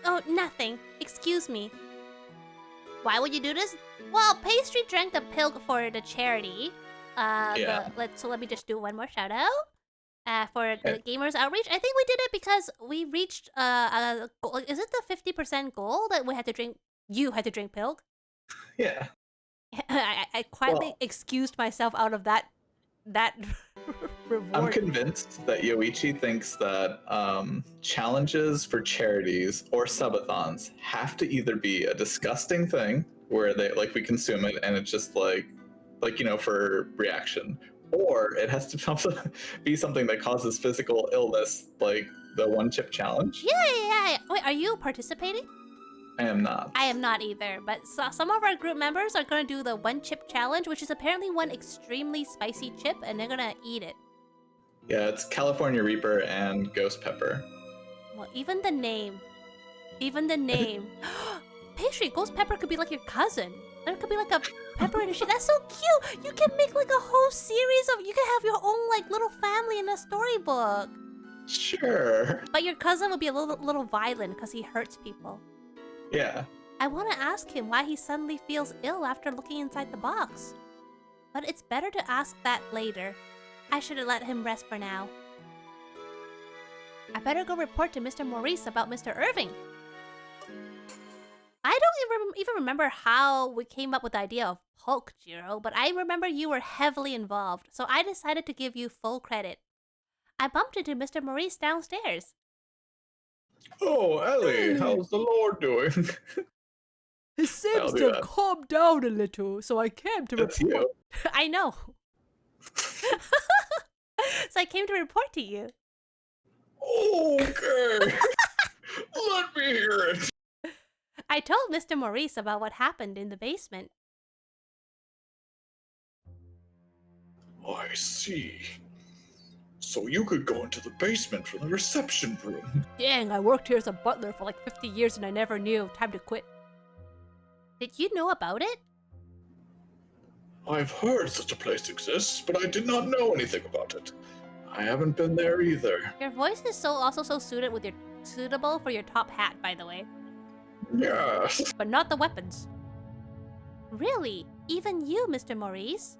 Oh, nothing. Excuse me. Why would you do this? Well, Pastry drank the Pilk for the charity. Yeah. Let me just do one more shout out. For the Gamers Outreach. I think we did it because we reached a goal. Is it the 50% goal that we had to drink? You had to drink Pilk? Yeah. I quietly excused myself out of that reward. I'm convinced that Yoichi thinks that challenges for charities or subathons have to either be a disgusting thing where we consume it and it's just like for reaction, or it has to be something that causes physical illness, like the one chip challenge. Yeah. Wait, are you participating? I am not. I am not either, but some of our group members are going to do the one chip challenge, which is apparently one extremely spicy chip, and they're going to eat it. Yeah, it's California Reaper and Ghost Pepper. Well, even the name. Pastry, Ghost Pepper could be like your cousin. There could be like a pepper and shit. That's so cute. You can make like a whole series of... You can have your own like little family in a storybook. Sure. But your cousin would be a little violent because he hurts people. Yeah. I want to ask him why he suddenly feels ill after looking inside the box. But it's better to ask that later. I should have let him rest for now. I better go report to Mr. Maurice about Mr. Irving. I don't even remember how we came up with the idea of Polk, Jiro, but I remember you were heavily involved, so I decided to give you full credit. I bumped into Mr. Maurice downstairs. Oh, Ellie, how's the Lord doing? He seems to have calmed down a little, so I came to report. You. I know. So I came to report to you. Okay. Let me hear it. I told Mr. Maurice about what happened in the basement. I see. So you could go into the basement from the reception room. Dang, I worked here as a butler for like 50 years and I never knew. Time to quit. Did you know about it? I've heard such a place exists, but I did not know anything about it. I haven't been there either. Your voice is also so suitable for your top hat, by the way. Yes. But not the weapons. Really? Even you, Mr. Maurice?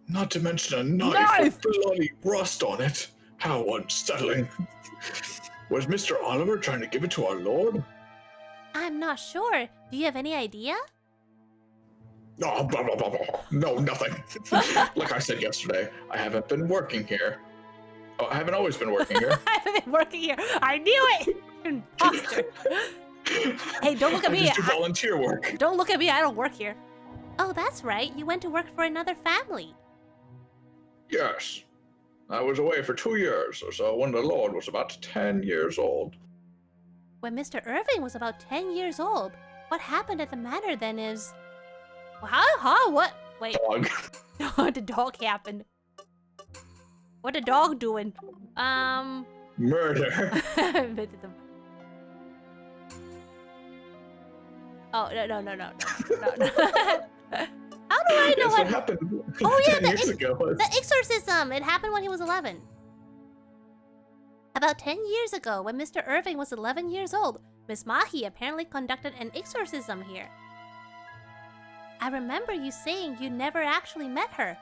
Not to mention a knife with bloody rust on it. How unsettling. Was Mr. Oliver trying to give it to our Lord? I'm not sure. Do you have any idea? Oh, blah, blah, blah, blah. No, nothing. Like I said yesterday, I haven't been working here. Oh, I haven't always been working here. I haven't been working here. I knew it! Imposter. Hey, don't look at me. I just do volunteer work. Don't look at me. I don't work here. Oh, that's right. You went to work for another family. Yes. I was away for 2 years or so when the Lord was about 10 years old. When Mr. Irving was about 10 years old, what happened at the manor then is... What? Wait. Dog. What the dog happened? What the dog doing? Murder. Oh, no. How do I know what happened 10 years ago? The exorcism! It happened when he was 11. About 10 years ago, when Mr. Irving was 11 years old, Miss Mahi apparently conducted an exorcism here. I remember you saying you never actually met her.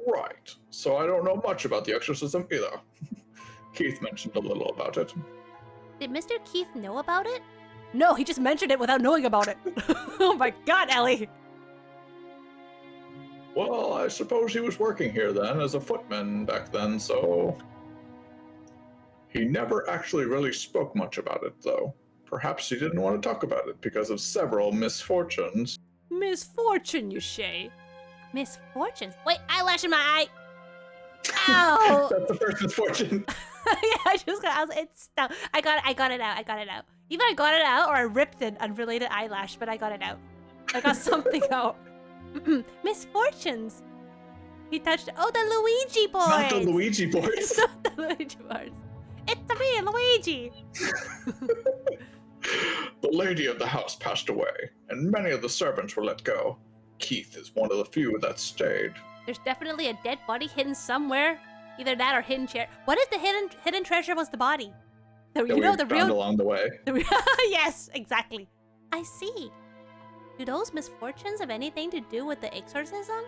Right. So I don't know much about the exorcism either. Keith mentioned a little about it. Did Mr. Keith know about it? No, he just mentioned it without knowing about it. Oh my god, Ellie! Well, I suppose he was working here then as a footman back then, so... He never actually really spoke much about it, though. Perhaps she didn't want to talk about it because of several misfortunes. Misfortune, you say? Misfortunes? Wait, eyelash in my eye! Ow! That's the first misfortune. Yeah, I got it out. Either I got it out or I ripped an unrelated eyelash, but I got it out. I got something out. Misfortunes. He touched, oh, the Luigi board! Not the Luigi boards. It's not the Luigi boards. It's me, Luigi! The lady of the house passed away, and many of the servants were let go. Keith is one of the few that stayed. There's definitely a dead body hidden somewhere. Either that or hidden chair. What if the hidden treasure was the body? The real along the way. Yes, exactly. I see. Do those misfortunes have anything to do with the exorcism?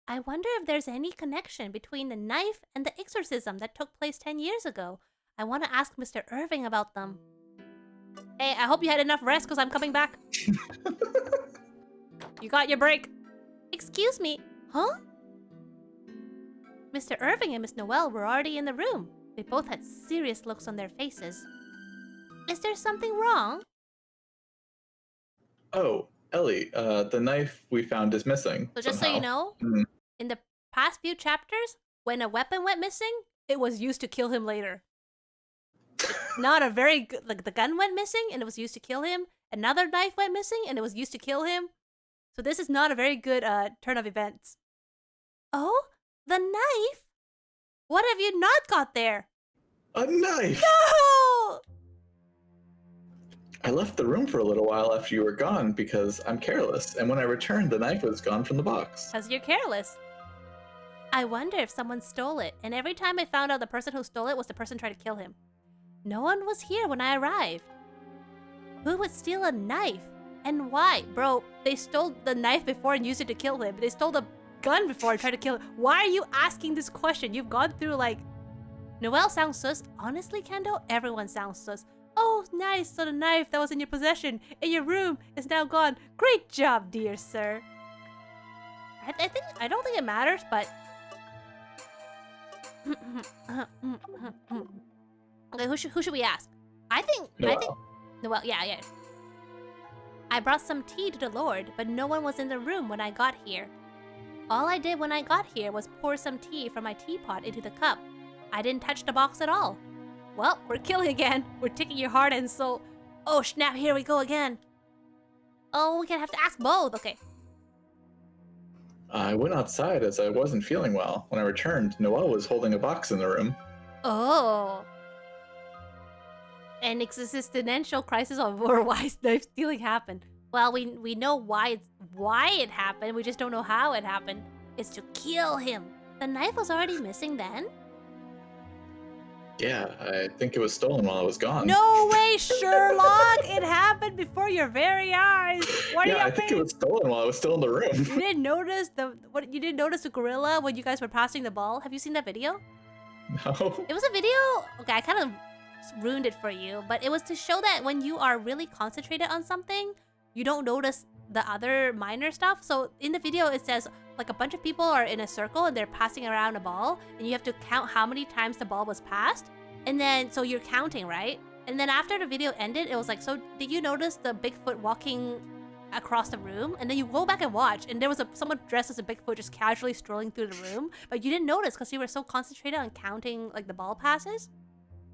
I wonder if there's any connection between the knife and the exorcism that took place 10 years ago. I want to ask Mr. Irving about them. Hey, I hope you had enough rest because I'm coming back. You got your break. Excuse me. Huh? Mr. Irving and Miss Noelle were already in the room. They both had serious looks on their faces. Is there something wrong? Oh, Ellie, the knife we found is missing. So just somehow. so you know, in the past few chapters, when a weapon went missing, it was used to kill him later. Not a very good, like the gun went missing and it was used to kill him. Another knife went missing and it was used to kill him. So this is not a very good turn of events. Oh, the knife? What have you not got there? A knife! No! I left the room for a little while after you were gone because I'm careless, and when I returned, the knife was gone from the box. Because you're careless. I wonder if someone stole it, and every time I found out the person who stole it was the person trying to kill him. No one was here when I arrived. Who would steal a knife? And why? Bro, they stole the knife before and used it to kill him. They stole the gun before and tried to kill him. Why are you asking this question? You've gone through like... Noelle sounds sus. Honestly, Kendo, everyone sounds sus. Oh, nice. So the knife that was in your possession, in your room, is now gone. Great job, dear sir. I don't think it matters, but... Okay, who should we ask? I think Noelle, yeah. I brought some tea to the Lord, but no one was in the room when I got here. All I did when I got here was pour some tea from my teapot into the cup. I didn't touch the box at all. Well, we're killing again. We're taking your heart and soul. Oh snap, here we go again. Oh, we're gonna have to ask both. Okay. I went outside as I wasn't feeling well. When I returned, Noelle was holding a box in the room. Oh. An existential crisis over why knife stealing happened. Well, we know why it happened. We just don't know how it happened. It's to kill him. The knife was already missing then? Yeah, I think it was stolen while I was gone. No way, Sherlock! It happened before your very eyes. What are you I think it was stolen while I was still in the room. You didn't notice you didn't notice the gorilla when you guys were passing the ball? Have you seen that video? No. It was a video. Okay, I kind of ruined it for you, but it was to show that when you are really concentrated on something, you don't notice the other minor stuff. So in the video, it says like a bunch of people are in a circle and they're passing around a ball, and you have to count how many times the ball was passed. And then, so you're counting, right? And then after the video ended, it was like, so did you notice the Bigfoot walking across the room? And then you go back and watch, and there was someone dressed as a Bigfoot just casually strolling through the room, but you didn't notice because you were so concentrated on counting like the ball passes.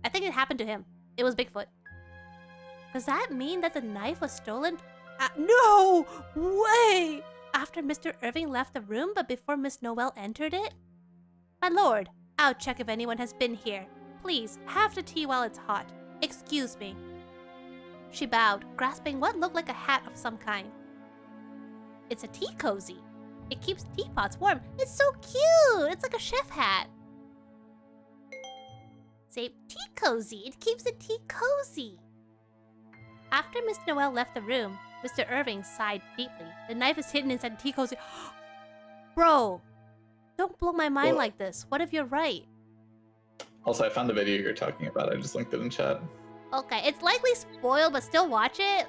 I think it happened to him. It was Bigfoot. Does that mean that the knife was stolen? No way! After Mr. Irving left the room, but before Miss Noelle entered it? My lord, I'll check if anyone has been here. Please, have the tea while it's hot. Excuse me. She bowed, grasping what looked like a hat of some kind. It's a tea cozy. It keeps teapots warm. It's so cute! It's like a chef hat. Say, tea cozy. It keeps the tea cozy. After Miss Noelle left the room, Mr. Irving sighed deeply. The knife is hidden inside the tea cozy. Bro, don't blow my mind like this. What if you're right? Also, I found the video you're talking about. I just linked it in chat. Okay, it's likely spoiled, but still watch it.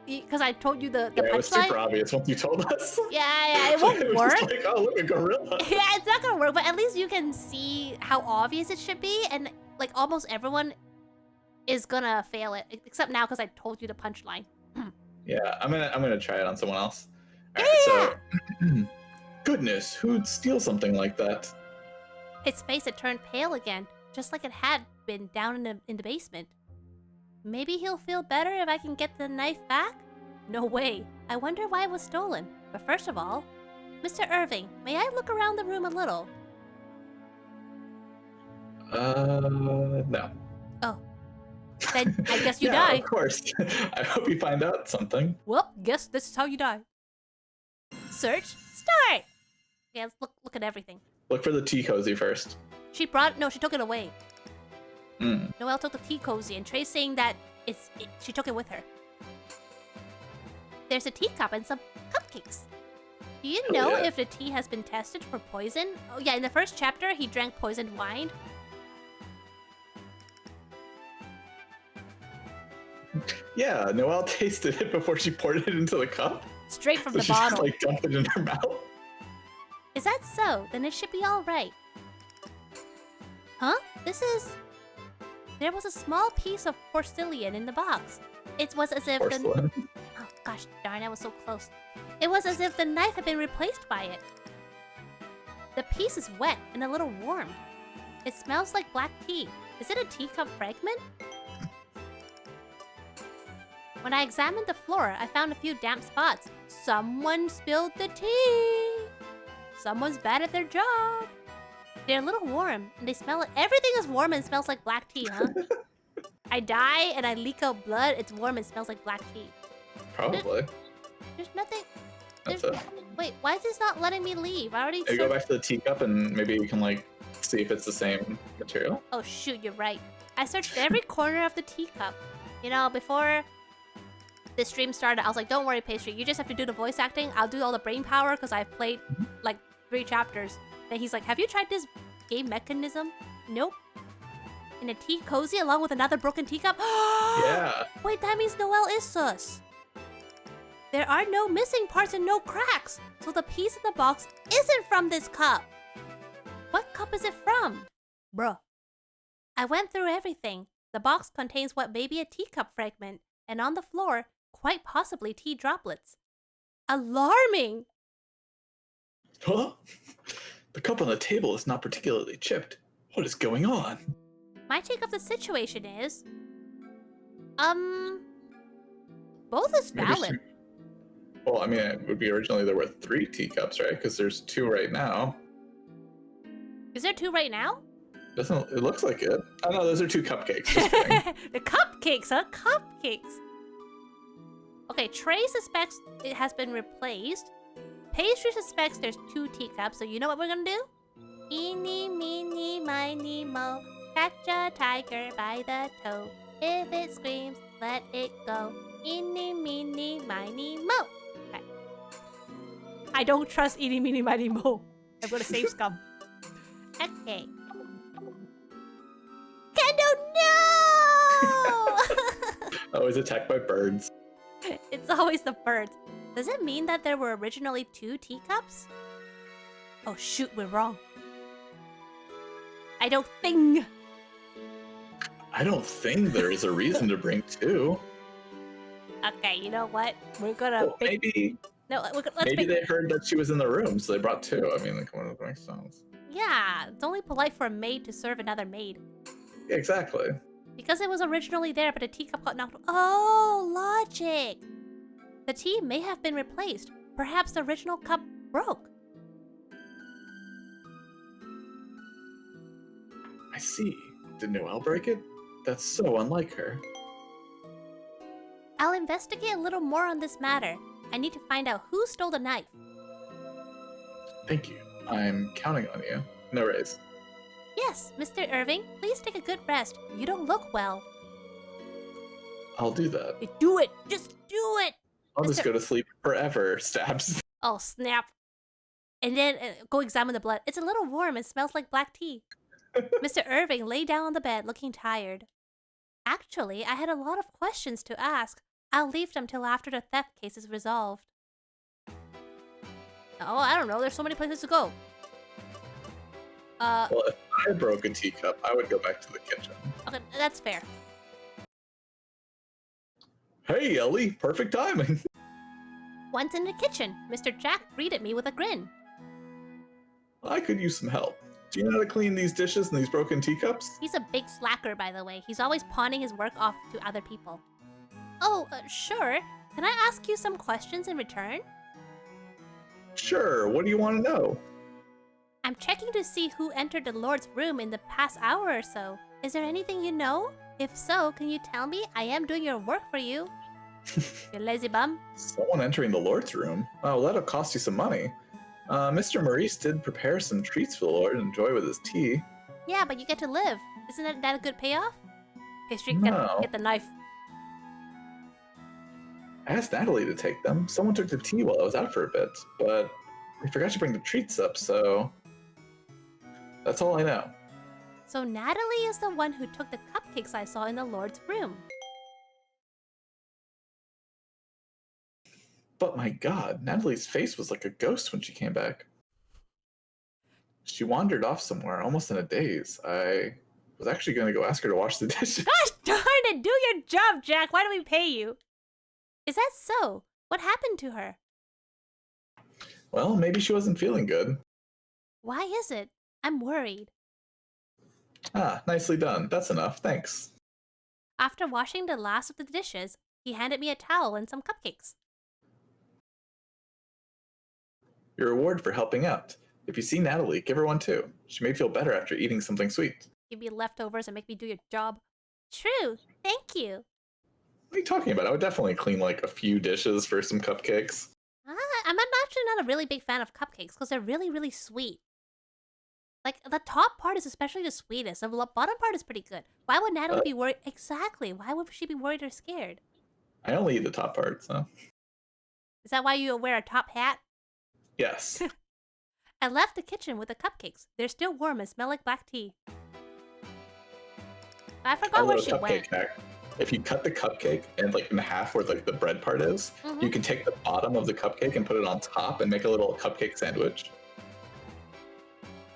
Because I told you the it was super obvious once you told us. Yeah, it won't work. Just like, oh, look, a gorilla. Yeah, it's not gonna work, but at least you can see how obvious it should be. And like almost everyone is gonna fail it. Except now because I told you the punchline. Yeah, I'm gonna try it on someone else. All Yeah! right, so goodness, who'd steal something like that? His face had turned pale again, just like it had been down in the basement. Maybe he'll feel better if I can get the knife back? No way. I wonder why it was stolen. But first of all, Mr. Irving, may I look around the room a little? No. Oh. Then I guess you Yeah, die. of course. I hope you find out something. Well, guess this is how you die. Search, start! Okay, let's look at everything. Look for the tea cozy first. She took it away. Noelle took the tea cozy, and Trey's saying that she took it with her. There's a teacup and some cupcakes. Do you know if the tea has been tested for poison? Oh yeah, in the first chapter, he drank poisoned wine. Yeah, Noelle tasted it before she poured it into the cup. Straight from So the she bottle. just, like, dumped it in her mouth. Is that so? Then it should be alright. Huh? There was a small piece of porcelain in the box. It was as if Porcelain. Oh gosh darn, I was so close. It was as if the knife had been replaced by it. The piece is wet and a little warm. It smells like black tea. Is it a teacup fragment? When I examined the floor, I found a few damp spots. Someone spilled the tea. Someone's bad at their job. They're a little warm, and they smell like everything is warm and smells like black tea, huh? I die and I leak out blood. It's warm and smells like black tea. Probably. There's nothing. That's it. Wait, why is this not letting me leave? I already. Maybe go back to the teacup and maybe you can like see if it's the same material. Oh shoot, you're right. I searched every corner of the teacup. You know, before the stream started, I was like, "Don't worry, Pastry. You just have to do the voice acting. I'll do all the brain power because I've played like 3 chapters." Then he's like, "Have you tried this game mechanism?" Nope. In a tea cozy along with another broken teacup. Yeah. Wait, that means Noelle is sus. There are no missing parts and no cracks, so the piece in the box isn't from this cup. What cup is it from? Bruh. I went through everything. The box contains what may be a teacup fragment, and on the floor, quite possibly tea droplets. Alarming! Huh? The cup on the table is not particularly chipped. What is going on? My take of the situation is... both is Maybe valid. Well, I mean, it would be originally there were 3 teacups, right? Because there's 2 right now. Is there 2 right now? Doesn't it looks like it? Oh no, those are 2 cupcakes. Just kidding. The cupcakes, huh? Cupcakes. Okay, Trey suspects it has been replaced. Pastry suspects there's 2 teacups, so you know what we're gonna do? Eeny, meeny, miny, mo. Catch a tiger by the toe. If it screams, let it go. Eeny, meeny, miny, mo. Okay. I don't trust eeny, meeny, miny, mo. I'm gonna save scum. Okay. Kendo, no! Always attacked by birds. It's always the birds. Does it mean that there were originally 2 teacups? Oh shoot, we're wrong. I don't think. I don't think there is a reason to bring 2. Okay, you know what? We're gonna. Well, maybe let's maybe they heard that she was in the room, so they brought 2. I mean, like, what does that make sense? Yeah, it's only polite for a maid to serve another maid. Yeah, exactly. Because it was originally there, but a teacup got knocked. Oh, logic! The tea may have been replaced. Perhaps the original cup broke. I see. Did Noelle break it? That's so unlike her. I'll investigate a little more on this matter. I need to find out who stole the knife. Thank you. I'm counting on you. No raise. Yes, Mr. Irving, please take a good rest. You don't look well. I'll do that. Do it! Just do it! I'll just Mr. go to sleep forever, Stabs. Oh, snap. And then go examine the blood. It's a little warm and smells like black tea. Mr. Irving lay down on the bed looking tired. Actually, I had a lot of questions to ask. I'll leave them till after the theft case is resolved. Oh, I don't know. There's so many places to go. Well, if I broke a teacup, I would go back to the kitchen. Okay, that's fair. Hey, Ellie, perfect timing. Once in the kitchen, Mr. Jack greeted me with a grin. I could use some help. Do you know how to clean these dishes and these broken teacups? He's a big slacker, by the way. He's always pawning his work off to other people. Oh, sure. Can I ask you some questions in return? Sure, what do you want to know? I'm checking to see who entered the Lord's room in the past hour or so. Is there anything you know? If so, can you tell me? I am doing your work for you. You lazy bum. Someone entering the Lord's room? Oh, that'll cost you some money. Mr. Maurice did prepare some treats for the Lord to enjoy with his tea. Yeah, but you get to live. Isn't that a good payoff? Pastry, No. get the knife. I asked Natalie to take them. Someone took the tea while I was out for a bit, but I forgot to bring the treats up, so that's all I know. So Natalie is the one who took the cupcakes I saw in the Lord's room. But my god, Natalie's face was like a ghost when she came back. She wandered off somewhere, almost in a daze. I was actually going to go ask her to wash the dishes. Gosh darn it! Do your job, Jack! Why do we pay you? Is that so? What happened to her? Well, maybe she wasn't feeling good. Why is it? I'm worried. Ah, nicely done. That's enough, thanks. After washing the last of the dishes, he handed me a towel and some cupcakes. Your reward for helping out. If you see Natalie, give her one too. She may feel better after eating something sweet. Give me leftovers and make me do your job. True. Thank you. What are you talking about? I would definitely clean like a few dishes for some cupcakes. I'm actually not a really big fan of cupcakes because they're really, really sweet. Like, the top part is especially the sweetest. The bottom part is pretty good. Why would Natalie be worried? Exactly. Why would she be worried or scared? I only eat the top part, so. Is that why you wear a top hat? Yes. I left the kitchen with the cupcakes. They're still warm and smell like black tea. I forgot where she went. Hack. If you cut the cupcake and like in half where like the bread part is, you can take the bottom of the cupcake and put it on top and make a little cupcake sandwich.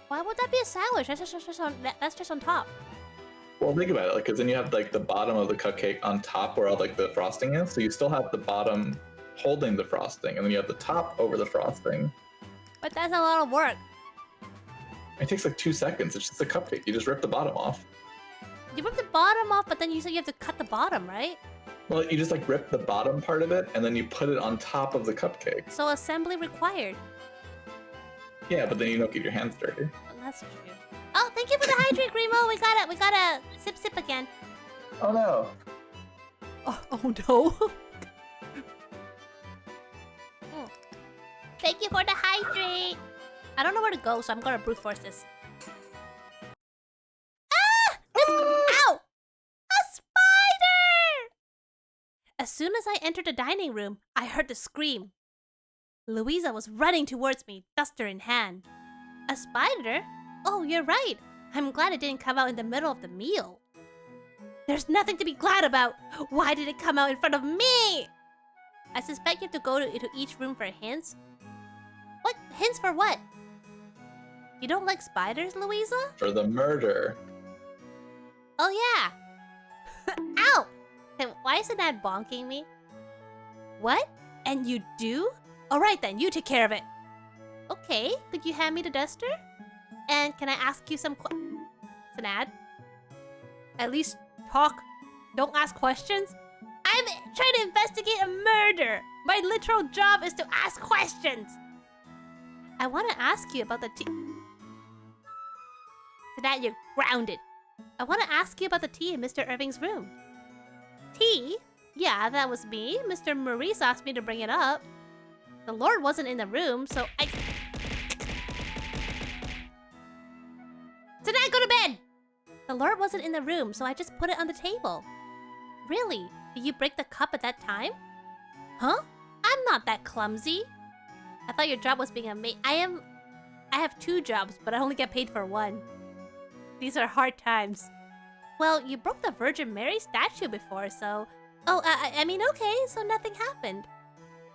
Why would that be a sandwich? That's just on top. Well, think about it, like, because then you have like the bottom of the cupcake on top where all like the frosting is, so you still have the bottom holding the frosting, and then you have the top over the frosting. But that's a lot of work. It takes like 2 seconds. It's just a cupcake. You just rip the bottom off. You rip the bottom off, but then you said you have to cut the bottom, right? Well, you just like rip the bottom part of it, and then you put it on top of the cupcake. So assembly required. Yeah, but then you don't get your hands dirty. Well, that's true. Oh, thank you for the hydrate, Grimo. We gotta sip again. Oh no. Oh no. Thank you for the hydrate. I don't know where to go, so I'm gonna brute force this. Ow! A spider! As soon as I entered the dining room, I heard the scream. Louisa was running towards me, duster in hand. A spider? Oh, you're right. I'm glad it didn't come out in the middle of the meal. There's nothing to be glad about. Why did it come out in front of me? I suspect you have to go to each room for hints. What? Hints for what? You don't like spiders, Louisa? For the murder. Oh, yeah. Ow! Hey, why isn't that bonking me? What? And you do? Alright then, you take care of it. Okay, could you hand me the duster? And can I ask you some It's an ad? At least talk. Don't ask questions. I'm trying to investigate a murder. My literal job is to ask questions. I want to ask you about the tea. So that you're grounded. I want to ask you about the tea in Mr. Irving's room. Tea? Yeah, that was me. Mr. Maurice asked me to bring it up. The Lord wasn't in the room, so I... Tonight, go to bed! The Lord wasn't in the room, so I just put it on the table. Really? Did you break the cup at that time? Huh? I'm not that clumsy. I thought your job was being a maid. I have 2 jobs, but I only get paid for 1. These are hard times. Well, you broke the Virgin Mary statue before, so... Oh, I mean, okay, so nothing happened.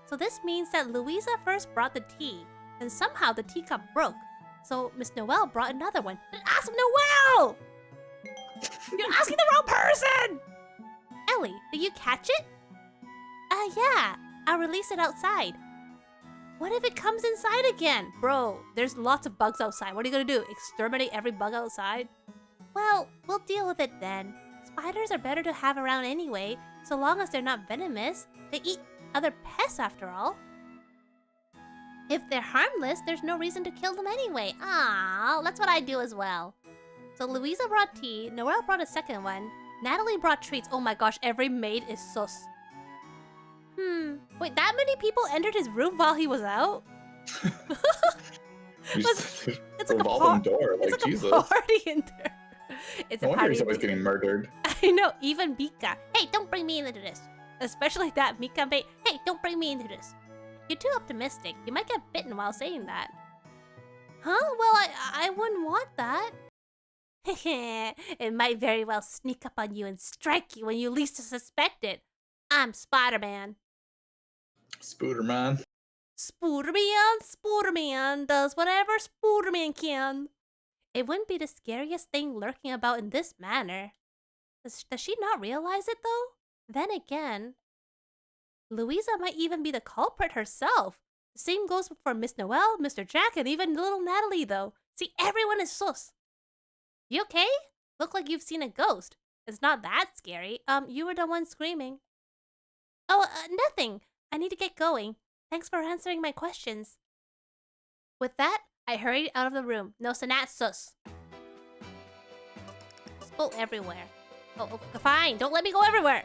So this means that Louisa first brought the tea, and somehow the teacup broke. So Miss Noelle brought another one. Then ask Noelle! You're asking the wrong person! Ellie, did you catch it? Yeah. I'll release it outside. What if it comes inside again? Bro, there's lots of bugs outside. What are you gonna do? Exterminate every bug outside? Well, we'll deal with it then. Spiders are better to have around anyway, so long as they're not venomous. They eat other pests after all. If they're harmless, there's no reason to kill them anyway. Ah, that's what I do as well. So Louisa brought tea, Noelle brought a second one, Natalie brought treats. Oh my gosh, every maid is sus. Wait, that many people entered his room while he was out? It's like a revolving door, like, it's like Jesus. a party in there. It's No a wonder party. he's always getting murdered. I know, even Mika. Hey, don't bring me into this. Especially that Mika maid. Hey, don't bring me into this. You're too optimistic. You might get bitten while saying that. Huh? Well, I wouldn't want that. It might very well sneak up on you and strike you when you least suspect it. I'm Spider-Man. Spooderman. Spooderman does whatever Spooderman can. It wouldn't be the scariest thing lurking about in this manner. Does she not realize it, though? Then again, Louisa might even be the culprit herself. The same goes for Miss Noelle, Mr. Jack, and even little Natalie, though. See, everyone is sus. You okay? Look like you've seen a ghost. It's not that scary. You were the one screaming. Oh, nothing. I need to get going. Thanks for answering my questions. With that, I hurried out of the room. No Sanat sus. Spill everywhere. Oh, fine. Don't let me go everywhere.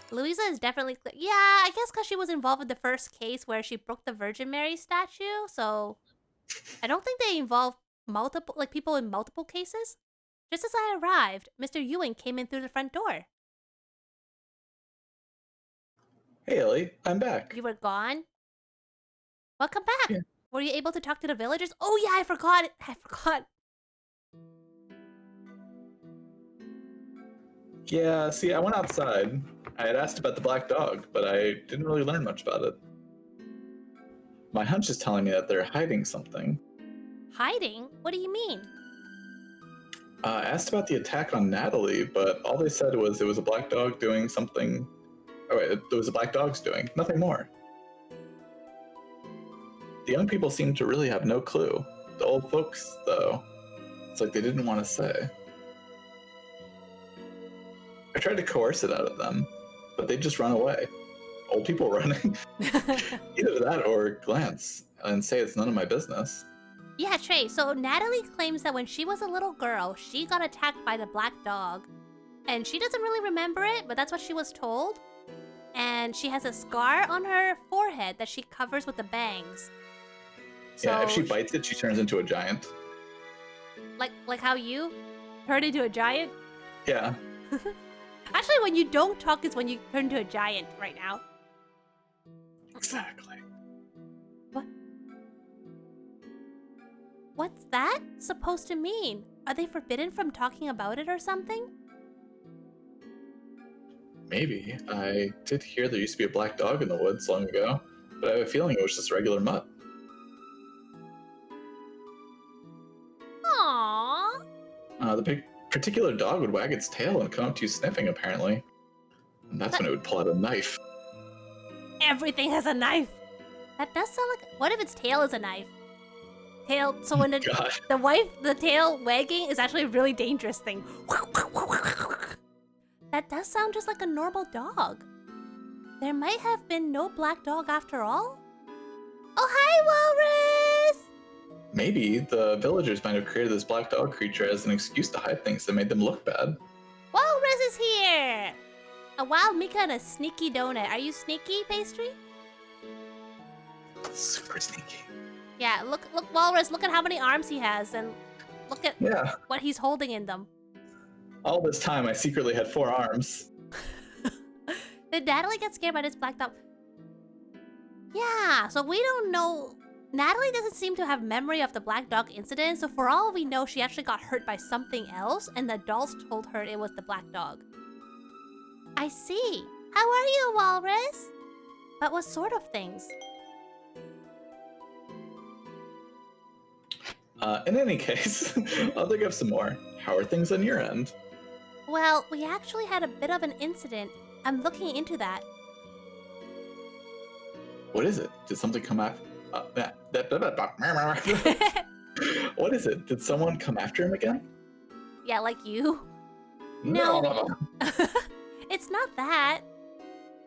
Louisa is definitely clear. Yeah, I guess because she was involved with the first case where she broke the Virgin Mary statue. So I don't think they involve people in multiple cases. Just as I arrived, Mr. Ewing came in through the front door. Hey, Ellie, I'm back. You were gone? Welcome back. Yeah. Were you able to talk to the villagers? Oh yeah, I forgot. Yeah, see, I went outside. I had asked about the black dog, but I didn't really learn much about it. My hunch is telling me that they're hiding something. Hiding? What do you mean? I asked about the attack on Natalie, but all they said was it was a black dog doing something. Oh wait, it was a black dog's doing, nothing more. The young people seem to really have no clue. The old folks, though, it's like they didn't want to say. I tried to coerce it out of them, but they'd just run away. Old people running. Either that or glance and say it's none of my business. Yeah, Trey, so Natalie claims that when she was a little girl, she got attacked by the black dog. And she doesn't really remember it, but that's what she was told. And she has a scar on her forehead that she covers with the bangs. So Yeah, if she bites it, she turns into a giant. Like how you turned into a giant? Yeah. Actually, when you don't talk is when you turn into a giant right now. Exactly. What? What's that supposed to mean? Are they forbidden from talking about it or something? Maybe. I did hear there used to be a black dog in the woods long ago, but I have a feeling it was just regular mutt. Aww. The particular dog would wag its tail and come up to you sniffing, apparently. And that's when it would pull out a knife. Everything has a knife. That does sound like... What if its tail is a knife? Tail... So when the tail wagging is actually a really dangerous thing. That does sound just like a normal dog. There might have been no black dog after all? Oh, hi, Walrus! Maybe the villagers might have created this black dog creature as an excuse to hide things that made them look bad. Walrus is here! A wild Mika and a sneaky donut. Are you sneaky, Pastry? Super sneaky. Yeah, look, Walrus, look at how many arms he has, and look at what he's holding in them. All this time, I secretly had 4 arms. Did Natalie get scared by this black dog? Yeah, so we don't know. Natalie doesn't seem to have memory of the black dog incident, so for all we know, she actually got hurt by something else, and the adults told her it was the black dog. I see. How are you, Walrus? But what sort of things? In any case, I'll dig up some more. How are things on your end? Well, we actually had a bit of an incident. I'm looking into that. What is it? Did something come after? What is it? Did someone come after him again? Yeah, like you. No. It's not that.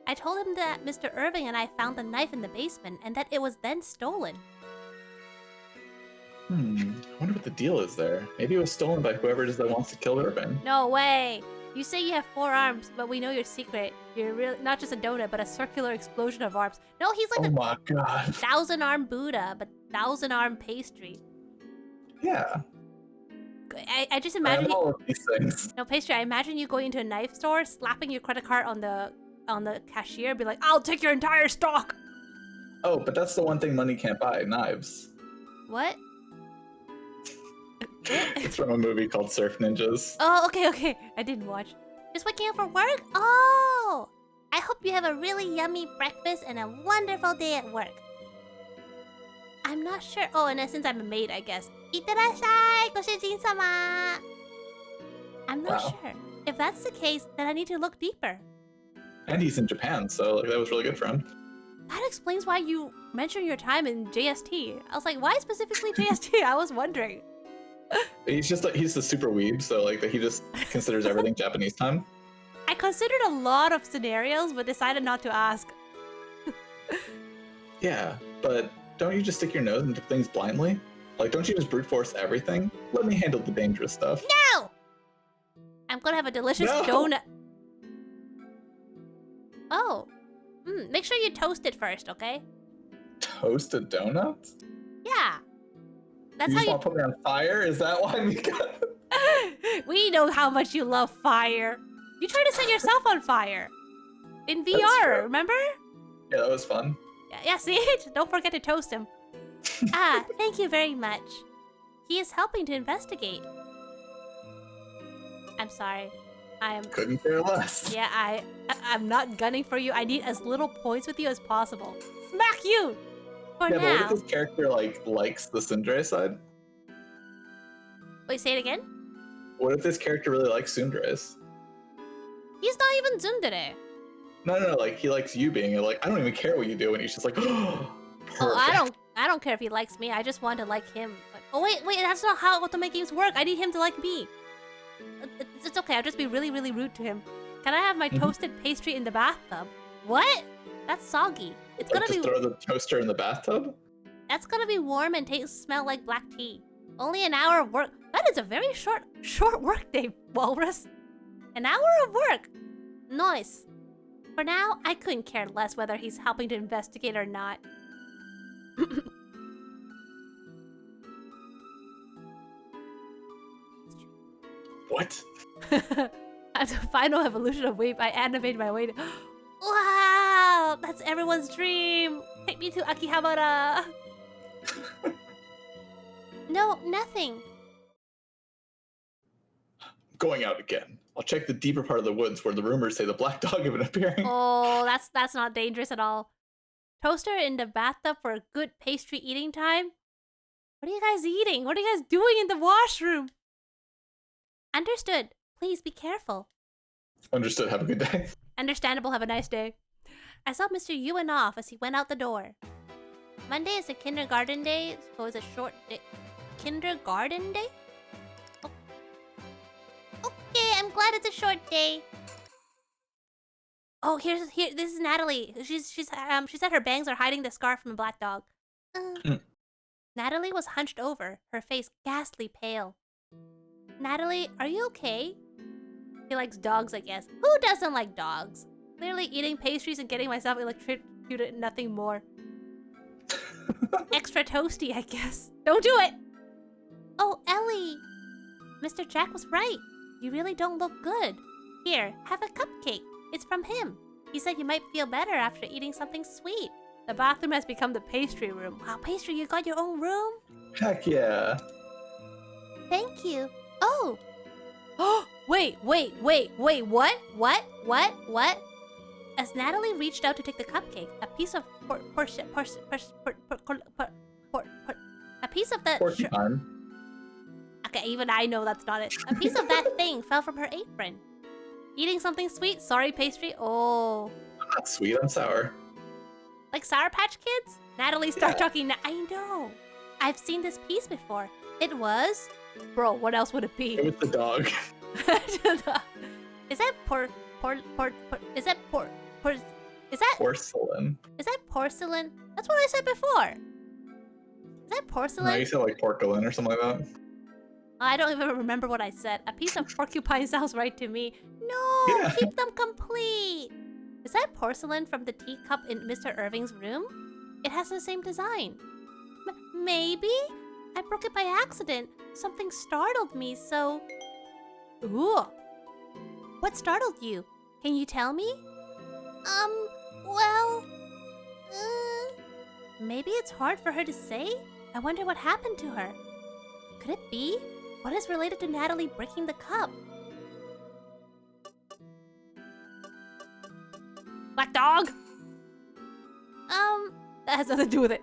I told him that Mr. Irving and I found the knife in the basement and that it was then stolen. I wonder what the deal is there. Maybe it was stolen by whoever it is that wants to kill Irving. No way. You say you have 4 arms, but we know your secret. You're really not just a donut, but a circular explosion of arms. No, he's like my god. 1,000-arm Buddha, but 1,000-arm pastry. Yeah. I just imagine all of these things. No, pastry. I imagine you going into a knife store, slapping your credit card on the cashier, be like, "I'll take your entire stock." Oh, but that's the one thing money can't buy: knives. What? It's from a movie called Surf Ninjas. Oh, okay. I didn't watch. Just waking up for work? Oh! I hope you have a really yummy breakfast and a wonderful day at work. I'm not sure. Oh, and since I'm a maid, I guess. Itterashai, goshujin-sama. I'm not sure. If that's the case, then I need to look deeper. And he's in Japan, so like, that was really good for him. That explains why you mentioned your time in JST. I was like, why specifically JST? I was wondering. He's a super weeb, so like he just considers everything Japanese time. I considered a lot of scenarios, but decided not to ask. Yeah, but don't you just stick your nose into things blindly? Like, don't you just brute force everything? Let me handle the dangerous stuff. No! I'm gonna have a delicious donut. Oh. Make sure you toast it first, okay? Toasted donuts? Yeah. That's you how just want to put me on fire? Is that why Mika? We know how much you love fire. You tried to set yourself on fire. In VR, remember? Yeah, that was fun. Yeah, see? Don't forget to toast him. Thank you very much. He is helping to investigate. I'm sorry. Couldn't care less. Yeah, I'm not gunning for you. I need as little points with you as possible. Smack you! For now. But what if this character likes the tsundere side? Wait, say it again? What if this character really likes tsunderes? He's not even tsundere. No, like he likes you being like, I don't even care what you do, and he's just like, oh, I don't care if he likes me. I just want to like him. Oh wait, that's not how Otome games work. I need him to like me. It's okay. I'll just be really, really rude to him. Can I have my toasted pastry in the bathtub? What? That's soggy. It's gonna just throw the toaster in the bathtub? That's gonna be warm and smell like black tea. Only an hour of work. That is a very short work day, Walrus. An hour of work. Nice. For now, I couldn't care less whether he's helping to investigate or not. What? As a final evolution of Wave, I animated my way to... Wow! That's everyone's dream! Take me to Akihabara! No, nothing. Going out again. I'll check the deeper part of the woods where the rumors say the black dog have been appearing. Oh, that's not dangerous at all. Toaster in the bathtub for a good pastry eating time? What are you guys eating? What are you guys doing in the washroom? Understood. Please be careful. Understood. Have a good day. Understandable. Have a nice day. I saw Mr. Ewan off as he went out the door. Monday is a kindergarten day, so it's a short day. Kindergarten day? Oh. Okay, I'm glad it's a short day. Oh, here. This is Natalie. She said her bangs are hiding the scar from a black dog. Natalie was hunched over, her face ghastly pale. Natalie, are you okay? He likes dogs, I guess. Who doesn't like dogs? Clearly eating pastries and getting myself electrocuted, nothing more. Extra toasty, I guess. Don't do it! Oh, Ellie! Mr. Jack was right. You really don't look good. Here, have a cupcake. It's from him. He said you might feel better after eating something sweet. The bathroom has become the pastry room. Wow, pastry, you got your own room? Heck yeah. Thank you. Oh! Oh! Wait, what? What? As Natalie reached out to take the cupcake, a piece of a piece of that... Porcupine. Okay, even I know that's not it. A piece of that thing fell from her apron. Eating something sweet? Sorry, pastry? Oh. I'm not sweet, I'm sour. Like Sour Patch Kids? Natalie, start talking. I know. I've seen this piece before. It was... Bro, what else would it be? It was the dog. Is that Porcelain. Is that porcelain? That's what I said before. Is that porcelain? No, you said like porcelain or something like that. I don't even remember what I said. A piece of porcupine sounds right to me. No, keep them complete. Is that porcelain from the teacup in Mr. Irving's room? It has the same design. Maybe? I broke it by accident. Something startled me, so... Ooh. What startled you? Can you tell me? Well... Maybe it's hard for her to say? I wonder what happened to her. Could it be? What is related to Natalie breaking the cup? Black dog? That has nothing to do with it.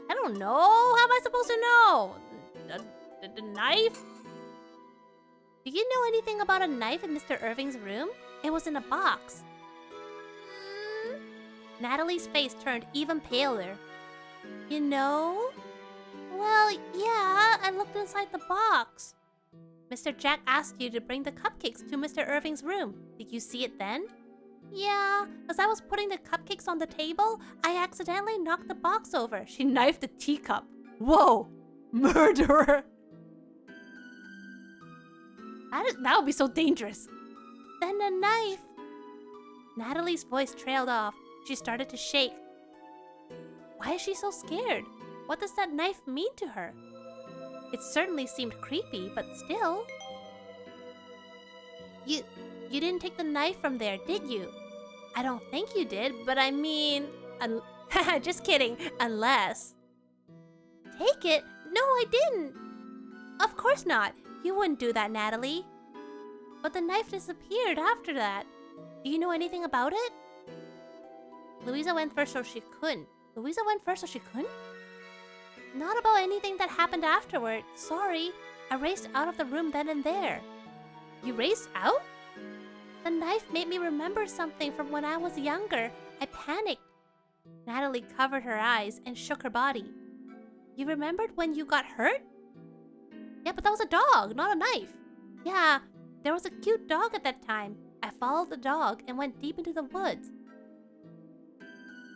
I don't know. How am I supposed to know? The knife? Do you know anything about a knife in Mr. Irving's room? It was in a box. Natalie's face turned even paler. You know? Well, yeah, I looked inside the box. Mr. Jack asked you to bring the cupcakes to Mr. Irving's room. Did you see it then? Yeah, as I was putting the cupcakes on the table, I accidentally knocked the box over. She knifed the teacup. Whoa! Murderer! That would be so dangerous. Then a knife. Natalie's voice trailed off. She started to shake. Why is she so scared? What does that knife mean to her? It certainly seemed creepy, but still. You didn't take the knife from there, did you? I don't think you did, but I mean... just kidding, unless... Take it? No, I didn't. Of course not. You wouldn't do that, Natalie. But the knife disappeared after that. Do you know anything about it? Louisa went first so she couldn't. Louisa went first so she couldn't? Not about anything that happened afterward. Sorry. I raced out of the room then and there. You raced out? The knife made me remember something from when I was younger. I panicked. Natalie covered her eyes and shook her body. You remembered when you got hurt? Yeah, but that was a dog, not a knife. Yeah, there was a cute dog at that time. I followed the dog and went deep into the woods.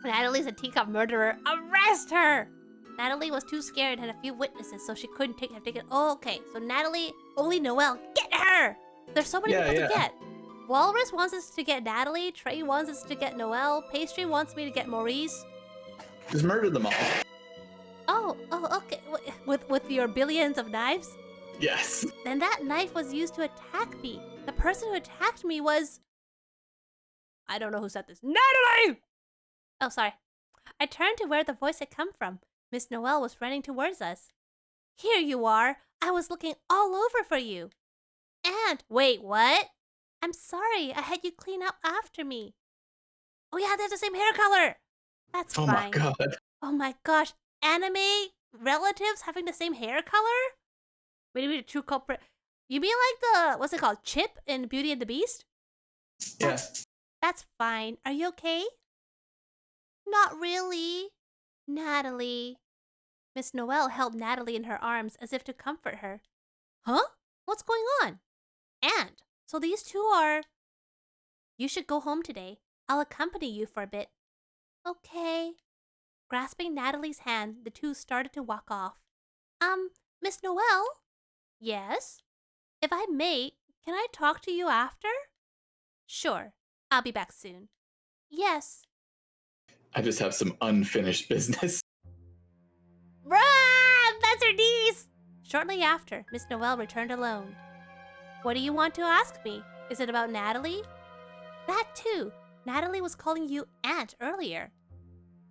Natalie's a teacup murderer. Arrest her! Natalie was too scared and had a few witnesses, so she couldn't have taken... Oh, okay. So Natalie, only Noelle. Get her! There's so many people to get. Walrus wants us to get Natalie. Trey wants us to get Noelle. Pastry wants me to get Maurice. Just murder them all. Oh, okay. With your billions of knives? Yes. Then that knife was used to attack me. The person who attacked me was... I don't know who said this. Natalie! Oh, sorry. I turned to where the voice had come from. Miss Noelle was running towards us. Here you are. I was looking all over for you. And... Wait, what? I'm sorry. I had you clean up after me. Oh yeah, they have the same hair color. That's fine. Oh my god. Oh my gosh. Anime relatives having the same hair color? Maybe the true culprit. You mean like the... What's it called? Chip in Beauty and the Beast? Yeah. That's fine. Are you okay? Not really. Natalie. Miss Noelle held Natalie in her arms as if to comfort her. Huh? What's going on? And, so these two are... You should go home today. I'll accompany you for a bit. Okay. Grasping Natalie's hand, the two started to walk off. Miss Noelle? Yes? If I may, can I talk to you after? Sure. I'll be back soon. Yes. I just have some unfinished business. Run! That's her niece! Shortly after, Miss Noelle returned alone. What do you want to ask me? Is it about Natalie? That too. Natalie was calling you Aunt earlier.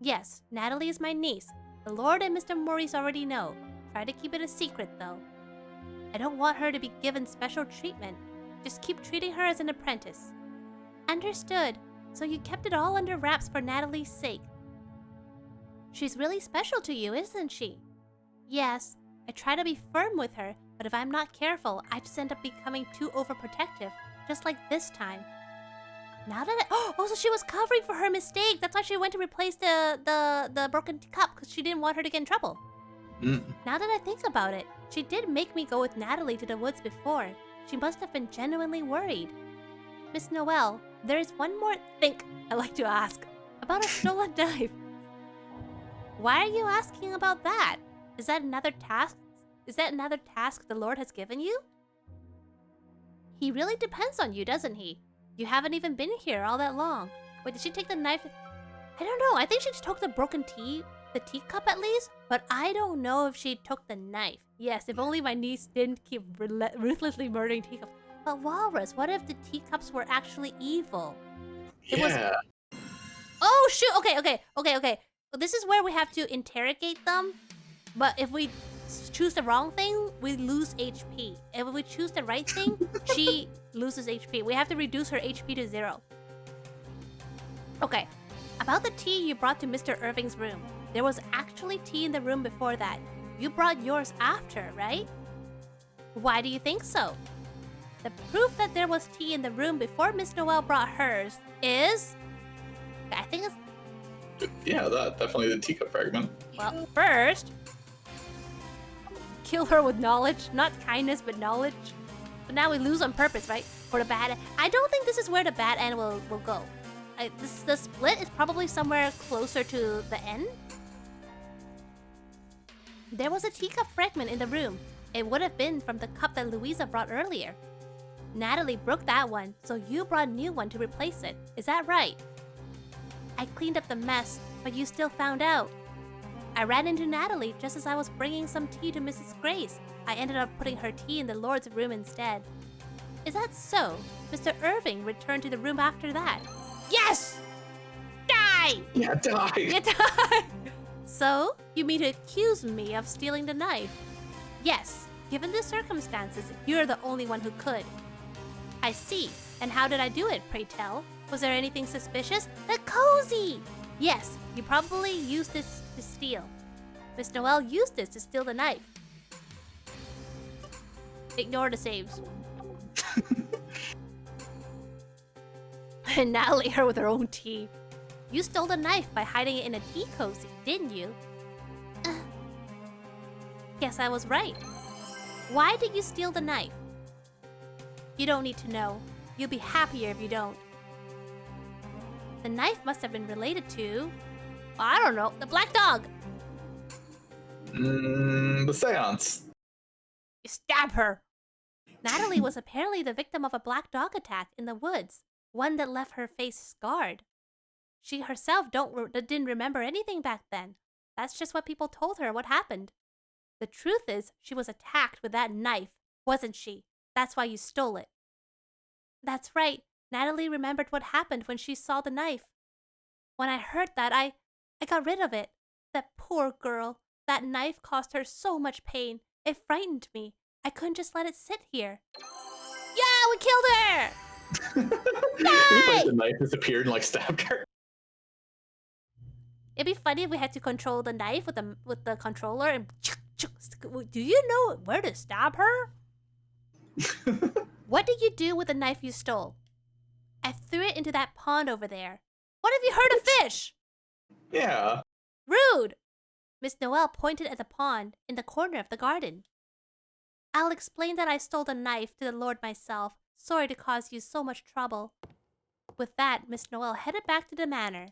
Yes, Natalie is my niece. The Lord and Mr. Maurice already know. Try to keep it a secret, though. I don't want her to be given special treatment. Just keep treating her as an apprentice. Understood. So you kept it all under wraps for Natalie's sake. She's really special to you, isn't she? Yes. I try to be firm with her, but if I'm not careful, I just end up becoming too overprotective, just like this time. Now that so she was covering for her mistake. That's why she went to replace the broken cup, because she didn't want her to get in trouble. Now that I think about it, she did make me go with Natalie to the woods before. She must have been genuinely worried. Miss Noelle, there is one more thing I'd like to ask about a stolen knife. Why are you asking about that? Is that another task? Is that another task the Lord has given you? He really depends on you, doesn't he? You haven't even been here all that long. Wait, did she take the knife? I don't know. I think she took the broken teacup at least, but I don't know if she took the knife. Yes, if only my niece didn't keep ruthlessly murdering teacups. But Walrus, what if the teacups were actually evil? It was... Oh, shoot. Okay. Well, this is where we have to interrogate them. But if we choose the wrong thing, we lose HP. If we choose the right thing, she loses HP. We have to reduce her HP to 0. Okay. About the tea you brought to Mr. Irving's room. There was actually tea in the room before that. You brought yours after, right? Why do you think so? The proof that there was tea in the room before Miss Noelle brought hers is... I think it's... Yeah, that definitely the teacup fragment. Well, first... Kill her with knowledge. Not kindness, but knowledge. But now we lose on purpose, right? For the bad... I don't think this is where the bad end will go. The split is probably somewhere closer to the end. There was a teacup fragment in the room. It would have been from the cup that Louisa brought earlier. Natalie broke that one, so you brought a new one to replace it. Is that right? I cleaned up the mess, but you still found out. I ran into Natalie just as I was bringing some tea to Mrs. Grace. I ended up putting her tea in the Lord's room instead. Is that so? Mr. Irving returned to the room after that. Yes! Die! Yeah, die! Yeah, die! So, you mean to accuse me of stealing the knife? Yes, given the circumstances, you're the only one who could. I see. And how did I do it, pray tell? Was there anything suspicious? The cozy! Yes, you probably used this to steal. Miss Noelle used this to steal the knife. Ignore the saves. And Natalie her with her own tea. You stole the knife by hiding it in a tea cozy, didn't you? Yes, I was right. Why did you steal the knife? You don't need to know. You'll be happier if you don't. The knife must have been related to... I don't know, the black dog! The seance. You stab her! Natalie was apparently the victim of a black dog attack in the woods, one that left her face scarred. She herself didn't remember anything back then. That's just what people told her what happened. The truth is, she was attacked with that knife, wasn't she? That's why you stole it. That's right. Natalie remembered what happened when she saw the knife. When I heard that, I got rid of it. That poor girl. That knife caused her so much pain. It frightened me. I couldn't just let it sit here. Yeah, we killed her! Like the knife disappeared and like stabbed her. It'd be funny if we had to control the knife with the controller and... Do you know where to stab her? What did you do with the knife you stole? I threw it into that pond over there. What if you hurt a fish? Yeah. Rude! Miss Noelle pointed at the pond in the corner of the garden. I'll explain that I stole the knife to the Lord myself. Sorry to cause you so much trouble. With that, Miss Noelle headed back to the manor.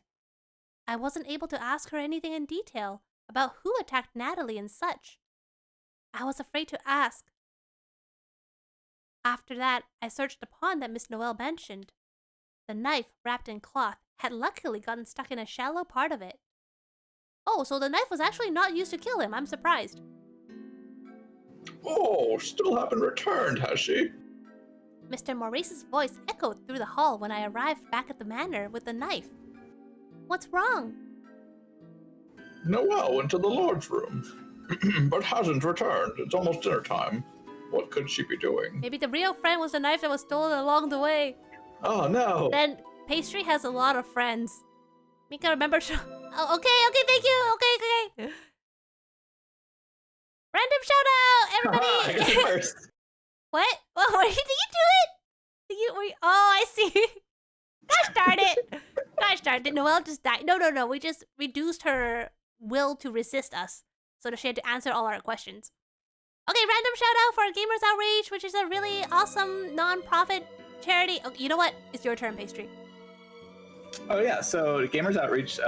I wasn't able to ask her anything in detail about who attacked Natalie and such. I was afraid to ask. After that, I searched the pond that Miss Noelle mentioned. The knife, wrapped in cloth, had luckily gotten stuck in a shallow part of it. Oh, so the knife was actually not used to kill him. I'm surprised. Oh, still haven't returned, has she? Mr. Maurice's voice echoed through the hall when I arrived back at the manor with the knife. What's wrong? Noelle went to the Lord's room, but hasn't returned. It's almost dinner time. What could she be doing? Maybe the real friend was the knife that was stolen along the way. Oh, no. Then Pastry has a lot of friends. Mika, remember to... Oh, okay, thank you. Okay. Random shout out, everybody. I got it first. What? Did you do it? Oh, I see. Gosh darn it! Gosh darn it! Did Noelle just die? No. We just reduced her will to resist us, so that she had to answer all our questions. Okay, random shout out for Gamers Outreach, which is a really awesome non-profit charity. Oh, you know what? It's your turn, Pastry. Oh yeah, so Gamers Outreach,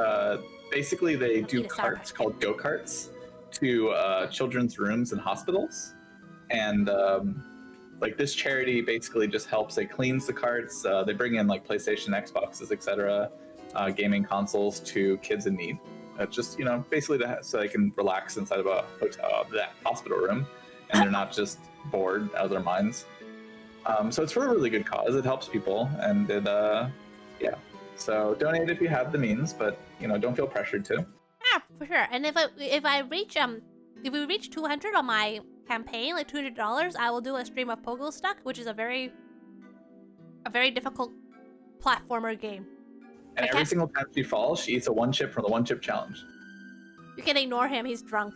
basically they do carts called go-karts to children's rooms and hospitals. And like this charity basically just helps, it cleans the carts, they bring in like PlayStation, Xboxes, etc., gaming consoles to kids in need. Just, you know, basically so they can relax inside of a hospital room and they're not just bored out of their minds. So it's for a really good cause. It helps people, and it, yeah. So donate if you have the means, but you know, don't feel pressured to. Yeah, for sure. And if we reach 200 on my campaign, like $200, I will do a stream of Pogo Stuck, which is a very difficult platformer game. And every single time she falls, she eats a one chip from the one chip challenge. You can ignore him. He's drunk.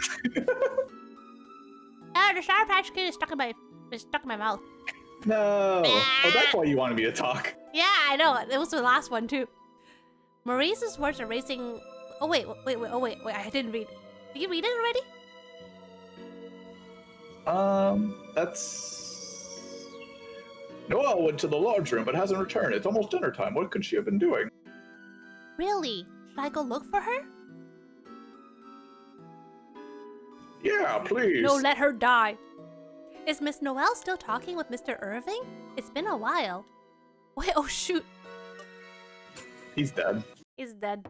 The Sour Patch Kid is stuck in my mouth. No. Oh, that's why you wanted me to talk. Yeah, I know. It was the last one too. Maurice's words are racing. Oh wait. I didn't read. Did you read it already? That's. Noelle went to the large room but hasn't returned. It's almost dinner time. What could she have been doing? Really? Should I go look for her? Yeah, please. No, let her die. Is Miss Noelle still talking with Mr. Irving? It's been a while. Wait, oh shoot. He's dead. He's dead.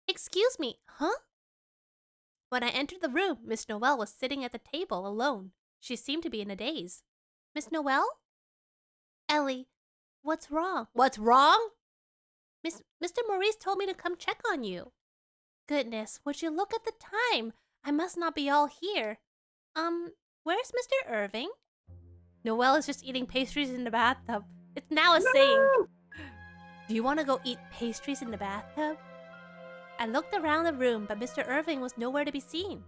Excuse me, huh? When I entered the room, Miss Noelle was sitting at the table alone. She seemed to be in a daze. Miss Noelle? Ellie, what's wrong? What's wrong? Mr. Maurice told me to come check on you. Goodness, would you look at the time? I must not be all here. Where's Mr. Irving? Noelle is just eating pastries in the bathtub. It's now a saying. Do you want to go eat pastries in the bathtub? I looked around the room, but Mr. Irving was nowhere to be seen.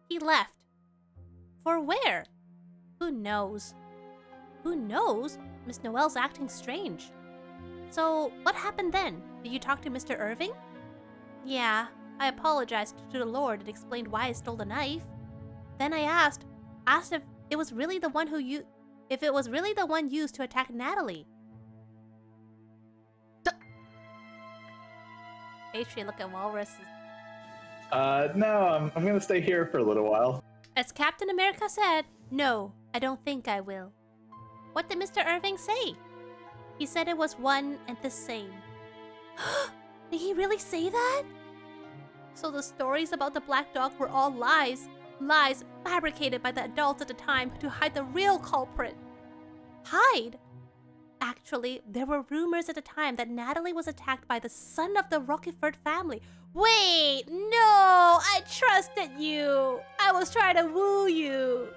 He left. For where? Who knows? Who knows? Miss Noelle's acting strange. So, what happened then? Did you talk to Mr. Irving? Yeah, I apologized to the Lord and explained why I stole the knife. Then I asked if it was really the one used to attack Natalie. Patreon, look at walruses. No, I'm gonna stay here for a little while. As Captain America said, no, I don't think I will. What did Mr. Irving say? He said it was one and the same. Did he really say that? So the stories about the black dog were all lies. Lies fabricated by the adults at the time to hide the real culprit. Hide? Actually, there were rumors at the time that Natalie was attacked by the son of the Rockefort family. Wait, no! I trusted you! I was trying to woo you!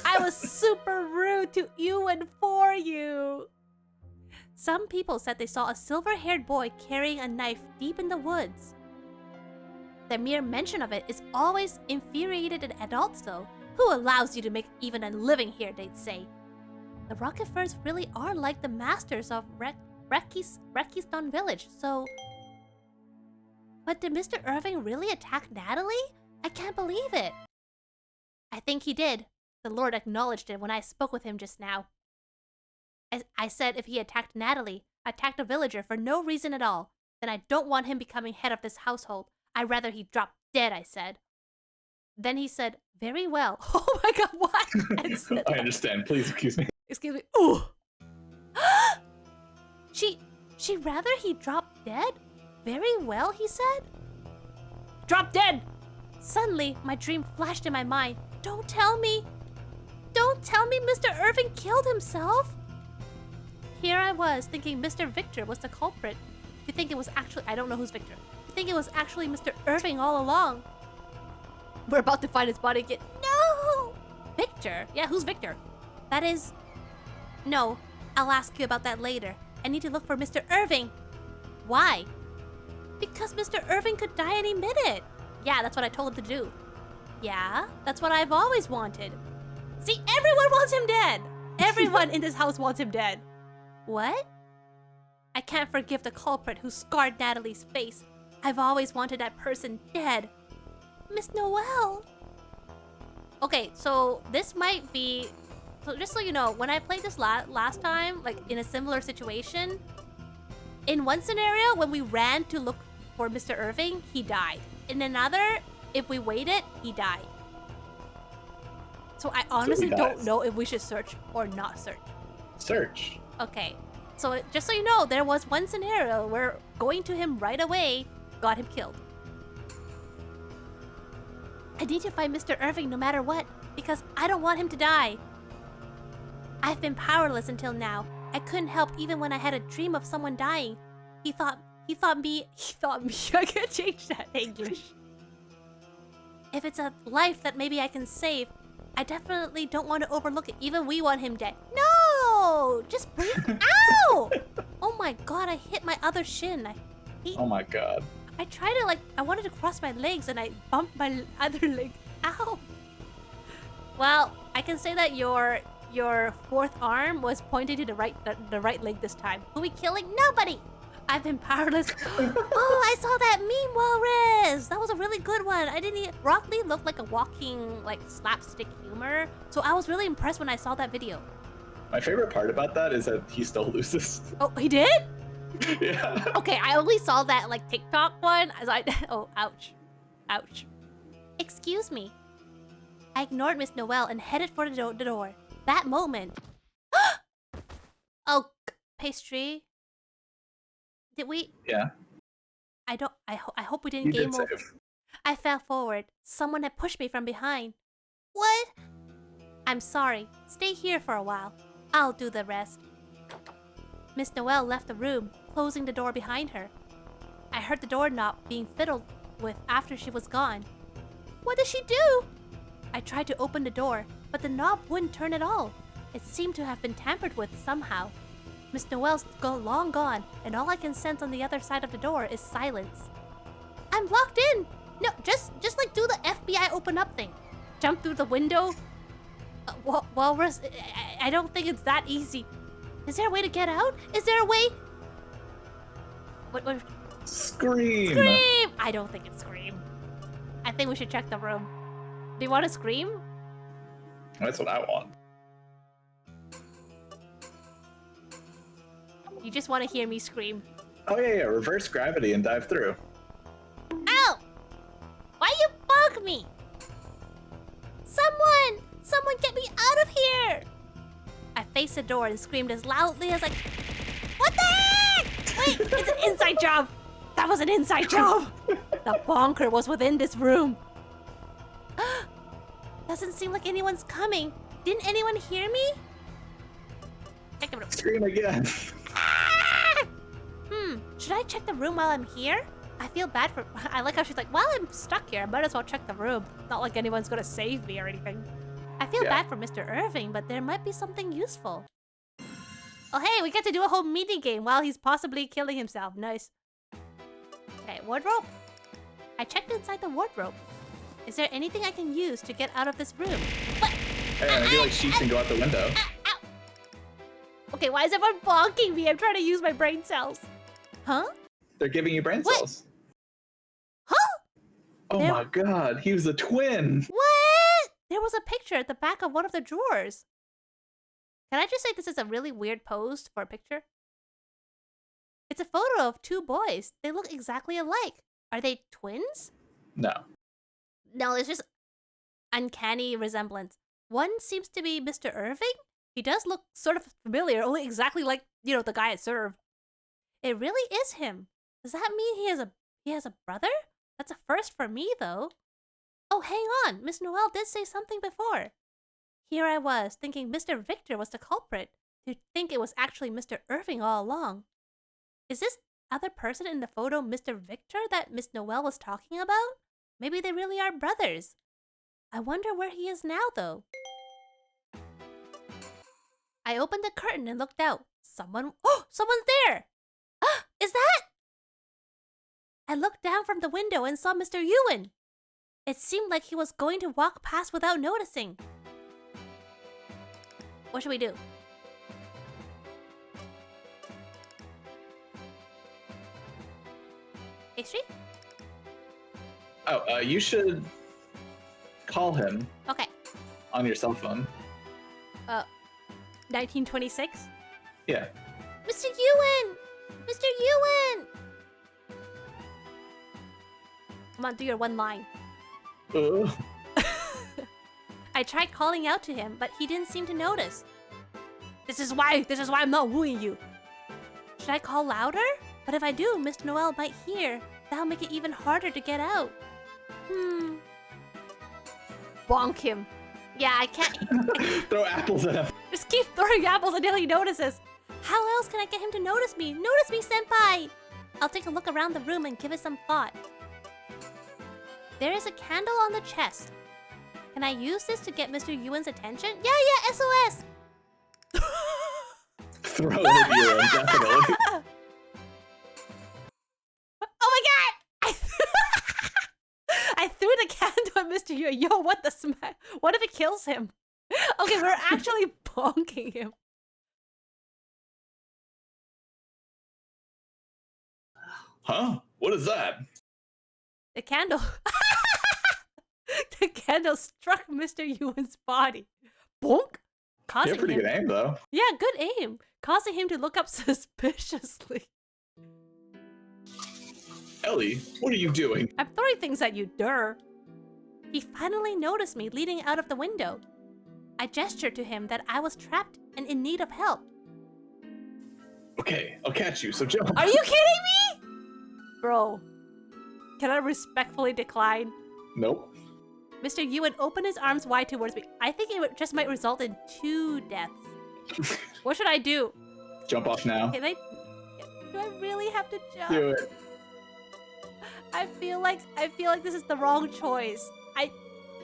I was super rude to you and for you! Some people said they saw a silver-haired boy carrying a knife deep in the woods. The mere mention of it is always infuriated in adults, though. Who allows you to make even a living here, they'd say. The Rockeforts really are like the masters of Rekistan Village, so... But did Mr. Irving really attack Natalie? I can't believe it. I think he did. The Lord acknowledged it when I spoke with him just now. I said if he attacked Natalie, attacked a villager for no reason at all, then I don't want him becoming head of this household. I'd rather he drop dead, I said. Then he said, very well. Oh my god, what? I understand. Please excuse me. Excuse me. Ooh. She rather he drop dead? Very well, he said. Drop dead! Suddenly, my dream flashed in my mind. Don't tell me Mr. Irving killed himself? Here I was, thinking Mr. Victor was the culprit. To think it was actually, I don't know who's Victor. To think it was actually Mr. Irving all along. We're about to find his body again. No! Victor? Yeah, who's Victor? That is... No, I'll ask you about that later. I need to look for Mr. Irving. Why? Because Mr. Irving could die any minute. Yeah, that's what I told him to do. Yeah, that's what I've always wanted. See, everyone wants him dead. Everyone in this house wants him dead. What? I can't forgive the culprit who scarred Natalie's face. I've always wanted that person dead. Miss Noelle. Okay, so this might be... So just so you know, when I played this last time, like in a similar situation, in one scenario, when we ran to look for Mr. Irving, he died. In another, if we waited, he died. So I honestly don't know if we should search or not search. Search. Okay, so just so you know, there was one scenario where going to him right away got him killed. I need to find Mr. Irving no matter what, because I don't want him to die. I've been powerless until now. I couldn't help even when I had a dream of someone dying. He thought me, I can't change that English. If it's a life that maybe I can save, I definitely don't want to overlook it. Even we want him dead. No! Just breathe. Ow! Oh my god, I hit my other shin. Oh my god. I tried to I wanted to cross my legs and I bumped my other leg. Ow! Well, I can say that your fourth arm was pointed to the right leg this time. Who are we killing? Nobody! I've been powerless. Oh, I saw that meme, Walrus! That was a really good one. Rock Lee looked like a walking, slapstick humor. So I was really impressed when I saw that video. My favorite part about that is that he still loses. Oh, he did? Yeah. Okay, I only saw that, TikTok one. Oh, ouch. Ouch. Excuse me. I ignored Miss Noelle and headed for the door. That moment. Oh, pastry. Did we? Yeah. I hope we didn't game over. I fell forward. Someone had pushed me from behind. What? I'm sorry. Stay here for a while. I'll do the rest. Miss Noelle left the room, closing the door behind her. I heard the doorknob being fiddled with after she was gone. What did she do? I tried to open the door, but the knob wouldn't turn at all. It seemed to have been tampered with somehow. Miss Noelle's long gone, and all I can sense on the other side of the door is silence. I'm locked in! No, just do the FBI open up thing. Jump through the window? Walrus, I don't think it's that easy. Is there a way to get out? Is there a way? What? Scream! Scream! I don't think it's Scream. I think we should check the room. Do you want to scream? That's what I want. You just want to hear me scream. Oh yeah, reverse gravity and dive through. Ow! Why you bug me? Someone get me out of here! I faced the door and screamed as loudly as I... What the heck? Wait, it's an inside job! That was an inside job! The bonker was within this room. Doesn't seem like anyone's coming. Didn't anyone hear me? Check the room. Scream again. Should I check the room while I'm here? I feel bad for... I like how she's like, while I'm stuck here, I might as well check the room. Not like anyone's gonna save me or anything. I feel bad for Mr. Irving, but there might be something useful. Oh hey, we get to do a whole mini game while he's possibly killing himself. Nice. Okay, wardrobe. I checked inside the wardrobe. Is there anything I can use to get out of this room? What? Hey, I feel like sheets can go out the window. Okay, why is everyone bonking me? I'm trying to use my brain cells. Huh? They're giving you brain cells. Huh? Oh my god, he was a twin. What? There was a picture at the back of one of the drawers. Can I just say this is a really weird pose for a picture? It's a photo of two boys. They look exactly alike. Are they twins? No. No, it's just uncanny resemblance. One seems to be Mr. Irving. He does look sort of familiar, only exactly like, the guy at Serve. It really is him. Does that mean he has a brother? That's a first for me, though. Oh, hang on. Miss Noelle did say something before. Here I was, thinking Mr. Victor was the culprit, to think it was actually Mr. Irving all along. Is this other person in the photo Mr. Victor that Miss Noelle was talking about? Maybe they really are brothers. I wonder where he is now, though. I opened the curtain and looked out. Someone's there! Is that? I looked down from the window and saw Mr. Ewan. It seemed like he was going to walk past without noticing. What should we do? Pastry? Oh, you should call him Okay. on your cell phone. 1926? Yeah. Mr. Ewan! Mr. Ewan! Come on, do your one line. I tried calling out to him, but he didn't seem to notice. This is why I'm not wooing you. Should I call louder? But if I do, Miss Noel might hear. That'll make it even harder to get out. Bonk him. Yeah, I can't. Throw apples at him. Just keep throwing apples until he notices. How else can I get him to notice me? Notice me, senpai! I'll take a look around the room and give it some thought. There is a candle on the chest. Can I use this to get Mr. Ewan's attention? Yeah, SOS! Throw it at Ewan, definitely. Oh my god! I threw the candle at Mr. Ewan. Yo, what the smack? What if it kills him? Okay, we're actually bonking him. Huh? What is that? The candle. The candle struck Mr. Ewan's body. Bonk! You have pretty good aim, though. Yeah, good aim. Causing him to look up suspiciously. Ellie, what are you doing? I'm throwing things at you, durr. He finally noticed me leaning out of the window. I gestured to him that I was trapped and in need of help. Okay, I'll catch you, so jump. Are you kidding me? Bro, can I respectfully decline? Nope. Mr. Ewan opened his arms wide towards me. I think it just might result in 2 deaths. What should I do? Jump off now. Do I really have to jump? Do it. I feel like this is the wrong choice.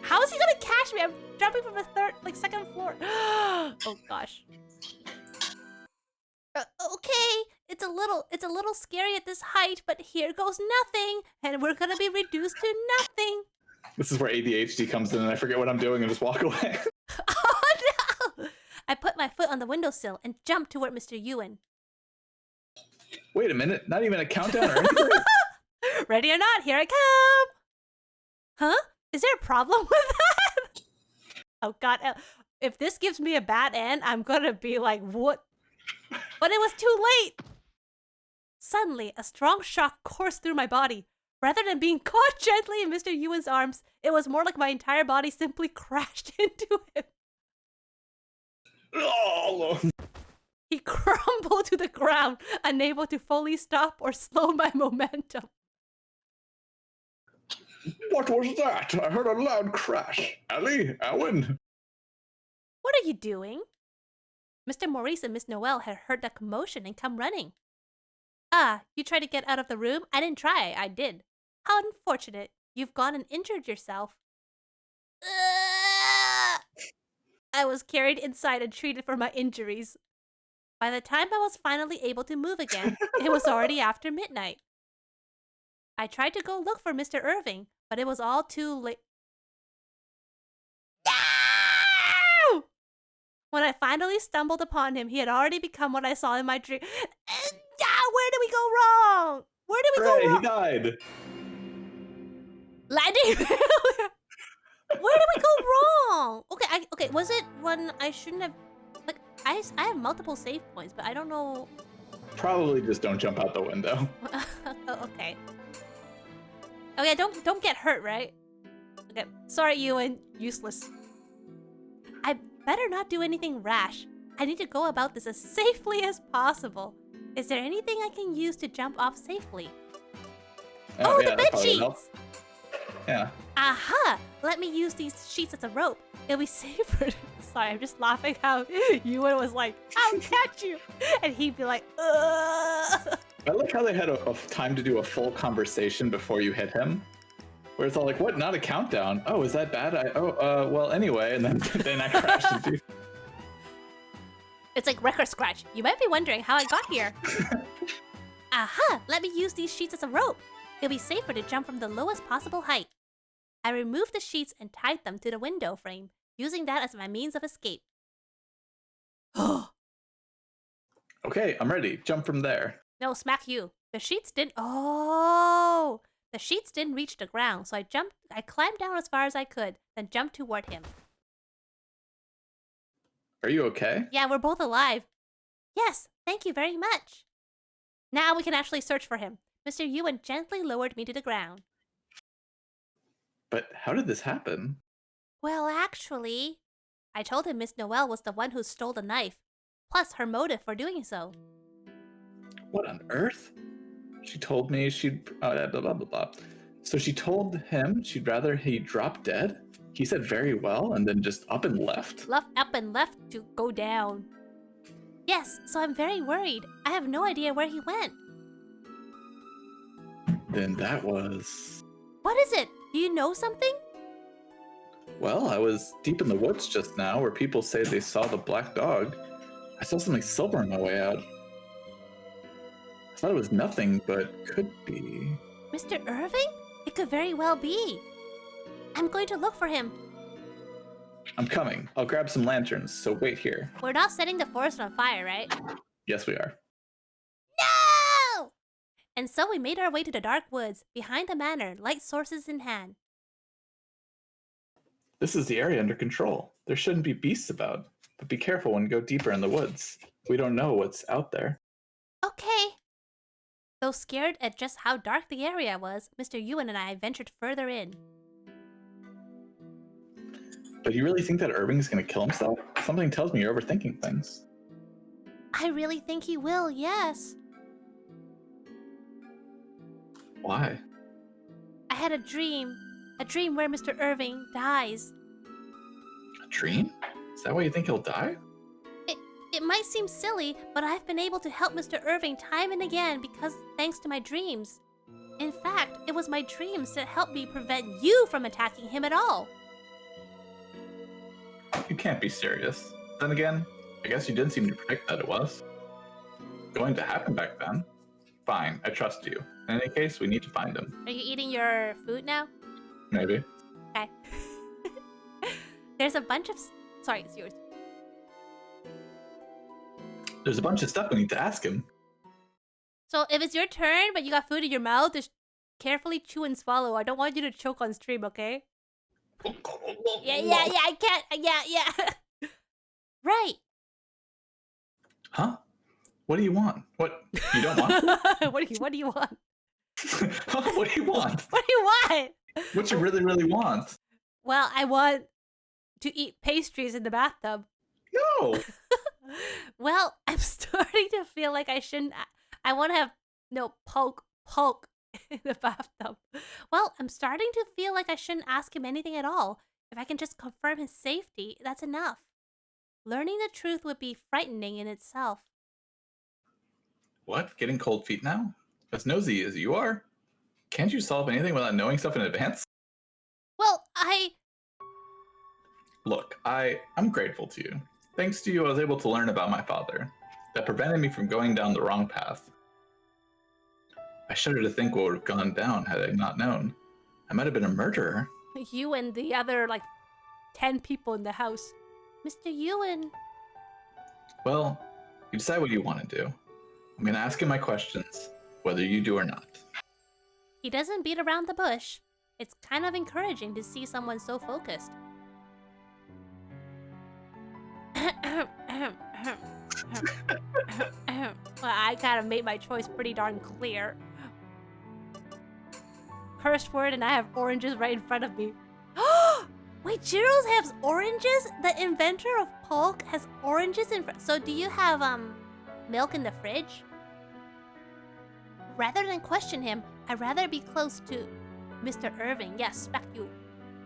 How is he gonna catch me? I'm jumping from the second floor. Oh gosh. Okay, it's a little scary at this height, but here goes nothing, and we're gonna be reduced to nothing. This is where ADHD comes in, and I forget what I'm doing and just walk away. Oh no! I put my foot on the windowsill and jumped toward Mr. Ewan. Wait a minute, not even a countdown or anything? Ready or not, here I come! Huh? Is there a problem with that? Oh god, if this gives me a bad end, I'm gonna be like, what? But it was too late! Suddenly, a strong shock coursed through my body. Rather than being caught gently in Mr. Ewan's arms, it was more like my entire body simply crashed into him. Oh. He crumbled to the ground, unable to fully stop or slow my momentum. What was that? I heard a loud crash. Ellie, Owen. What are you doing? Mr. Maurice and Miss Noel had heard the commotion and come running. Ah, you tried to get out of the room? I didn't try, I did. How unfortunate. You've gone and injured yourself. I was carried inside and treated for my injuries. By the time I was finally able to move again, it was already after midnight. I tried to go look for Mr. Irving, but it was all too late. No! When I finally stumbled upon him, he had already become what I saw in my dream. Where did we go wrong? Where did we go wrong? He died. Landing failure. Where did we go wrong? Okay, was it when I shouldn't have... Like, I have multiple save points, but I don't know... Probably just don't jump out the window. Okay. Okay, don't get hurt, right? Okay, sorry, Ewan. Useless. I better not do anything rash. I need to go about this as safely as possible. Is there anything I can use to jump off safely? Oh, yeah, the bed sheets! Yeah. Aha! Let me use these sheets as a rope. It'll be safer. Sorry, I'm just laughing how Ewan was like, I'll catch you! And he'd be like, ugh! I like how they had a time to do a full conversation before you hit him. Where it's all like, what? Not a countdown? Oh, is that bad? Well, anyway. And then I crashed into you. It's like record scratch. You might be wondering how I got here. Aha! Let me use these sheets as a rope. It'll be safer to jump from the lowest possible height. I removed the sheets and tied them to the window frame, using that as my means of escape. Okay, I'm ready. Jump from there. No, smack you. The sheets didn't. Oh! The sheets didn't reach the ground, so I climbed down as far as I could, then jumped toward him. Are you okay? Yeah, we're both alive. Yes, thank you very much. Now we can actually search for him. Mr. Ewan gently lowered me to the ground. But how did this happen? Well, actually, I told him Miss Noelle was the one who stole the knife, plus her motive for doing so. What on earth? She told me she'd blah, blah, blah, blah. So she told him she'd rather he drop dead? He said very well and then just up and left? Up and left to go down. Yes, so I'm very worried. I have no idea where he went. Then that was... What is it? Do you know something? Well, I was deep in the woods just now where people say they saw the black dog. I saw something silver on my way out. I thought it was nothing, but could be. Mr. Irving? It could very well be. I'm going to look for him. I'm coming. I'll grab some lanterns, so wait here. We're not setting the forest on fire, right? Yes, we are. No! And so we made our way to the dark woods, behind the manor, light sources in hand. This is the area under control. There shouldn't be beasts about, but be careful when you go deeper in the woods. We don't know what's out there. Okay. Though scared at just how dark the area was, Mr. Ewan and I ventured further in. But you really think that Irving's gonna kill himself? Something tells me you're overthinking things. I really think he will, yes. Why? I had a dream where Mr. Irving dies. A dream? Is that why you think he'll die? It might seem silly, but I've been able to help Mr. Irving time and again thanks to my dreams. In fact, it was my dreams that helped me prevent you from attacking him at all. You can't be serious. Then again, I guess you did seem to predict that it was going to happen back then. Fine, I trust you. In any case, we need to find him. Are you eating your food now? Maybe. Okay. There's a bunch of... Sorry, it's yours. There's a bunch of stuff we need to ask him. So if it's your turn, but you got food in your mouth, just carefully chew and swallow. I don't want you to choke on stream, okay? Yeah, I can't. Yeah. Right. Huh? What do you want? What? You don't want? What do you want? What do you want? What do you want? What you really, really want? Well, I want to eat pastries in the bathtub. No. Well, I'm starting to feel like I shouldn't. I want to have poke in the bathtub. Well, I'm starting to feel like I shouldn't ask him anything at all. If I can just confirm his safety, that's enough. Learning the truth would be frightening in itself. What? Getting cold feet now? As nosy as you are? Can't you solve anything without knowing stuff in advance? Well, Look, I'm grateful to you. Thanks to you, I was able to learn about my father. That prevented me from going down the wrong path. I shudder to think what would have gone down had I not known. I might have been a murderer. You and the other, 10 people in the house. Mr. Ewan. Well, you decide what you want to do. I'm going to ask him my questions, whether you do or not. He doesn't beat around the bush. It's kind of encouraging to see someone so focused. Well, I gotta make my choice pretty darn clear. Cursed word, and I have oranges right in front of me. Wait, Jiros has oranges? The inventor of Polk has oranges in front. So do you have milk in the fridge? Rather than question him, I'd rather be close to Mr. Irving. Yes, spec you.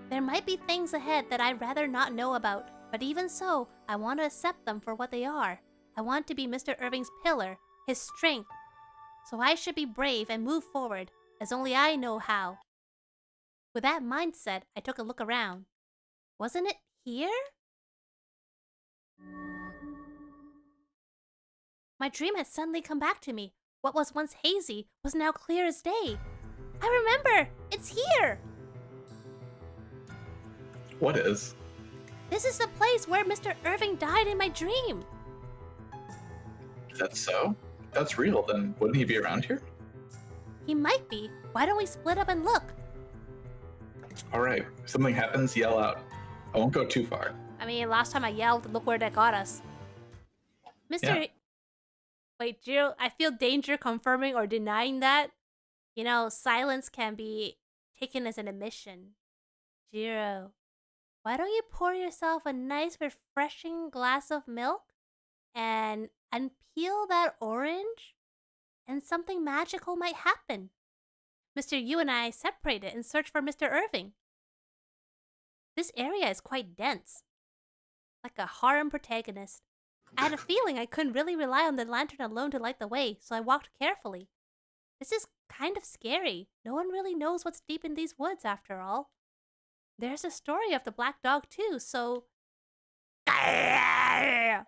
There might be things ahead that I'd rather not know about, but even so, I want to accept them for what they are. I want to be Mr. Irving's pillar, his strength. So I should be brave and move forward, as only I know how. With that mindset, I took a look around. Wasn't it here? My dream had suddenly come back to me. What was once hazy was now clear as day. I remember! It's here! What is? This is the place where Mr. Irving died in my dream. Is that so? If that's real, then wouldn't he be around here? He might be. Why don't we split up and look? All right. If something happens, yell out. I won't go too far. I mean, last time I yelled, look where that got us. Mr. Yeah. Wait, Jiro, I feel danger confirming or denying that. You know, silence can be taken as an admission. Jiro, why don't you pour yourself a nice, refreshing glass of milk and unpeel that orange? And something magical might happen. Mr. Yu and I separated and searched for Mr. Irving. This area is quite dense. Like a harem protagonist. I had a feeling I couldn't really rely on the lantern alone to light the way, so I walked carefully. This is kind of scary. No one really knows what's deep in these woods, after all. There's a story of the black dog, too, so... At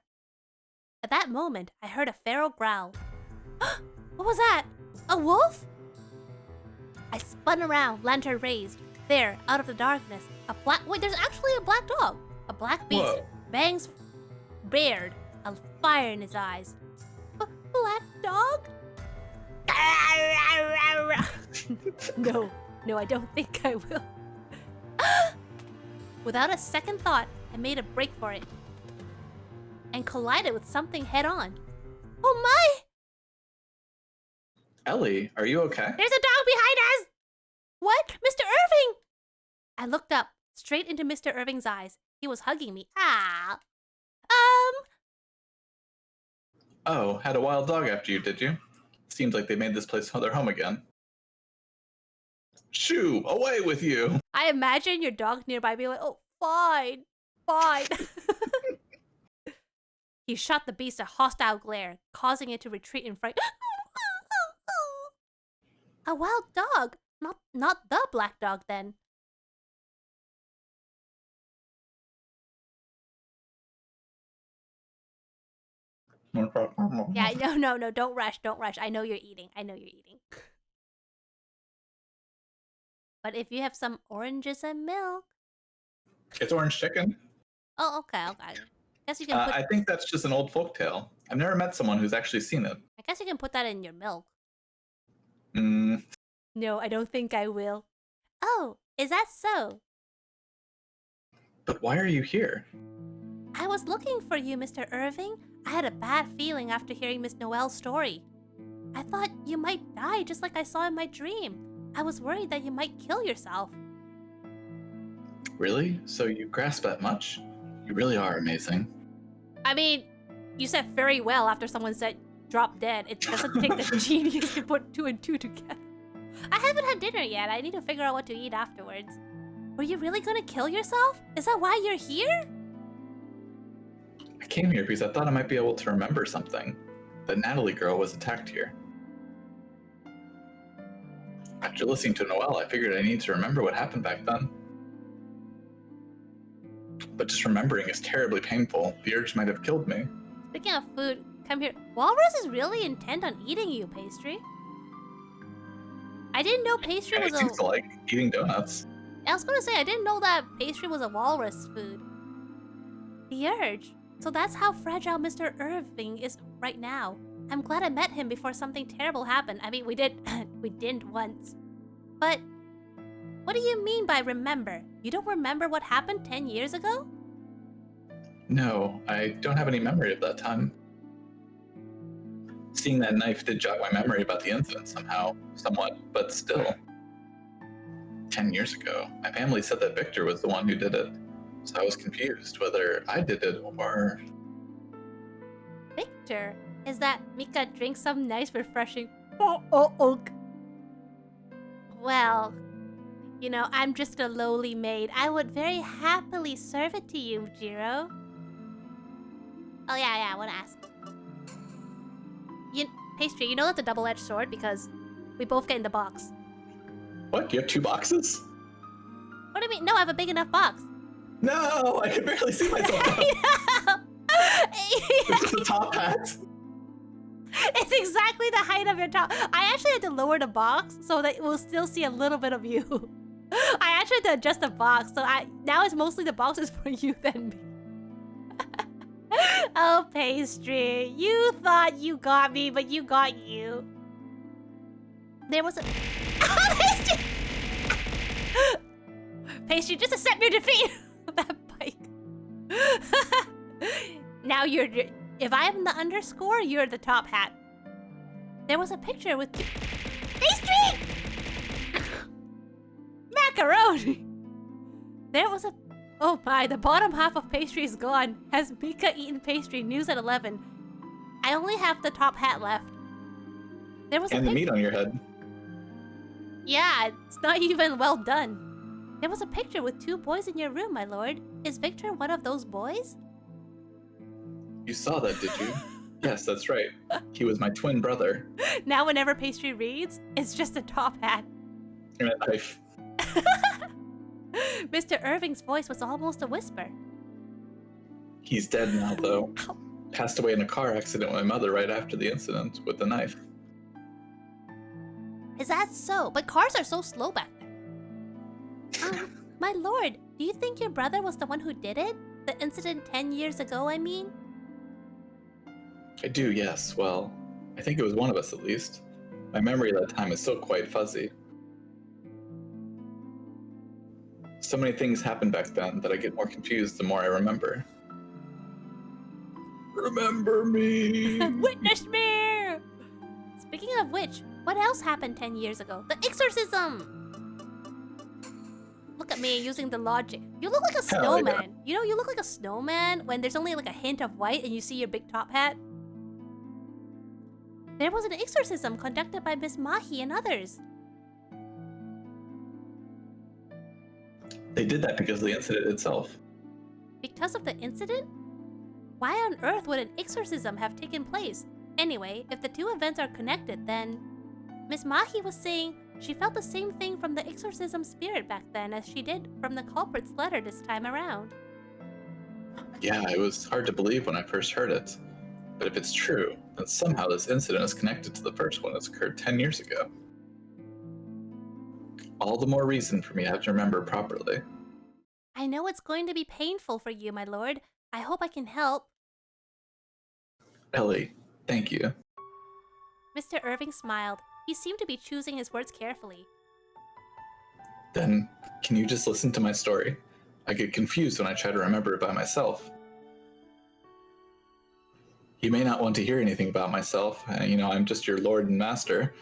that moment, I heard a feral growl. What was that? A wolf? I spun around, lantern raised. There, out of the darkness, wait, there's actually a black dog. A black beast. Whoa. Bangs bared, a fire in his eyes. Black dog? No, I don't think I will. Without a second thought, I made a break for it. And collided with something head on. Oh my! Ellie, are you okay? There's a dog behind us! What? Mr. Irving! I looked up, straight into Mr. Irving's eyes. He was hugging me. Ah. Oh, had a wild dog after you, did you? Seems like they made this place their home again. Shoo, away with you! I imagine your dog nearby being like, oh, fine. He shot the beast a hostile glare, causing it to retreat in fright. A wild dog? Not the black dog, then. Yeah, no, don't rush. I know you're eating. But if you have some oranges and milk... It's orange chicken. Oh, okay. Guess you can put... I think that's just an old folktale. I've never met someone who's actually seen it. I guess you can put that in your milk. No, I don't think I will. Oh, is that so? But why are you here? I was looking for you, Mr. Irving. I had a bad feeling after hearing Miss Noel's story. I thought you might die just like I saw in my dream. I was worried that you might kill yourself. Really? So you grasp that much? You really are amazing. I mean, you said very well after someone said drop dead. It doesn't take the genius to put 2 and 2 together. I haven't had dinner yet. I need to figure out what to eat afterwards. Were you really gonna kill yourself? Is that why you're here? I came here because I thought I might be able to remember something. That Natalie girl was attacked here. After listening to Noelle, I figured I needed to remember what happened back then. But just remembering is terribly painful. The urge might have killed me. Speaking of food, come here. Walrus is really intent on eating you, Pastry. I didn't know Pastry was It seems to like eating donuts. I was gonna say, I didn't know that Pastry was a walrus food. The urge. So that's how fragile Mr. Irving is right now. I'm glad I met him before something terrible happened. I mean, we didn't once. But what do you mean by remember? You don't remember what happened 10 years ago? No, I don't have any memory of that time. Seeing that knife did jog my memory about the incident somehow, somewhat, but still. 10 years ago, my family said that Victor was the one who did it. So I was confused whether I did it or... Victor? Is that Mika drinks some nice refreshing... Well, you know, I'm just a lowly maid. I would very happily serve it to you, Jiro. Oh yeah, I want to ask. Pastry, you know that's a double-edged sword because we both get in the box. What? You have 2 boxes? What do you mean? No, I have a big enough box. No, I can barely see myself. It's just the top hat. It's exactly the height of your top. I actually had to lower the box so that we'll still see a little bit of you. I actually had to adjust the box, so now it's mostly the boxes for you than me. Oh, Pastry, you thought you got me, but you got you. There was a... Pastry! Pastry, just accept your defeat! That bike. Now you're... If I'm the underscore, you're the top hat. There was a picture with... Pastry! Macaroni! There was a... Oh my, the bottom half of pastry is gone. Has Mika eaten pastry? News at 11. I only have the top hat left. There was and a the meat on your head. Yeah, it's not even well done. There was a picture with 2 boys in your room, my lord. Is Victor one of those boys? You saw that, did you? Yes, that's right. He was my twin brother. Now whenever pastry reads, it's just a top hat. And a knife. Mr. Irving's voice was almost a whisper. He's dead now, though. Passed away in a car accident with my mother right after the incident with the knife. Is that so? But cars are so slow back then. My lord, do you think your brother was the one who did it? The incident 10 years ago, I mean? I do, yes. Well, I think it was one of us at least. My memory of that time is still quite fuzzy. So many things happened back then that I get more confused the more I remember. Remember me! Witness me! Speaking of which, what else happened 10 years ago? The exorcism! Look at me using the logic. You look like a snowman. Yeah. You know, you look like a snowman when there's only like a hint of white and you see your big top hat. There was an exorcism conducted by Miss Mahi and others. They did that because of the incident itself. Because of the incident? Why on earth would an exorcism have taken place? Anyway, if the 2 events are connected, then... Miss Mahi was saying she felt the same thing from the exorcism spirit back then as she did from the culprit's letter this time around. Yeah, it was hard to believe when I first heard it. But if it's true, then somehow this incident is connected to the first one that's occurred 10 years ago. All the more reason for me to have to remember properly. I know it's going to be painful for you, my lord. I hope I can help. Ellie, thank you. Mr. Irving smiled. He seemed to be choosing his words carefully. Then, can you just listen to my story? I get confused when I try to remember it by myself. You may not want to hear anything about myself. You know, I'm just your lord and master.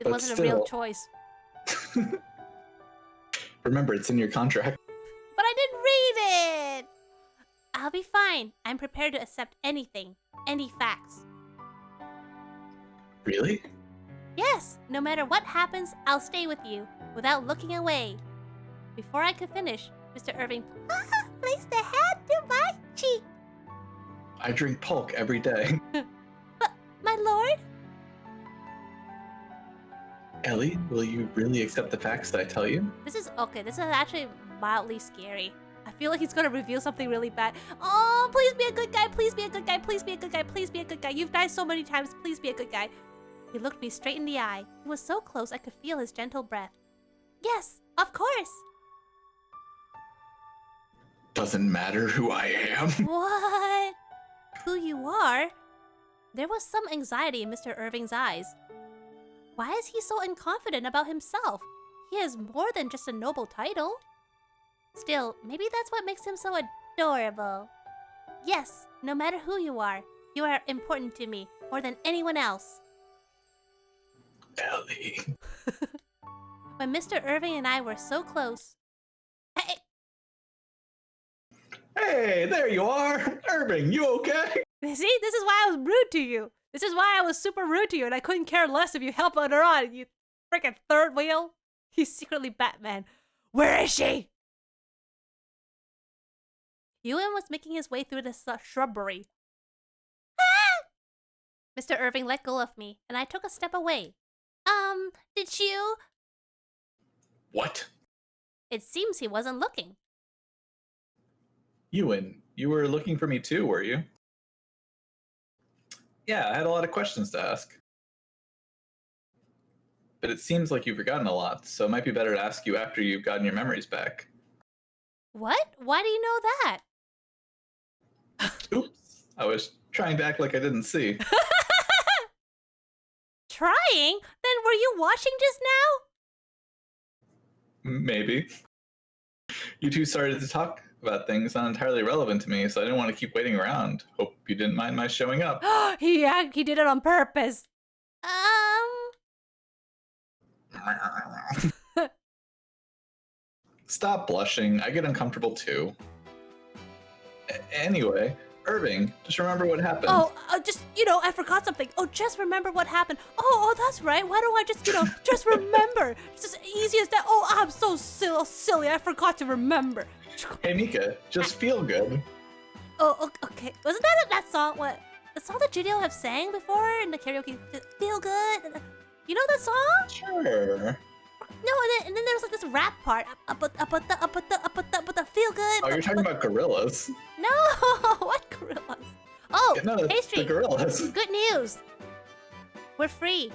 It wasn't a real choice. Remember, it's in your contract. But I didn't read it! I'll be fine. I'm prepared to accept anything. Any facts. Really? Yes! No matter what happens, I'll stay with you, without looking away. Before I could finish, Mr. Irving placed a hand to my cheek. I drink Polk every day. But, my lord? Ellie, will you really accept the facts that I tell you? This is actually mildly scary. I feel like he's gonna reveal something really bad. Oh, please be a good guy, please be a good guy, please be a good guy, please be a good guy. You've died so many times, please be a good guy. He looked me straight in the eye. He was so close I could feel his gentle breath. Yes, of course. Doesn't matter who I am. What? Who you are? There was some anxiety in Mr. Irving's eyes. Why is he so unconfident about himself? He has more than just a noble title. Still, maybe that's what makes him so adorable. Yes, no matter who you are important to me, more than anyone else. Ellie. When Mr. Irving and I were so close... Hey, there you are! Irving, you okay? See, this is why I was rude to you. This is why I was super rude to you and I couldn't care less if you help later on, you freaking third wheel. He's secretly Batman. Where is she? Ewan was making his way through the shrubbery. Ah! Mr. Irving let go of me, and I took a step away. Did you... What? It seems he wasn't looking. Ewan, you were looking for me too, were you? Yeah, I had a lot of questions to ask. But it seems like you've forgotten a lot, so it might be better to ask you after you've gotten your memories back. What? Why do you know that? Oops, I was trying to act like I didn't see. trying? Then were you washing just now? Maybe. You two started to talk about things not entirely relevant to me, so I didn't want to keep waiting around. Hope you didn't mind my showing up. He did it on purpose. Stop blushing. I get uncomfortable too. Anyway, Irving, just remember what happened. Oh, just, I forgot something. Oh, just remember what happened. Oh, that's right. Why don't I just, just remember? It's as easy as that. Oh, I'm so silly. I forgot to remember. Hey, Mika, just feel good. Oh, okay. Wasn't that song? What? The song that Judeo have sang before in the karaoke? Feel good? You know that song? Sure. No, and then there was like this rap part. Up the feel good. Oh, you're talking about gorillas. No, what gorillas? Oh, Yeah, no, pastry. the gorillas. Good news. We're free.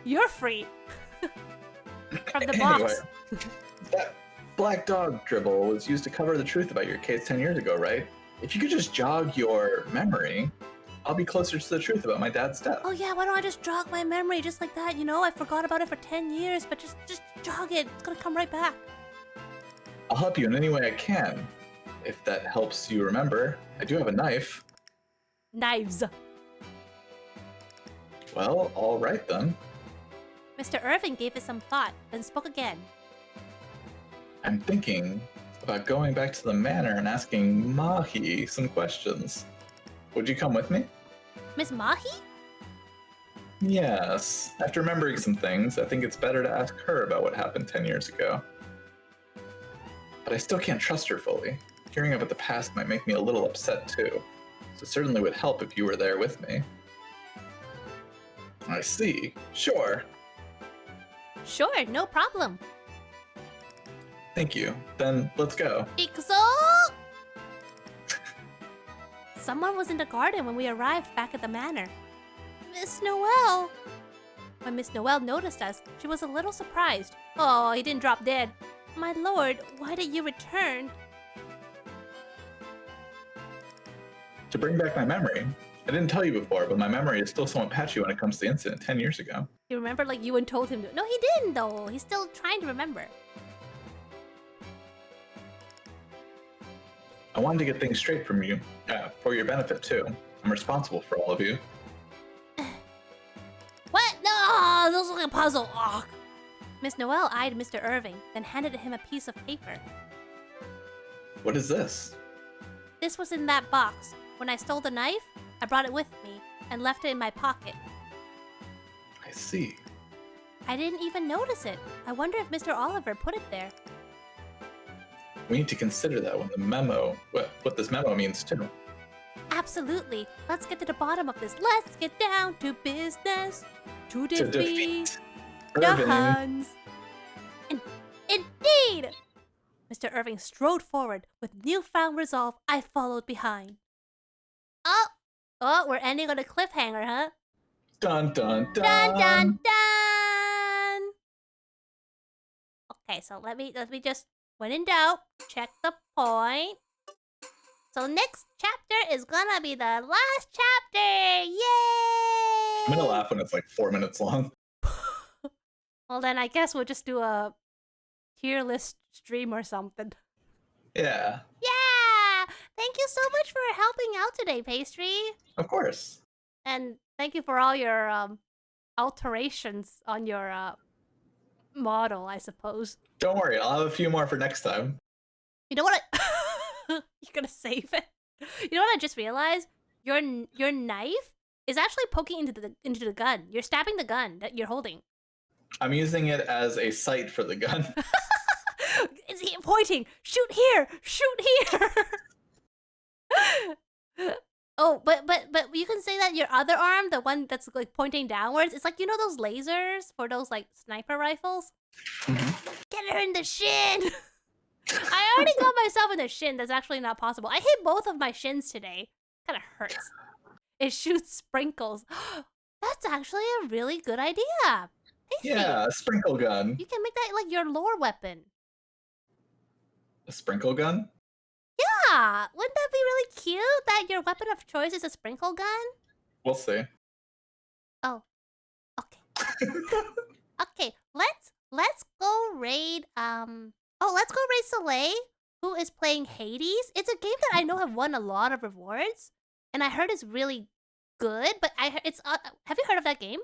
You're free. From the box. Anyway, that black dog dribble was used to cover the truth about your case 10 years ago, right? If you could just jog your memory, I'll be closer to the truth about my dad's death. Oh yeah, why don't I just jog my memory just like that? I forgot about it for 10 years, but just jog it. It's gonna come right back. I'll help you in any way I can. If that helps you remember, I do have a knife. Knives. Well, all right then. Mr. Irving gave it some thought, then spoke again. I'm thinking about going back to the manor and asking Mahi some questions. Would you come with me? Miss Mahi? Yes. After remembering some things, I think it's better to ask her about what happened 10 years ago. But I still can't trust her fully. Hearing about the past might make me a little upset too. So it certainly would help if you were there with me. I see. Sure. Sure, no problem. Thank you. Then let's go. Ikuzo! Someone was in the garden when we arrived back at the manor. Miss Noelle! When Miss Noelle noticed us, she was a little surprised. Oh, he didn't drop dead. My lord, why did you return? To bring back my memory. I didn't tell you before, but my memory is still somewhat patchy when it comes to the incident 10 years ago. You remember like you and told him to... No, he didn't though. He's still trying to remember. I wanted to get things straight from you, for your benefit too. I'm responsible for all of you. What? No, this looks like a puzzle. Ugh. Miss Noelle eyed Mr. Irving, then handed him a piece of paper. What is this? This was in that box. When I stole the knife, I brought it with me and left it in my pocket. I see. I didn't even notice it. I wonder if Mr. Oliver put it there. We need to consider that when the memo, what this memo means too. Absolutely. Let's get to the bottom of this. Let's get down to business. To defeat the Irving. Huns. Indeed! Mr. Irving strode forward. With newfound resolve, I followed behind. Oh, we're ending on a cliffhanger, huh? Dun dun dun. Dun dun dun! Okay, so let me just, when in doubt, check the point. So next chapter is gonna be the last chapter! Yay! I'm gonna laugh when it's like 4 minutes long. Well then I guess we'll just do a tier list stream or something. Yeah. Yeah! Thank you so much for helping out today, Pastry. Of course. And thank you for all your alterations on your model, I suppose. Don't worry, I'll have a few more for next time. You know what you're gonna save it? You know what I just realized? Your knife is actually poking into the gun. You're stabbing the gun that you're holding. I'm using it as a sight for the gun. Is he pointing? Shoot here! Shoot here! Oh, but you can say that your other arm, the one that's like pointing downwards, it's like, you know those lasers for those like sniper rifles? Mm-hmm. Get her in the shin! I already got myself in the shin. That's actually not possible. I hit both of my shins today. Kind of hurts. It shoots sprinkles. That's actually a really good idea. Tasty. Yeah, a sprinkle gun. You can make that like your lore weapon. A sprinkle gun? Yeah! Wouldn't that be really cute that your weapon of choice is a sprinkle gun? We'll see. Oh. Okay. Okay, let's go raid let's go raid Soleil, who is playing Hades. It's a game that I know have won a lot of rewards, and I heard it's really good. But it's have you heard of that game?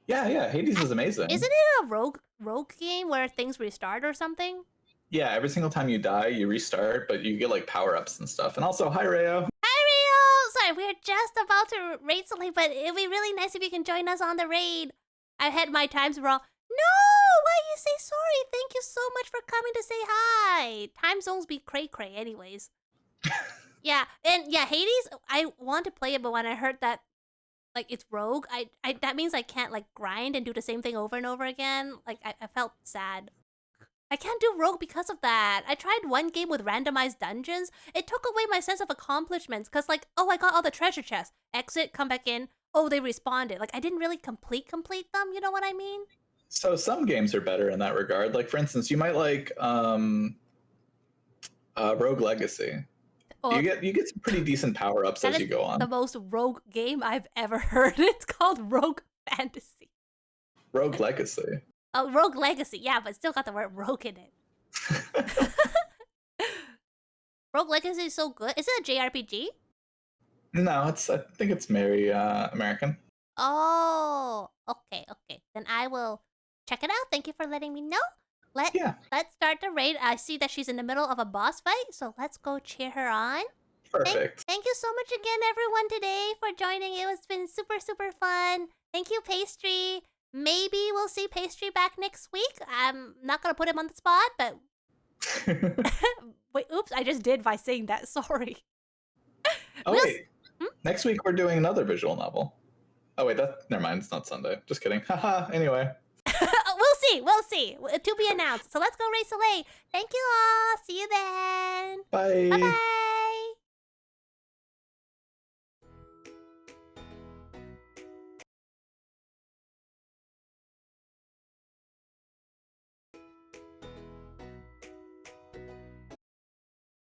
Yeah, Hades is amazing. Isn't it a rogue game where things restart or something? Yeah, every single time you die, you restart, but you get like power-ups and stuff. And also, hi Rayo. Hi Rio! Sorry, we're just about to raid Soleil, but it'd be really nice if you can join us on the raid. I had my times wrong. No! Why you say sorry? Thank you so much for coming to say hi. Time zones be cray-cray anyways. Yeah, and yeah, Hades, I want to play it, but when I heard that like it's rogue, I that means I can't like grind and do the same thing over and over again. Like I felt sad. I can't do rogue because of that. I tried one game with randomized dungeons. It took away my sense of accomplishments because like, oh, I got all the treasure chests. Exit, come back in. Oh, they respawned. Like I didn't really complete them. You know what I mean? So some games are better in that regard. Like for instance, you might like Rogue Legacy. Oh, you get some pretty decent power-ups as you go on. The most rogue game I've ever heard. It's called Rogue Fantasy. Rogue Legacy. Oh, Rogue Legacy. Yeah, but still got the word rogue in it. Rogue Legacy is so good. Is it a JRPG? No, I think it's very American. Oh, okay. Then I will check it out. Thank you for letting me know. Let's start the raid. I see that she's in the middle of a boss fight, so let's go cheer her on. Perfect. Thank you so much again, everyone, today for joining. It's been super, super fun. Thank you, Pastry. Maybe we'll see Pastry back next week. I'm not going to put him on the spot, but... Wait, oops, I just did by saying that. Sorry. Wait. Next week we're doing another visual novel. Oh, wait, never mind. It's not Sunday. Just kidding. Haha, anyway. We'll see. To be announced. So let's go raid Soleil. Thank you all. See you then. Bye. Bye-bye.